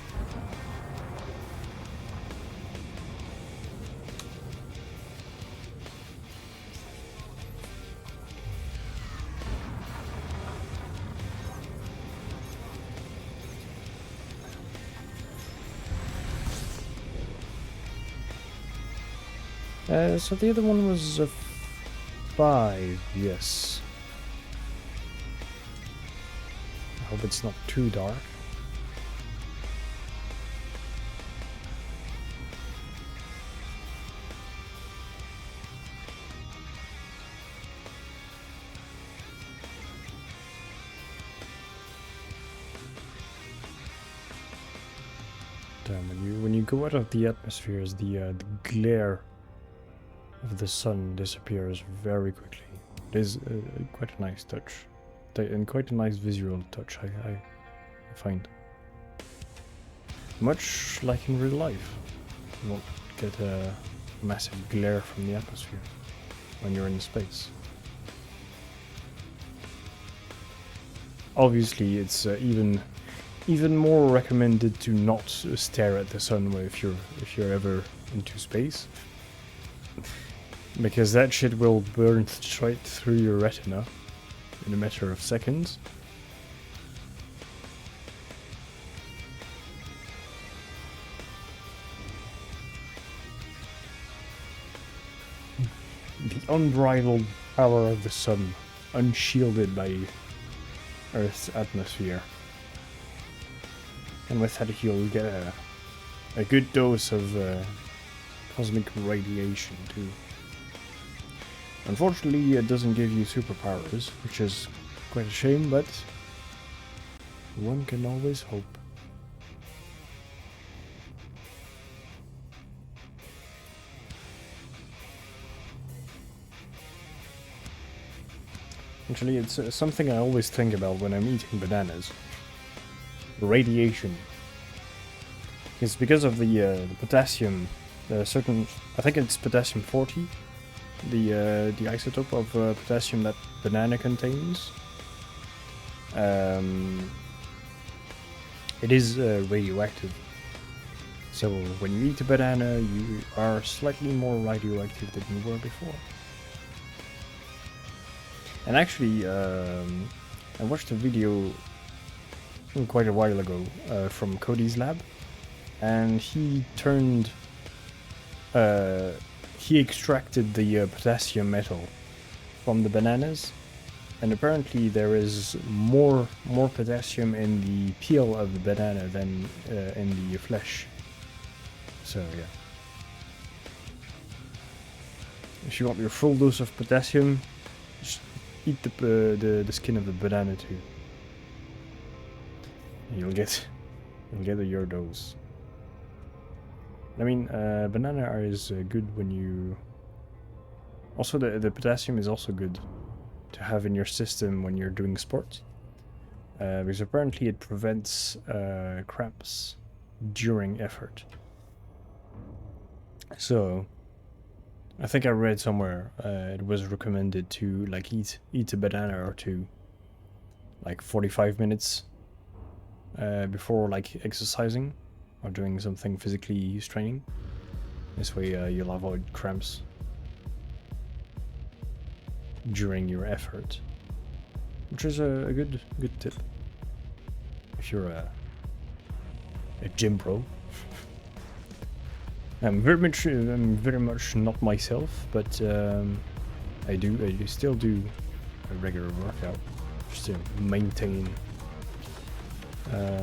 So the other one was a 5, yes. I hope it's not too dark. Damn, when you go out of the atmospheres, the glare of the sun disappears very quickly. It is quite a nice touch, and quite a nice visual touch, I find. Much like in real life, you won't get a massive glare from the atmosphere when you're in space. Obviously, it's even more recommended to not stare at the sun if you're ever into space. Because that shit will burn straight through your retina in a matter of seconds. The unbridled power of the sun, unshielded by Earth's atmosphere. And with that you'll get a good dose of cosmic radiation too. Unfortunately, it doesn't give you superpowers, which is quite a shame, but one can always hope. Actually, it's something I always think about when I'm eating bananas. Radiation. It's because of the potassium, I think it's potassium 40. The isotope of potassium that banana contains. It is radioactive. So when you eat a banana, you are slightly more radioactive than you were before. And actually, I watched a video quite a while ago from Cody's lab, and he turned he extracted the potassium metal from the bananas, and apparently there is more potassium in the peel of the banana than in the flesh. So yeah, if you want your full dose of potassium, just eat the skin of the banana too. You'll get your dose. I mean, banana is good when you... Also, the potassium is also good to have in your system when you're doing sports. Because apparently it prevents cramps during effort. So, I think I read somewhere it was recommended to like eat a banana or two, like 45 minutes before like exercising or doing something physically straining. This way you'll avoid cramps during your effort, which is a good tip if you're a gym bro. I'm very much not myself, but I still do a regular workout just to maintain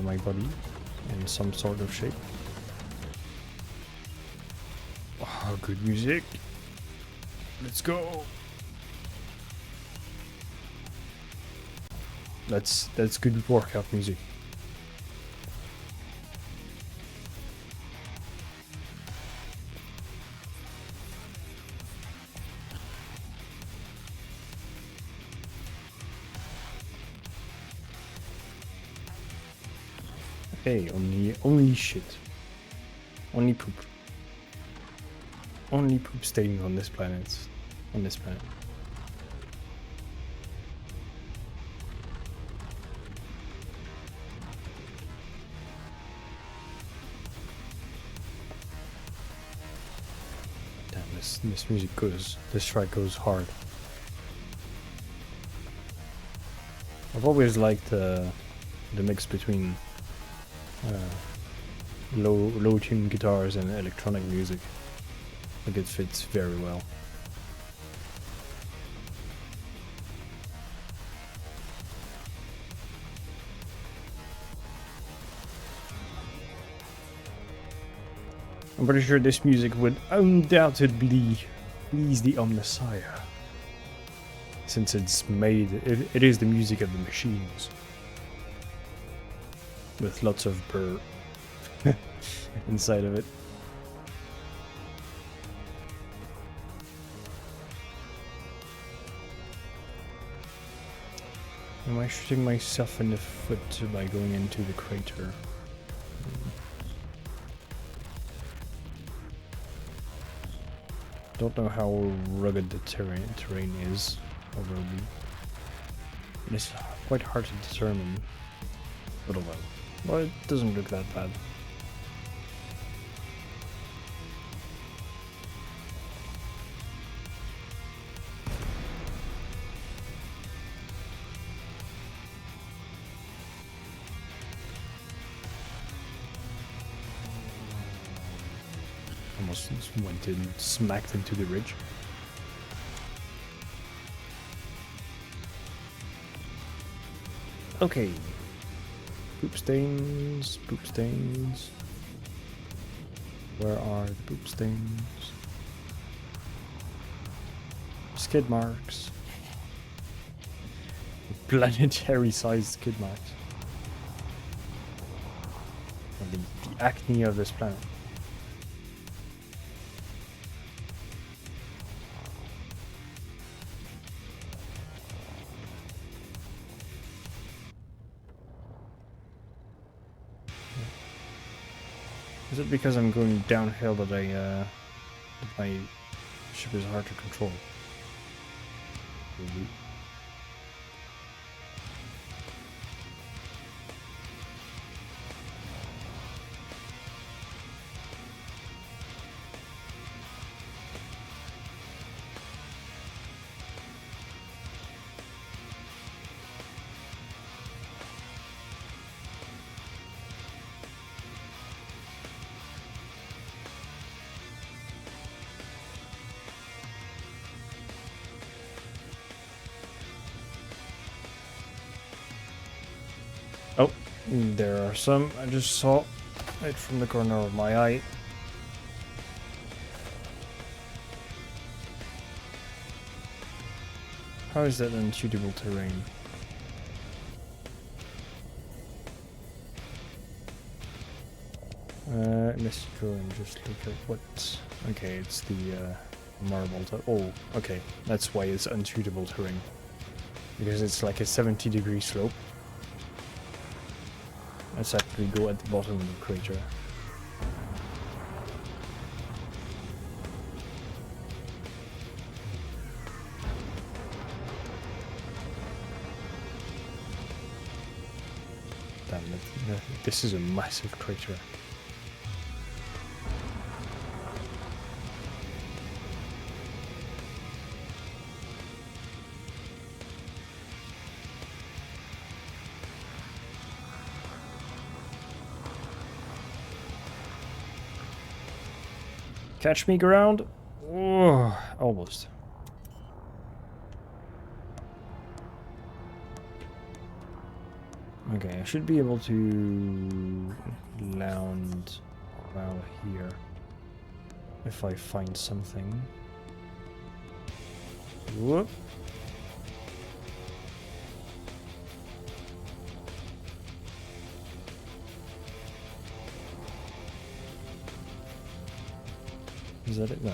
my body in some sort of shape. Oh, good music. Let's go. That's good workout music. Hey, only shit. Only poop. Only poop stains on this planet. Damn, this music goes... This track goes hard. I've always liked the mix between low tune guitars and electronic music. I think it fits very well. I'm pretty sure this music would undoubtedly please the Omnissiah, since it's made... It is the music of the machines. With lots of burr inside of it. Am I shooting myself in the foot by going into the crater? Don't know how rugged the terrain is overall. It's quite hard to determine. But oh well. Well, it doesn't look that bad. Almost went in, smacked into the ridge. Okay. Poop stains, poop stains. Where are the poop stains? Skid marks. Planetary sized skid marks. The acne of this planet. Is it because I'm going downhill that that my ship is hard to control? Maybe. There are some. I just saw it from the corner of my eye. How is that unsuitable terrain? Let's go and just look at what... Okay, it's the marble... Oh, okay. That's why it's unsuitable terrain. Because it's like a 70-degree slope. Let's actually go at the bottom of the crater. Damn it. This is a massive crater. Catch me, ground. Oh, almost. Okay, I should be able to land around here if I find something. Whoop. Is that it? No.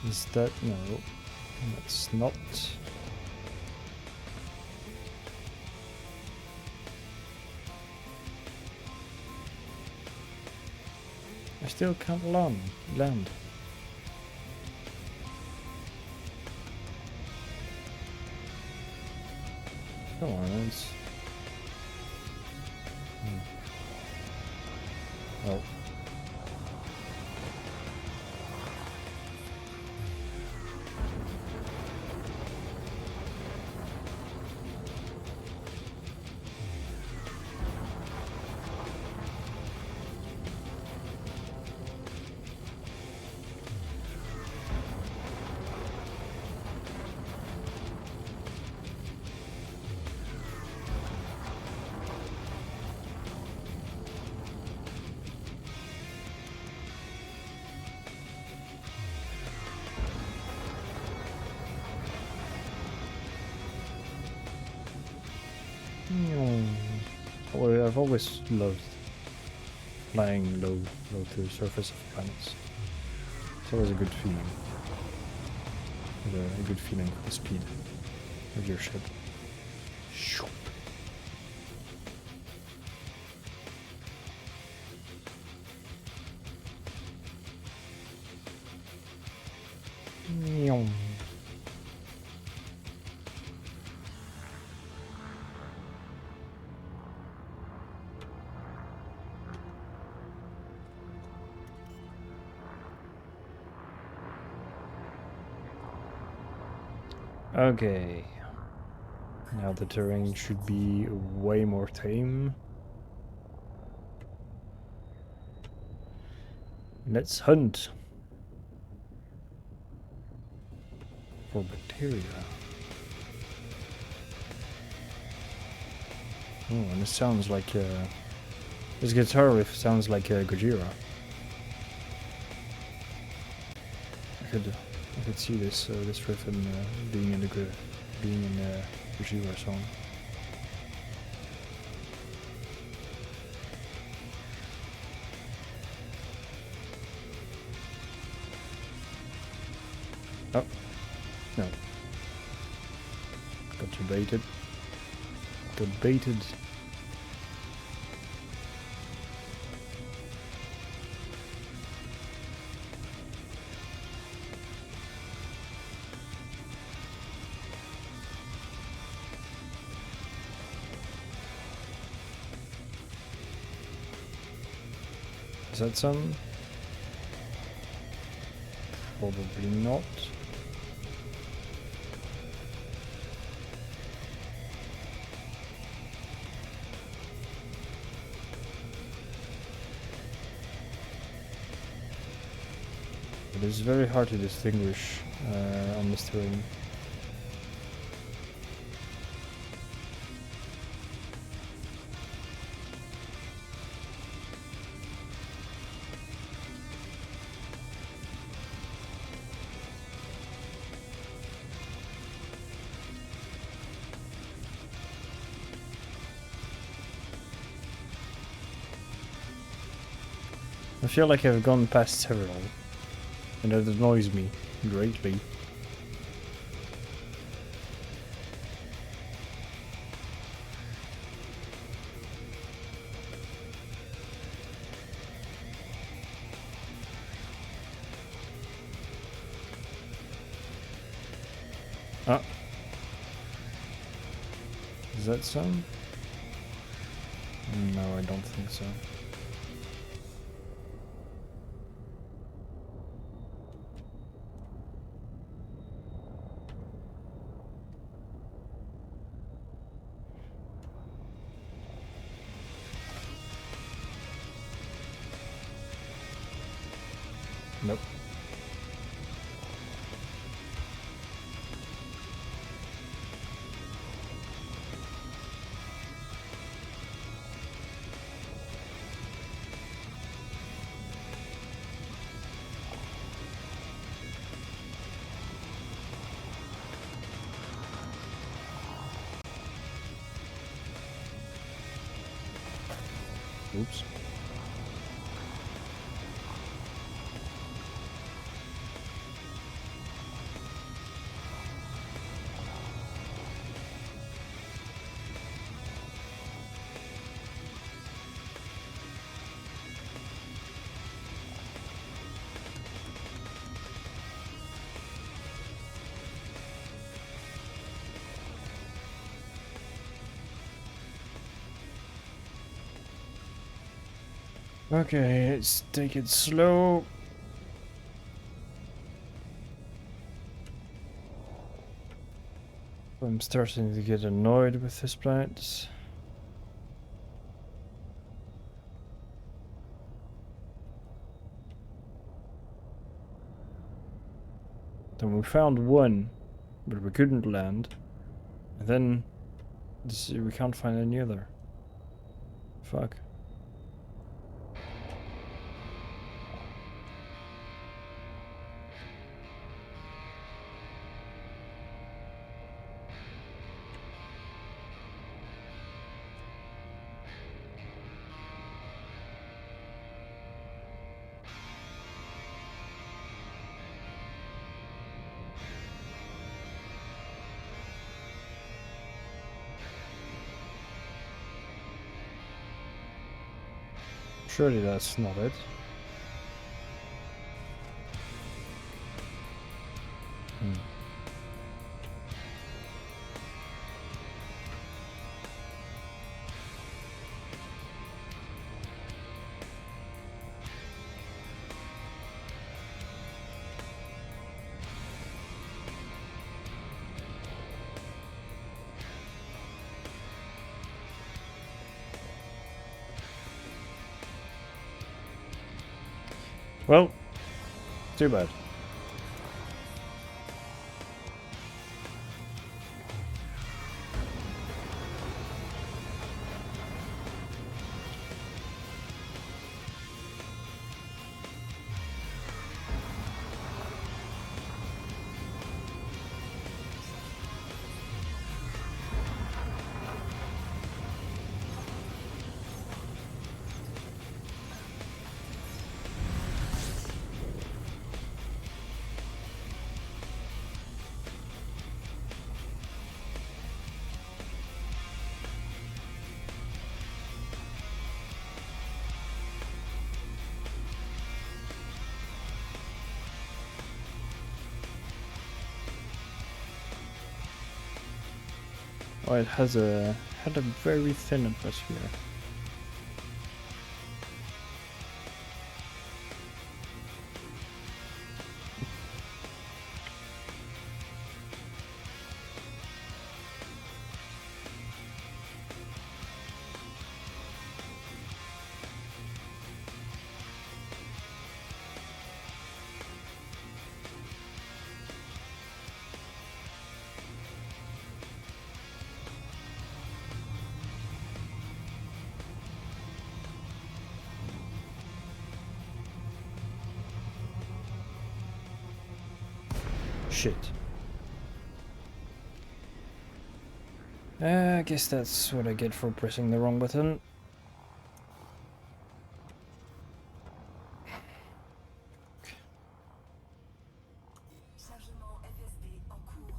Is that... no, that's not... I still can't land. Come on, it's... Oh. Well, I've always loved flying low to the surface of planets. It's always a good feeling. A good feeling for the speed of your ship. Okay, now the terrain should be way more tame. Let's hunt for bacteria. Oh, and it sounds like this guitar riff sounds like Gojira. I could see this riff in being in a Gojira song. Oh no! Got baited. Got baited. Is that some? Probably not. It is very hard to distinguish on this terrain. I feel like I've gone past several, and that annoys me greatly. Ah. Is that some? No, I don't think so. Nope. Oops. Okay, let's take it slow. I'm starting to get annoyed with this planet. Then we found one, but we couldn't land. And then we can't find any other. Fuck. Surely that's not it. Well, too bad. Oh, it had a very thin atmosphere. shit. I guess that's what I get for pressing the wrong button. Chargement FSB en cours.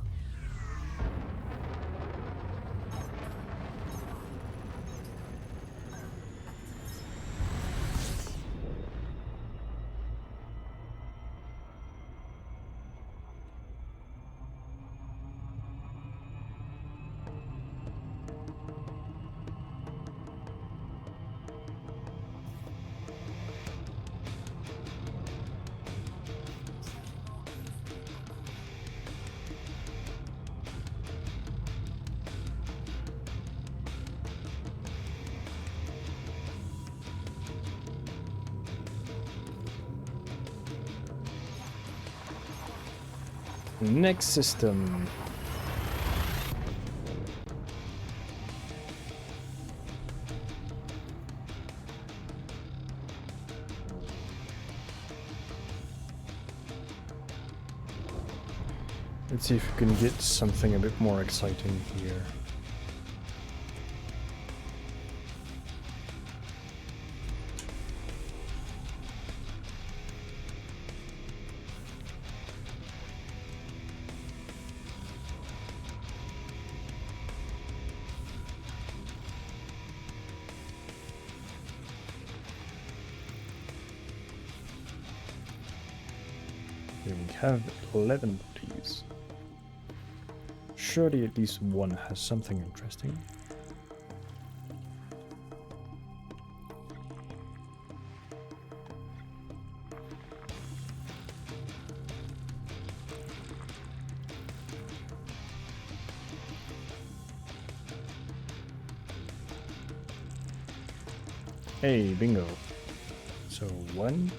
Next system. Let's see if we can get something a bit more exciting here. Here we have 11 bodies. Surely at least one has something interesting. Hey, bingo. So one.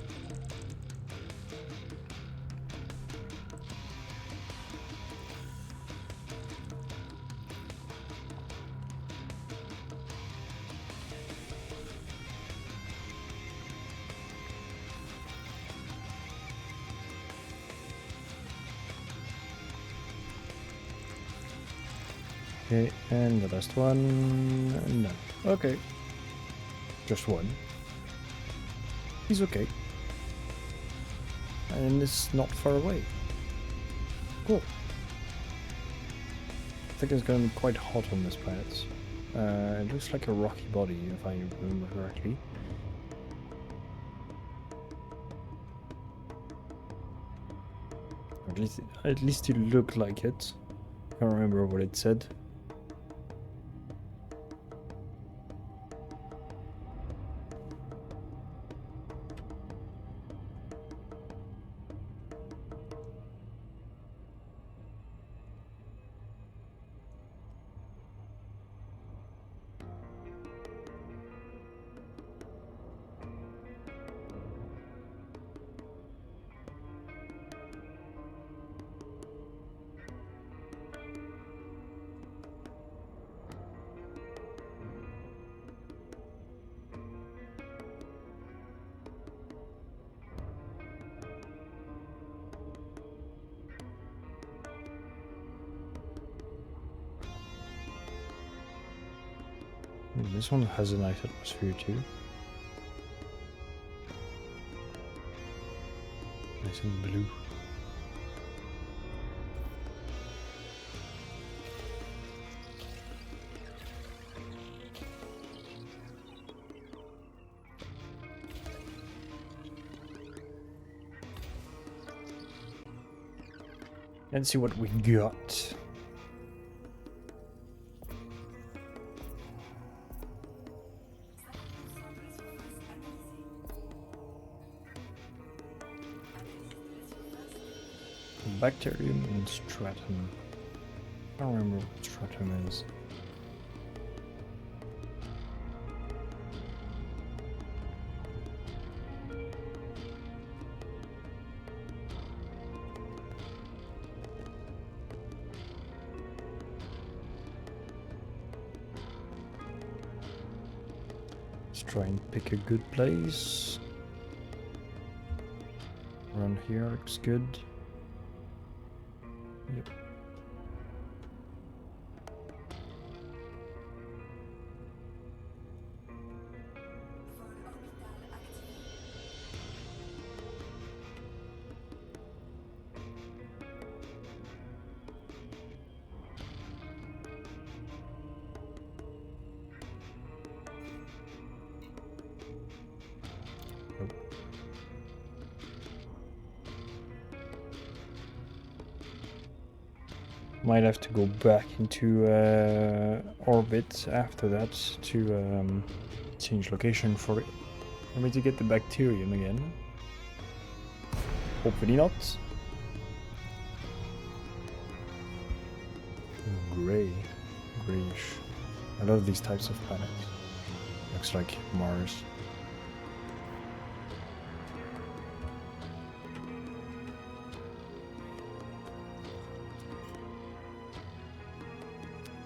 Okay, and the last one, no. Okay. Just one. He's okay. And it's not far away. Cool. I think it's going to be quite hot on this planet. It looks like a rocky body, if I remember correctly. At least it looked like it. I can't remember what it said. This one has a nice atmosphere too. Nice and blue. Let's see what we got. Bacterium and stratum. I don't remember what stratum is. Let's try and pick a good place. Around here looks good. Might have to go back into orbit after that to change location for me to get the bacterium again. Hopefully not. Grayish. I love these types of planets. Looks like Mars.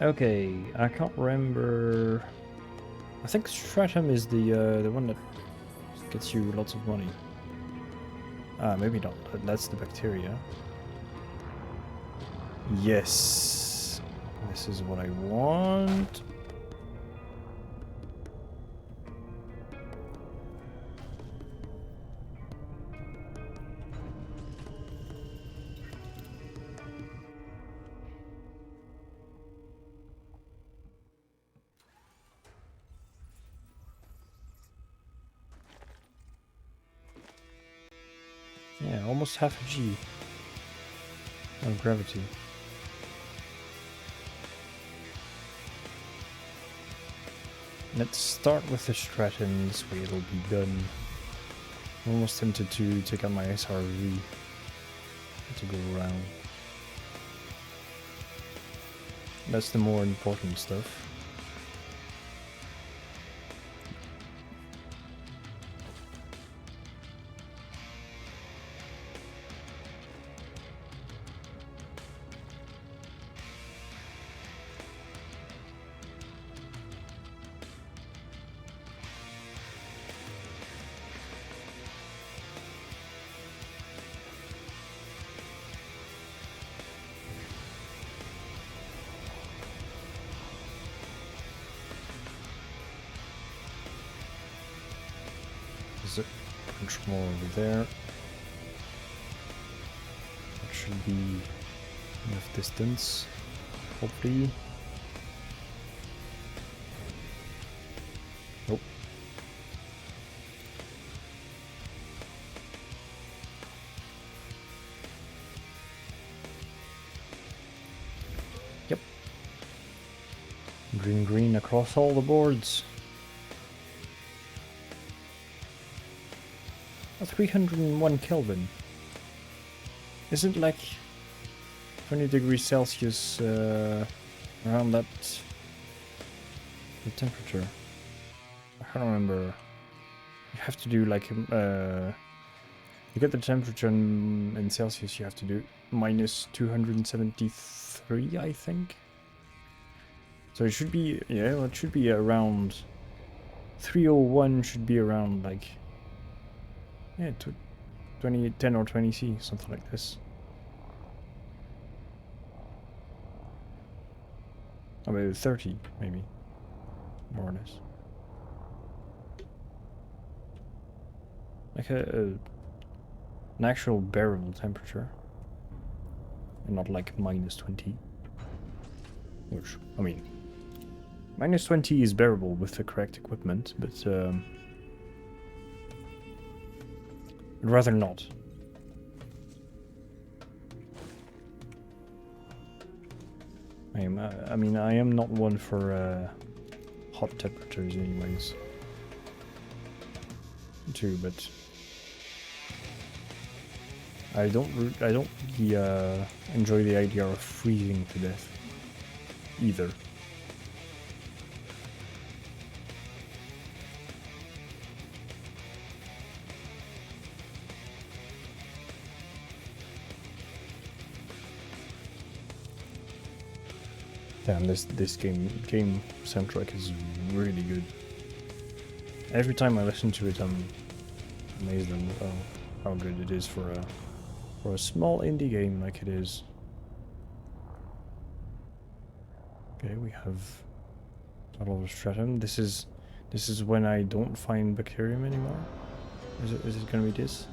Okay, I can't remember. I think Stratum is the one that gets you lots of money. Maybe not. That's the bacteria. Yes, this is what I want. Yeah, almost half a G of gravity. Let's start with the Stratum, this way it'll be done. I'm almost tempted to take out my SRV to go around. That's the more important stuff. There's a bunch more over there. That should be enough distance, hopefully. Nope. Yep. Green across all the boards. 301 Kelvin. Isn't like 20 degrees Celsius around that the temperature? I can't remember. You have to do like you get the temperature in Celsius. You have to do minus 273, I think. So it should be, yeah, well, it should be around 301. Should be around like, yeah, 10 or 20 C, something like this. I mean, 30 maybe, more or less. Like an actual bearable temperature, and not like minus 20. Which, I mean, minus 20 is bearable with the correct equipment, but I'd rather not. I mean, I am not one for hot temperatures, anyways. Too, but I don't really enjoy the idea of freezing to death either. Damn, this game soundtrack is really good. Every time I listen to it, I'm amazed at how good it is for a small indie game like it is. Okay, we have a lot of stratum. This is when I don't find bacterium anymore. Is it gonna be this?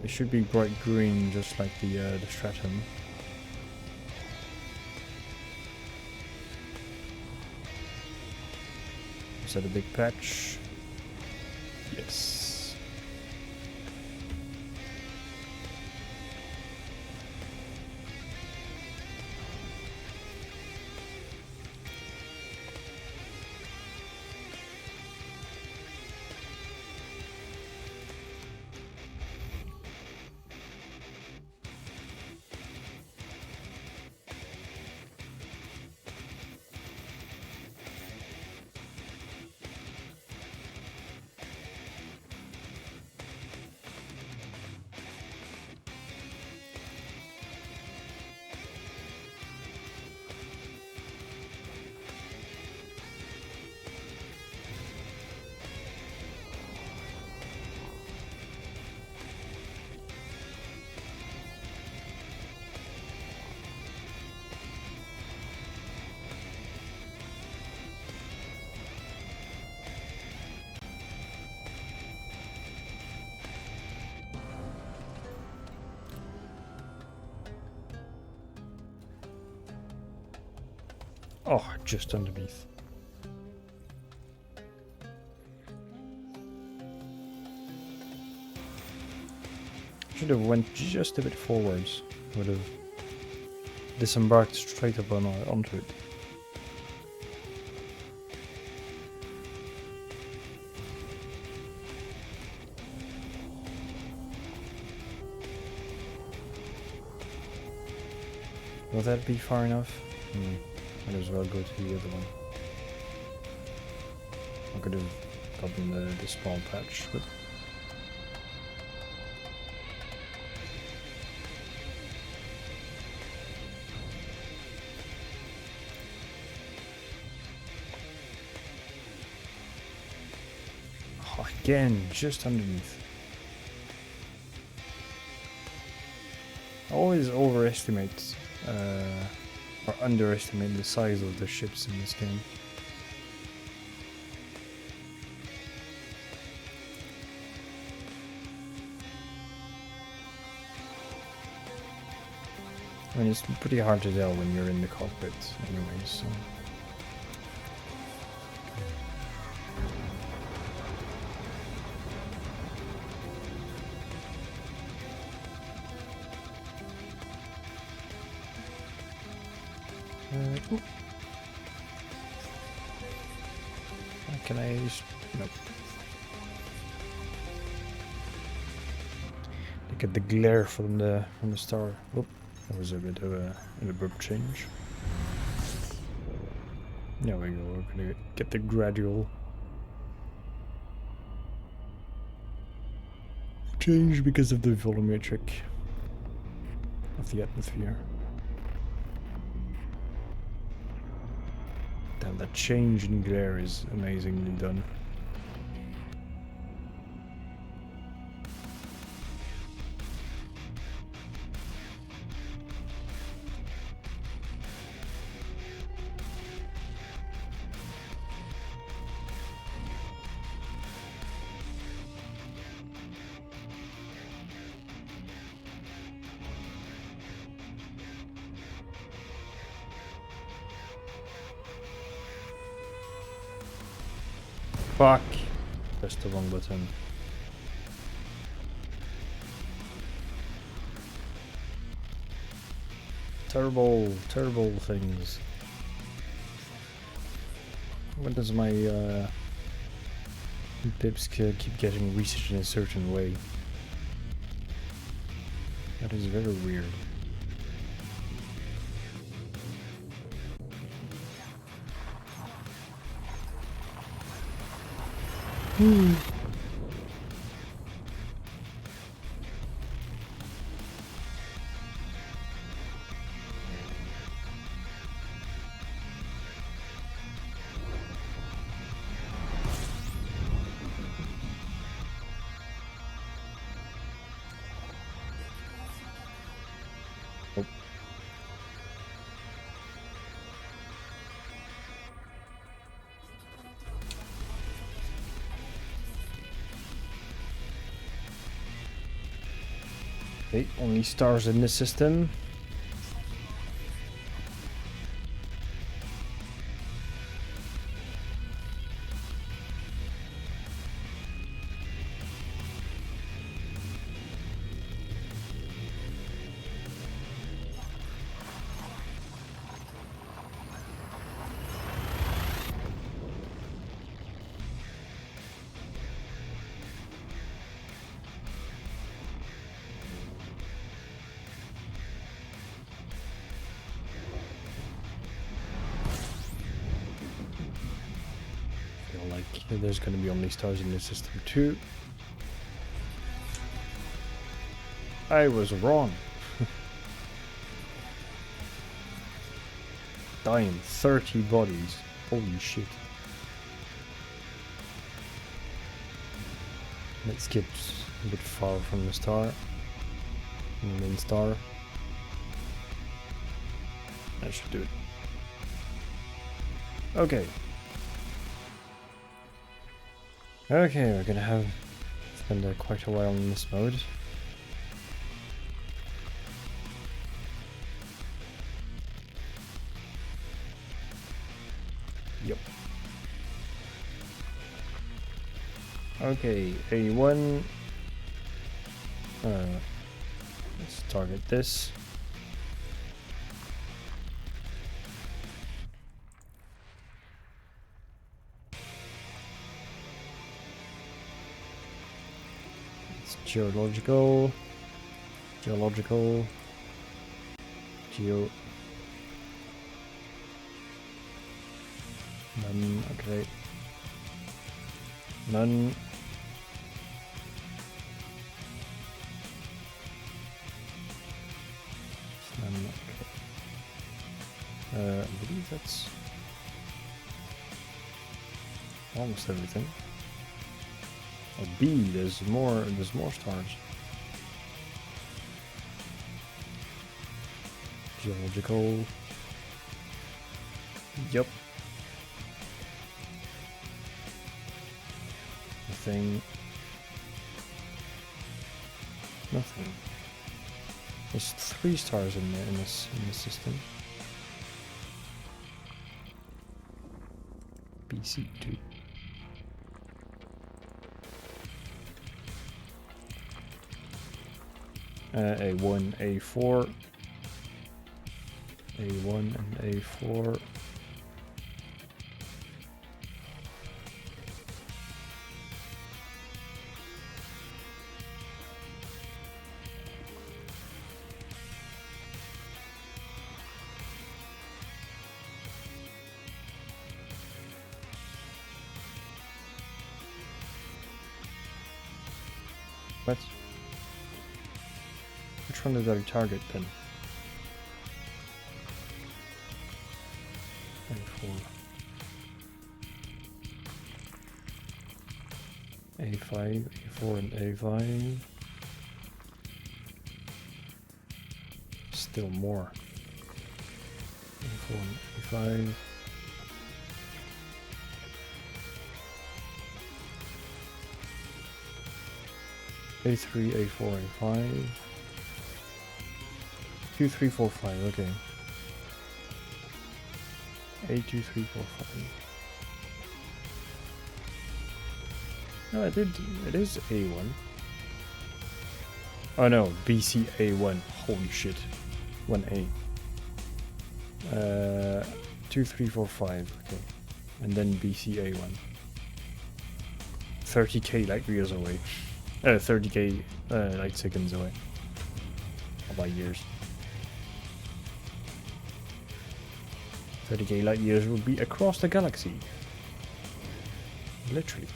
It should be bright green, just like the stratum. Is that a big patch? Yes. Oh, just underneath. Should have went just a bit forwards. Would have disembarked straight up onto it. Will that be far enough? Might as well go to the other one. I could have gotten the small patch, but... Oh, again, just underneath. I always overestimate or underestimate the size of the ships in this game. I mean, it's pretty hard to tell when you're in the cockpit anyways, so... Can I just... Nope. Look at the glare from the star. Oop, that was a bit of an abrupt change. There we go, we're gonna get the gradual change because of the volumetric of the atmosphere. Damn, that change in glare is amazingly done. Fuck! Pressed the wrong button. Terrible, terrible things. When does my pips keep getting reset in a certain way? That is very weird. Okay, only stars in the system. There's going to be only stars in the system too. I was wrong. Dying 30 bodies. Holy shit. Let's get a bit far from the star. From the main star. That should do it. Okay. Okay, we're gonna have spend quite a while in this mode. Yep. Okay, A1. Let's target this. It's geological. Geological. Geo. None. Okay. None. None. Okay. I believe that's almost everything. Oh, B. There's more. There's more stars. Geological. Yup. Nothing. Nothing. There's 3 stars in this system. BC2. A1, A4. A1 and A4. What? Which one did I target then? A5, A4 and A5. Still more. A4 and A5. A3, A4, A5. 2, 3, 4, 5, okay. A2, 3, 4, 5. No, it is A1. Oh no, BC A1. Holy shit. 1A. 2, 3, 4, 5, okay. And then BC A1. 30k light years away. 30k light seconds away. By years. 30k light years would be across the galaxy. Literally.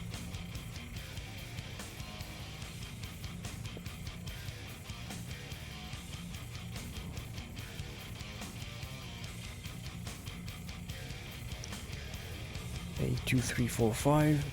A2, 3, 4, 5.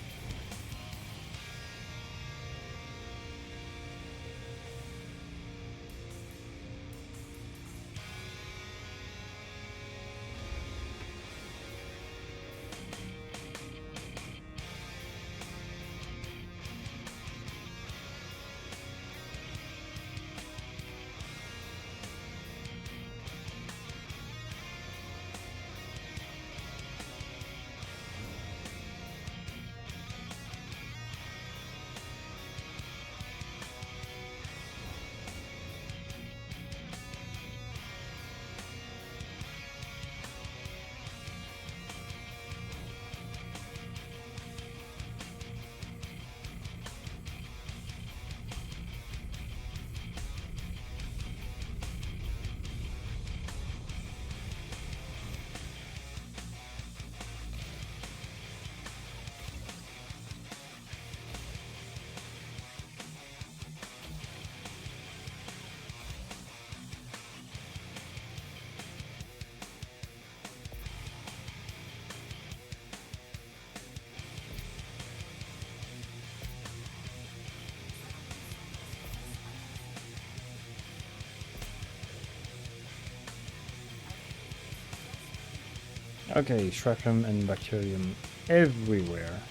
Okay, Stratum and Bacterium everywhere.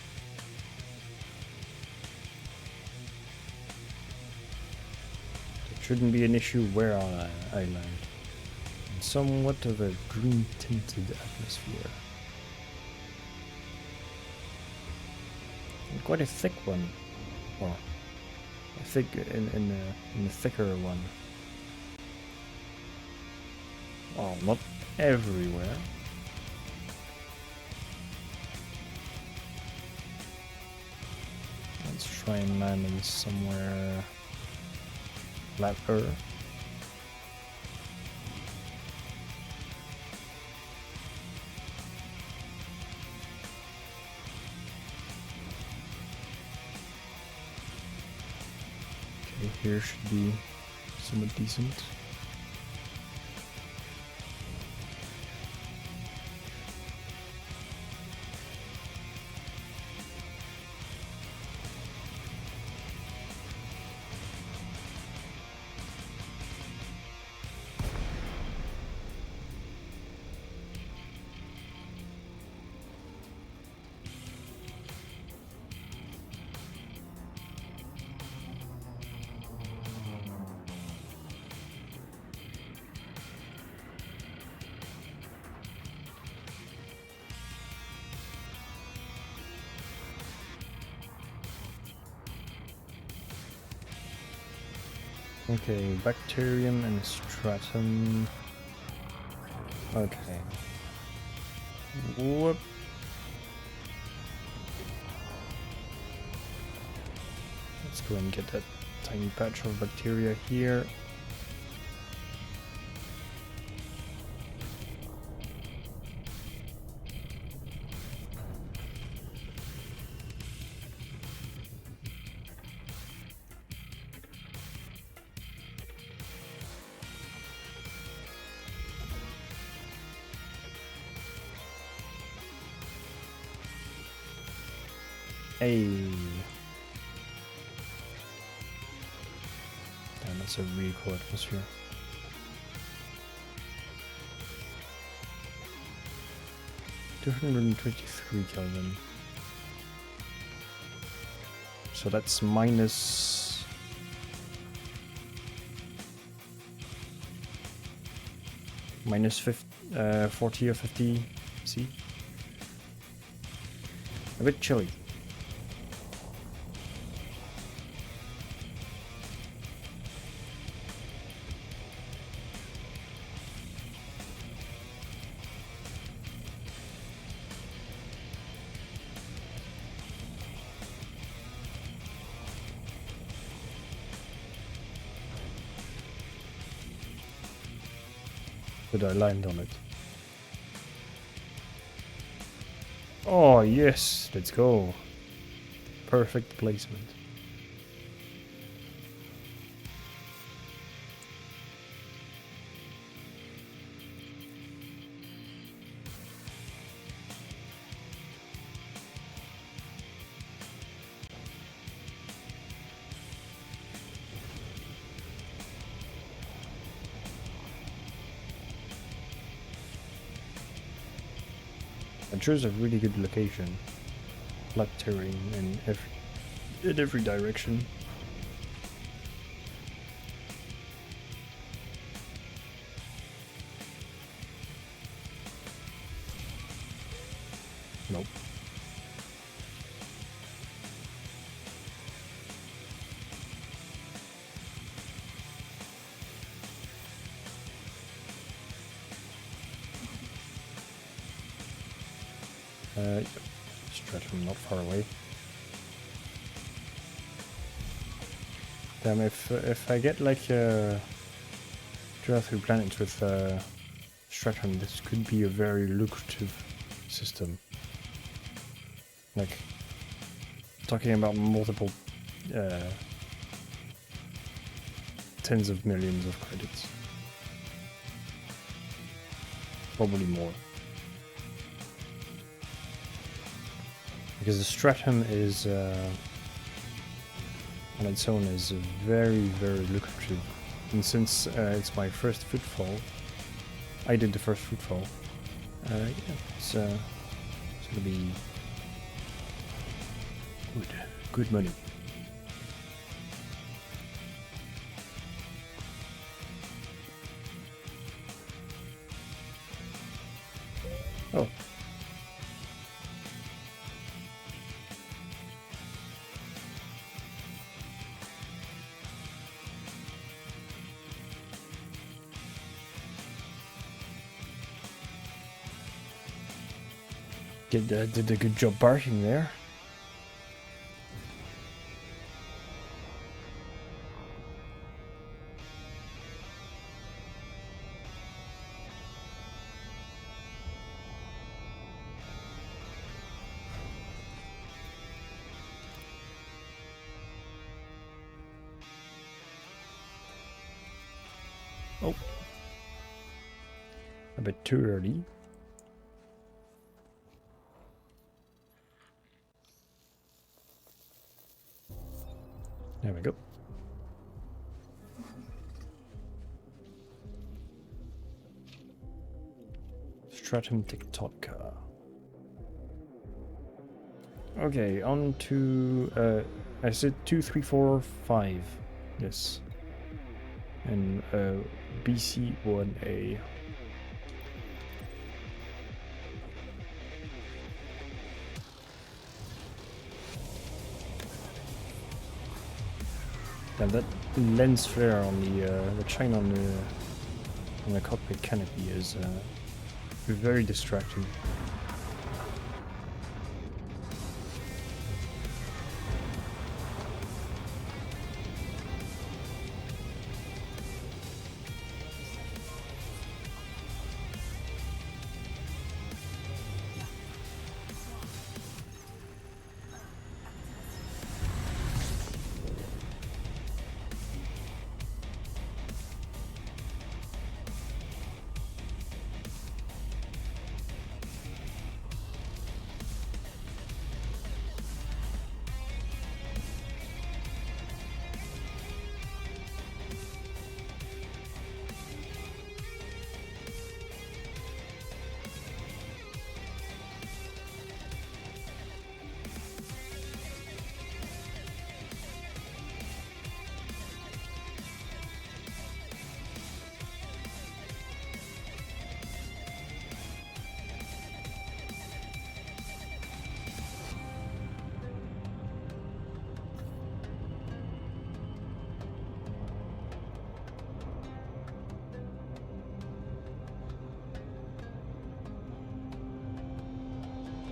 It shouldn't be an issue where I land. And somewhat of a green tinted atmosphere. And quite a thick one. Well, a thick in a thicker one. Well, not everywhere. Let's try and land in somewhere flatter. Okay, here should be somewhat decent. Okay, bacterium and stratum. Okay. Whoop. Let's go and get that tiny patch of bacteria here. Hey. Damn, that's a really cool atmosphere. (223 Kelvin). So that's minus... minus 40 or 50 C. A bit chilly. But I landed on it. Oh yes, let's go. Perfect placement. I chose a really good location. Flat terrain in every direction. Nope. Stratum not far away. Damn, if I get like 2 or 3 planets with Stratum, this could be a very lucrative system. Like, talking about multiple tens of millions of credits. Probably more. Because the Stratum is, on its own, is very, very lucrative. And since it's my first footfall, I did the first footfall. Yeah, it's gonna be good money. Oh. Did a good job barking there. Oh. A bit too early. There we go. Stratum Tiktoka. Okay, on to I said 2, 3, 4, 5. Yes. And BC1A. And that lens flare on the chain on the cockpit canopy is very distracting.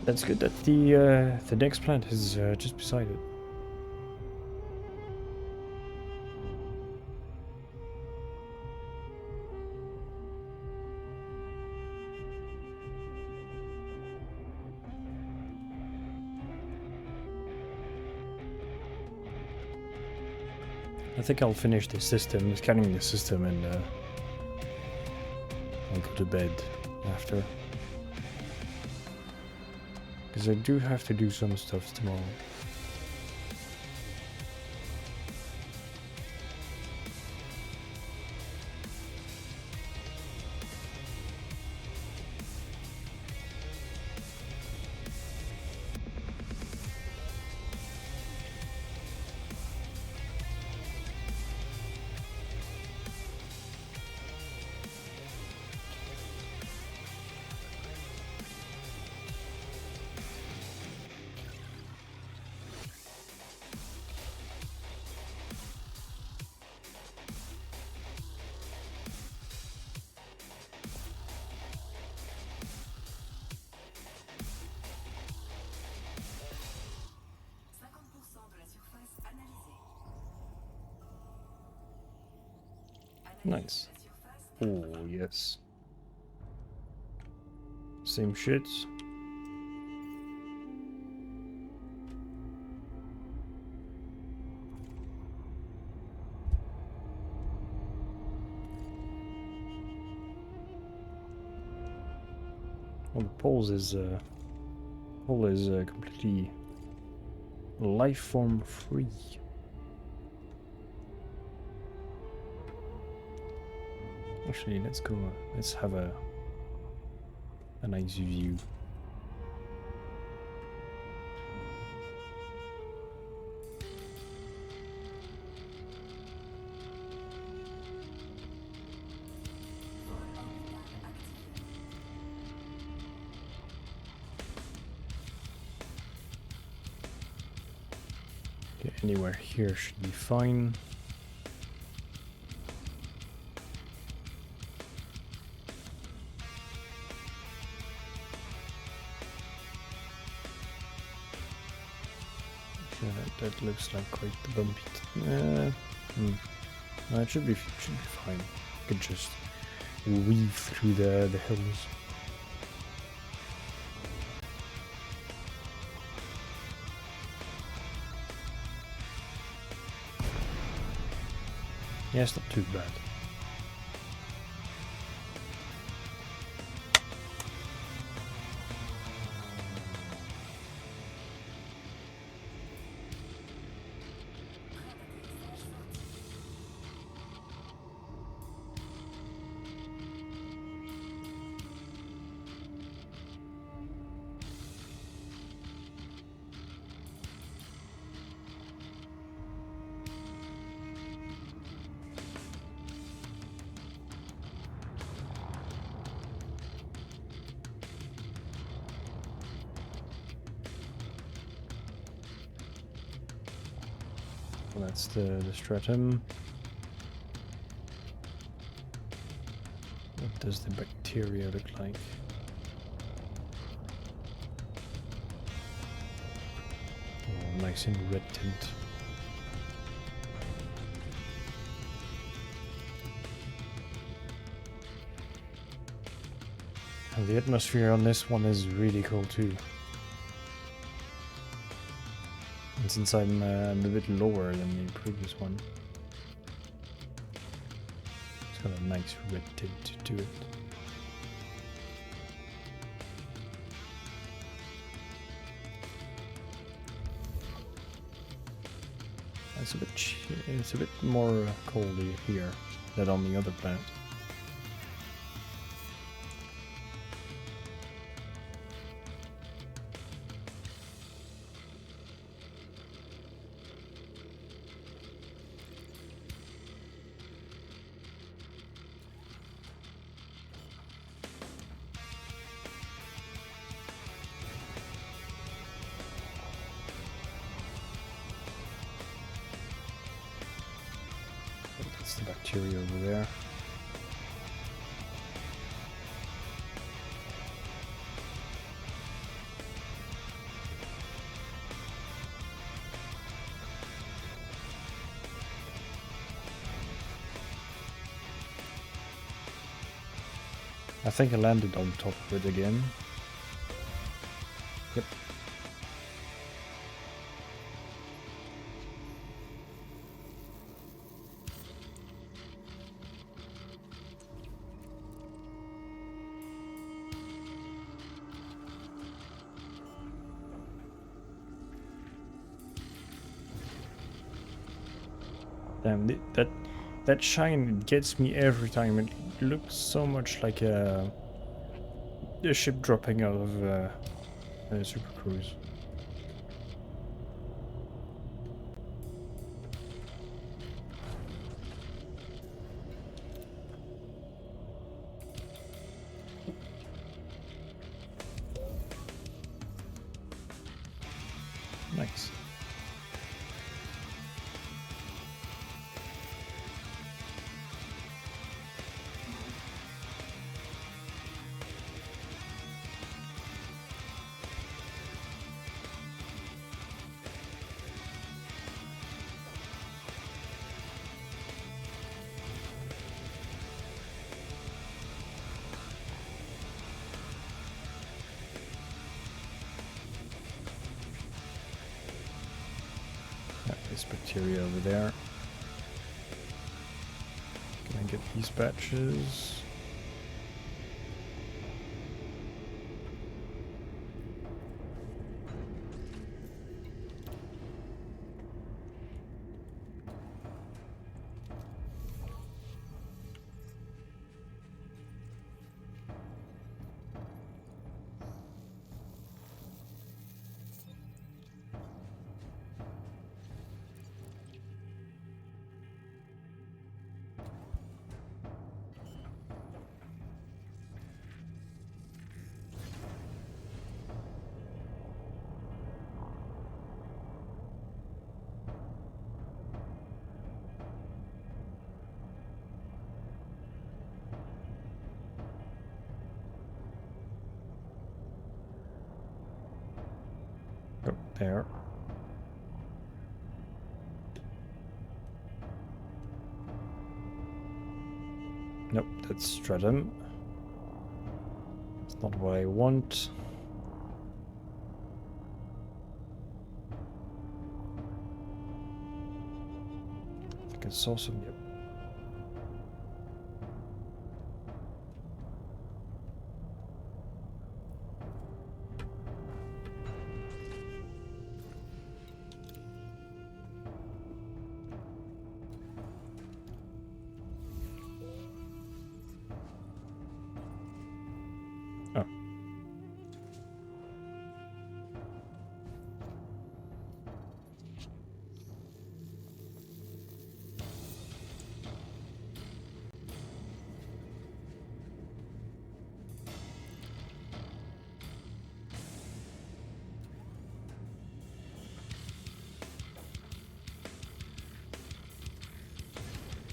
That's good that the next plant is just beside it. I think I'll finish the system, scanning the system, and I'll go to bed after. Because I do have to do some stuff tomorrow. Nice. Oh, yes. Same shit. Well, the pole is completely life form free. Actually, let's go. Let's have a nice view. Okay, anywhere here should be fine. That looks like quite the bumpy. No, it should be fine. Could just weave through the hills. Yeah, it's not too bad. That's the stratum. What does the bacteria look like? Oh, nice in red tint. And the atmosphere on this one is really cool too. And since I'm a bit lower than the previous one, it's got a nice red tint to it. It's a bit more coldy here than on the other planet. That's the bacteria over there. I think I landed on top of it again. Yep. Damn, that shine gets me every time. It looks so much like a ship dropping out of a Super Cruise. Nice. There's bacteria over there. Can I get these batches? Oh, there. Nope, that's Stratum. It's not what I want. I think I saw some, yep. Oh.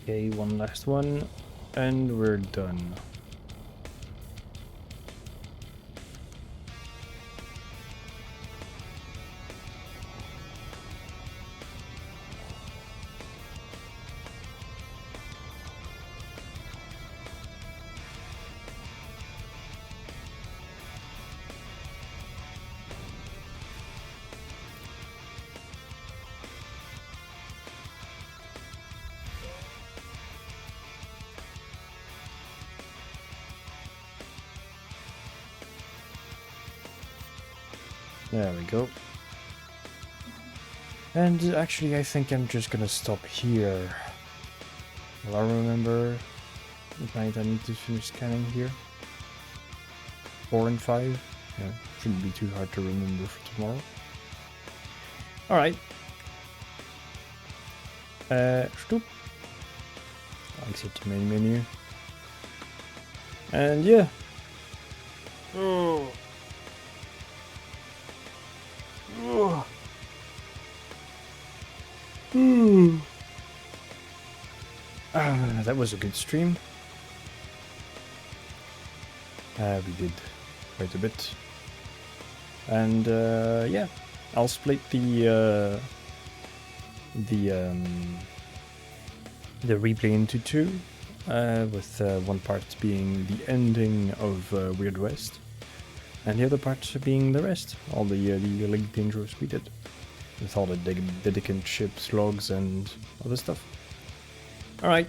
Okay, one last one, and we're done. There we go. And actually, I think I'm just gonna stop here. Well, I remember what night I need to finish scanning here. 4 and 5. Yeah, shouldn't be too hard to remember for tomorrow. Alright. Stop. Exit the main menu. And yeah. Oh. Oh. That was a good stream. We did quite a bit. And yeah, I'll split the replay into two, with one part being the ending of Weird West, and the other part being the rest, all the Elite Dangerous we did, with all the Dedicant ships, logs, and other stuff. Alright,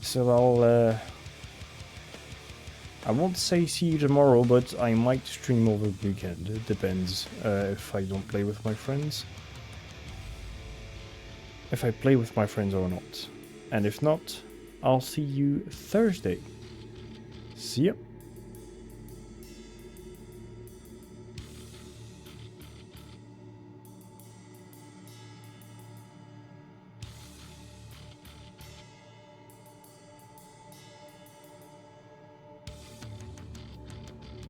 so I won't say see you tomorrow, but I might stream over the weekend. It depends if I don't play with my friends. If I play with my friends or not. And if not, I'll see you Thursday. See ya.